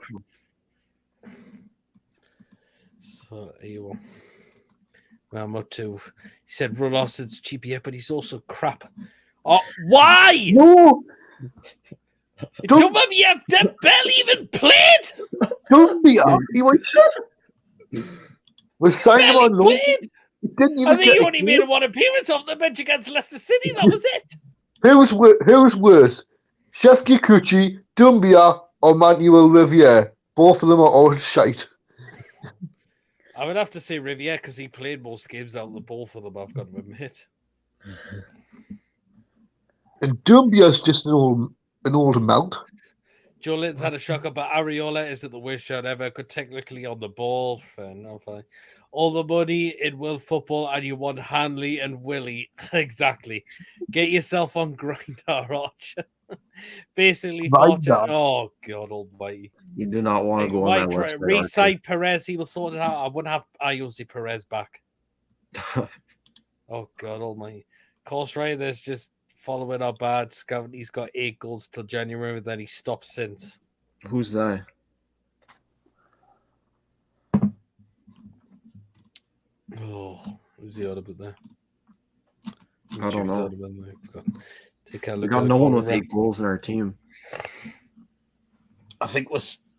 So you well, I'm up to. He said Renalson's cheap, yeah, but he's also crap. Oh, why? No. Don't you have that barely even played? Don't be up. He was signing on loan. I think he only made one appearance off the bench against Leicester City. That was it. Who's worse? Chef Kikuchi, Dumbia, or Manuel Riviere? Both of them are all shite. I would have to say Riviere because he played most games out of the both of them, I've got to admit. And Dumbia's just an old melt. Joe Linton's had a shocker, but Areola isn't the worst shot ever. Could technically on the ball. Fair enough. All the money in Will football, and you want Hanley and Willie. Exactly. Get yourself on Grinder, Archer. Basically, Grinder. oh God Almighty! You do not want to go on that website. Re-sign Perez. He will sort it out. I wouldn't have Jose Perez back. Oh God Almighty! Course right. There's just following our bad scout. He's got 8 goals till January. Then he stopped since. Who's that? Oh, who's the other bit there? I don't know. Take a We look. got no one with 8 goals in our team. I think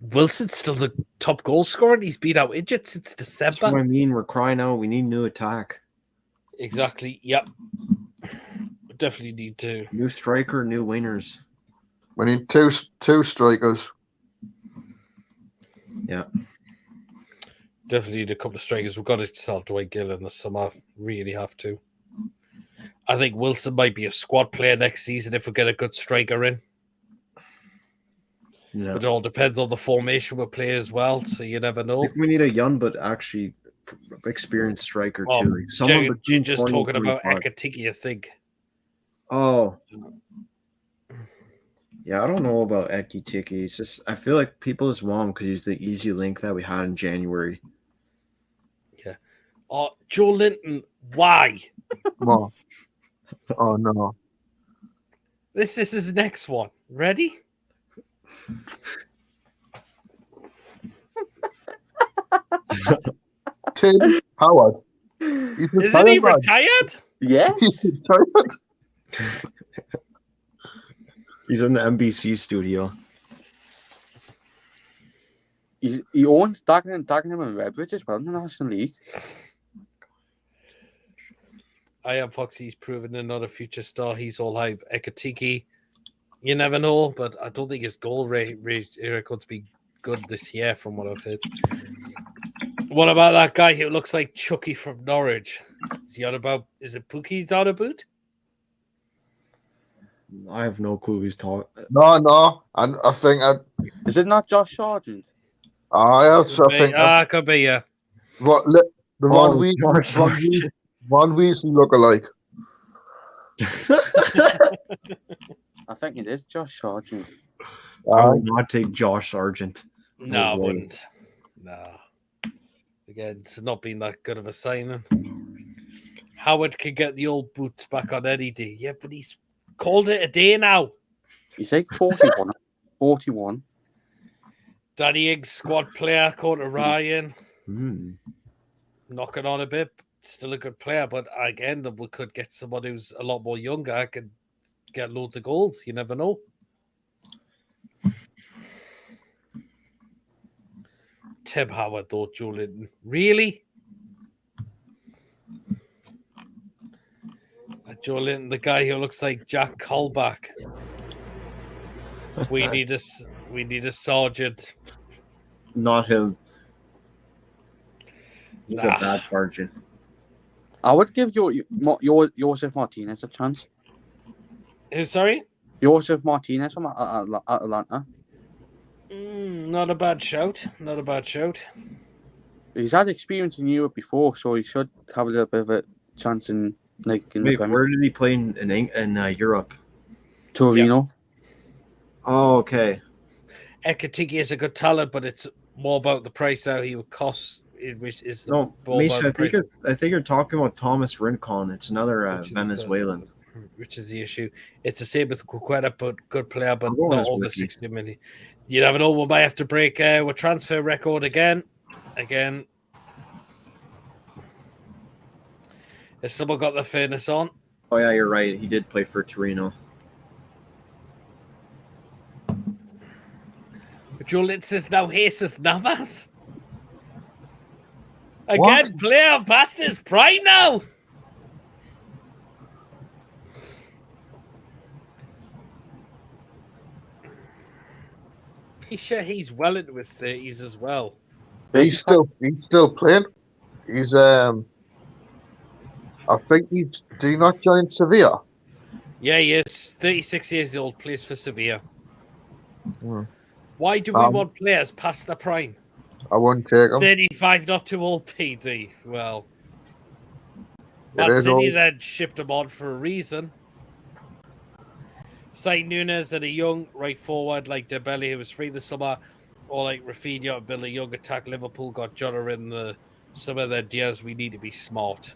Wilson's still the top goal scorer. And he's been out injured since December. That's what I mean. We're crying out. We need new attack. Exactly. Yep. We definitely need to. New striker, new wingers. We need two strikers. Yeah. Definitely need a couple of strikers. We've got to sell Dwight Gill in the summer. Really have to. I think Wilson might be a squad player next season if we get a good striker in. Yeah. But it all depends on the formation we play as well, so you never know. I think we need a young but actually experienced striker too. Like someone you're just talking about Ekatiki, I think. Oh. Yeah, I don't know about Ekatiki. It's just I feel like people just want him because he's the easy link that we had in January. Yeah. Oh, Joe Linton, why? What? Oh no. This is his next one. Ready? Tim Howard. Isn't he retired? Yes. He's retired. He's in the NBC studio. He owns Dagenham and Redbridge as well in the National League. I am Foxy's proven another future star. He's all hype. Ekatiki, you never know, but I don't think his goal record's be good this year from what I've heard. What about that guy who looks like Chucky from Norwich? Is it Pookie's on about? I have no clue who's talking. No. And I think Is it not Josh Sargent? Could be, yeah. What the Von Weasley look-alike. I think it is Josh Sargent. I would not take Josh Sargent. No, I wouldn't. No. Again, it's not been that good of a signing. Howard could get the old boots back on any day. Yeah, but he's called it a day now. He's like 41. 41. Danny Ings, squad player, called Ryan. Mm. Knocking on a bit. Still a good player, but again, we could get someone who's a lot more younger, could get loads of goals. You never know. Tim Howard, though, Joe Linton. Really? Joe Linton, the guy who looks like Jack Colback. We need a sergeant. Not him. He's a bad sergeant. I would give Joseph Martinez a chance. Sorry? Joseph Martinez from Atlanta. Not a bad shout. Not a bad shout. He's had experience in Europe before, so he should have a little bit of a chance in Wait, where did he play in Europe? Torino. Yep. Oh, okay. Ekatiki is a good talent, but it's more about the price now. He would cost. Misha, I think you're talking about Thomas Rincon. It's another Venezuelan. Which is the issue. It's the same with Cuqueta, but good player, but not over 60 million. You never know. We might have to break our transfer record again. Has someone got the fairness on? Oh, yeah, you're right. He did play for Torino. Julian says now Jesus Navas. Again, player past his prime now. Pretty sure he's well into his 30s as well. He's still playing. He's I think did he not join Sevilla? Yeah, he is 36 years old, plays for Sevilla. Hmm. Why do we want players past their prime? I wouldn't take him. 35, not too old, PD. Well, It Man is City old. then shipped him on for a reason. Signed Nunes and a young right forward like Dembele, who was free this summer, or like Rafinha and build a young attack. Liverpool got Jota in the summer. Their Diaz, we need to be smart.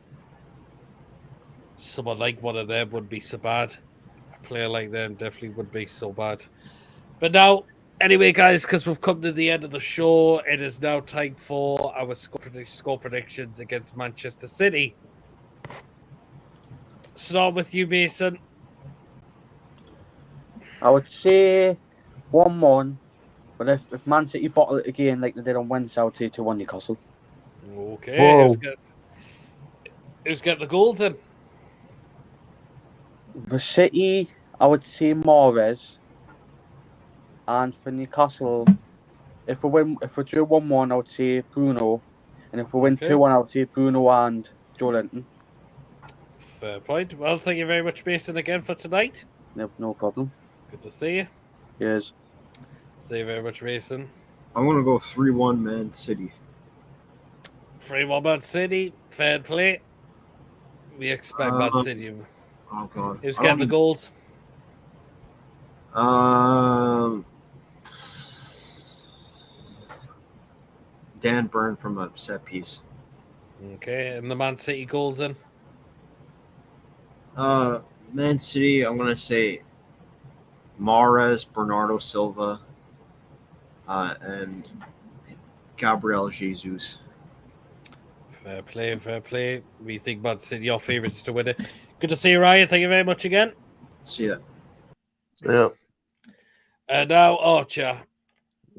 Someone like one of them wouldn't be so bad. A player like them definitely would be so bad. But now, anyway, guys, because we've come to the end of the show, it is now time for our score predictions against Manchester City. Start with you, Mason. I would say 1-1, but if Man City bottle it again like they did on Wednesday, I would say 2-1 Newcastle. Okay, Whoa. who's got the goals in? For City, I would say Mahrez. And for Newcastle, if we drew 1-1, I would say Bruno. And if we win 2-1, I would say Bruno and Joe Linton. Fair point. Well, thank you very much, Mason, again for tonight. No problem. Good to see you. Yes. Thank you very much, Mason. I'm going to go 3-1 Man City. 3-1 Man City. Fair play. We expect Man City. Oh, God. Who's getting the goals? Dan Burn from a set piece. Okay, and the Man City goals in? Man City, I'm going to say Mahrez, Bernardo Silva, and Gabriel Jesus. Fair play, fair play. We think Man City are favourites to win it. Good to see you, Ryan. Thank you very much again. See ya. Yeah. And now Archer.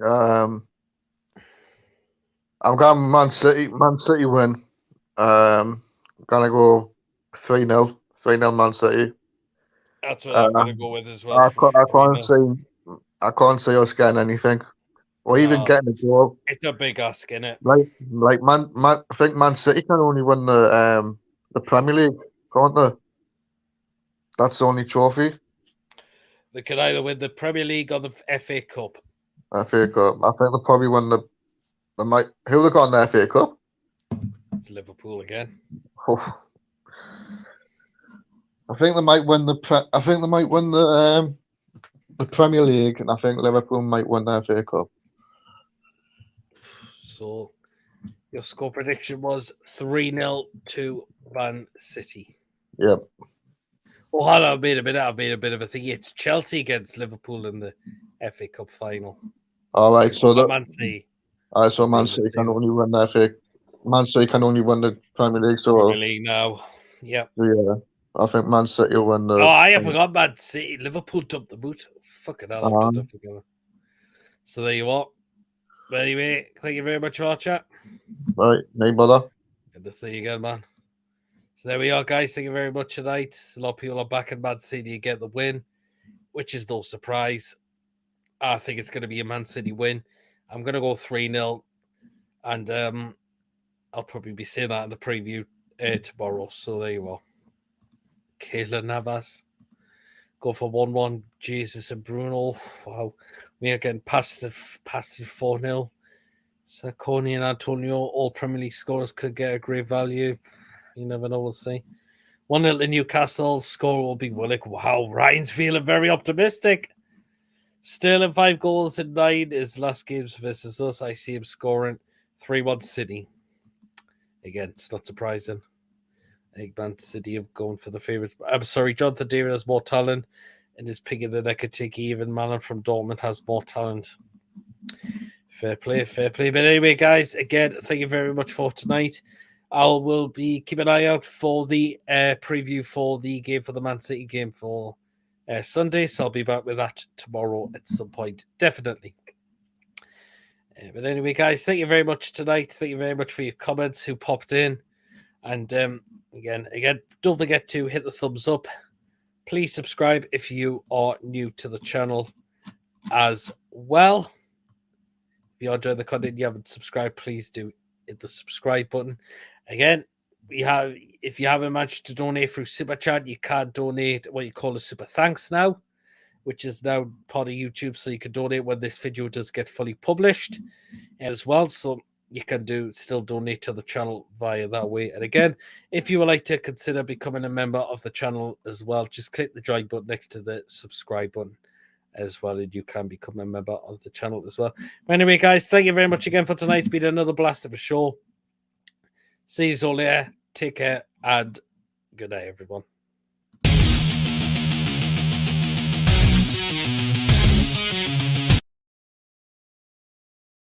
I'm going Man City. Man City win. I'm gonna go 3-0. 3-0 Man City. That's what I'm gonna go with as well. I can't see us getting anything, or even getting a goal. It's a big ask, isn't it? Like Man. I think Man City can only win the Premier League, can't they? That's the only trophy. They could either win the Premier League or the FA Cup. FA Cup. I think they'll probably win the. They might. Who they got in the FA Cup? It's Liverpool again. Oh. I think they might win the. I think they might win the Premier League, and I think Liverpool might win the FA Cup. So, your score prediction was 3-0 to Man City. Yep. Oh, hold on, I've made a bit of a thing. It's Chelsea against Liverpool in the FA Cup final. All right, so Man City. All right, so Man City can only win the FA. Man City can only win the Premier League. So Premier League now. Yep. Yeah, I think Man City will win the. Oh, I forgot Man City. Liverpool dumped the boot. Fucking hell, I put that together. So there you are. But anyway, thank you very much for our chat. Right, no bother. Good to see you again, man. So there we are, guys. Thank you very much tonight. A lot of people are back in Man City to get the win, which is no surprise. I think it's going to be a Man City win. I'm going to go 3-0. And I'll probably be saying that in the preview tomorrow. So there you are. Keylor Navas. Go for 1-1. Jesus and Bruno. Wow. We are getting past it 4-0. Sarconi and Antonio, all Premier League scorers, could get a great value. You never know, we'll see. 1-0 to Newcastle. Score will be Willock. Wow, Ryan's feeling very optimistic. Sterling 5 goals in 9 his last games versus us. I see him scoring 3-1 City. Again, it's not surprising. I think Man City have gone for the favourites. I'm sorry, Jonathan David has more talent and is picking the Nekatiki. Even Malin from Dortmund has more talent. Fair play, fair play. But anyway, guys, again, thank you very much for tonight. I will be keeping an eye out for the preview for the game, for the Man City game for Sunday. So I'll be back with that tomorrow at some point, definitely. But anyway, guys, thank you very much tonight. Thank you very much for your comments who popped in. And again, don't forget to hit the thumbs up. Please subscribe if you are new to the channel as well. If you enjoy the content, you haven't subscribed, please do hit the subscribe button. Again, if you haven't managed to donate through Super Chat, you can donate what you call a Super Thanks now, which is now part of YouTube. So you can donate when this video does get fully published as well. So you can still donate to the channel via that way. And again, if you would like to consider becoming a member of the channel as well, just click the join button next to the subscribe button as well, and you can become a member of the channel as well. But anyway, guys, thank you very much again for tonight. It's been another blast of a show. See you all later. Take care and good night, everyone.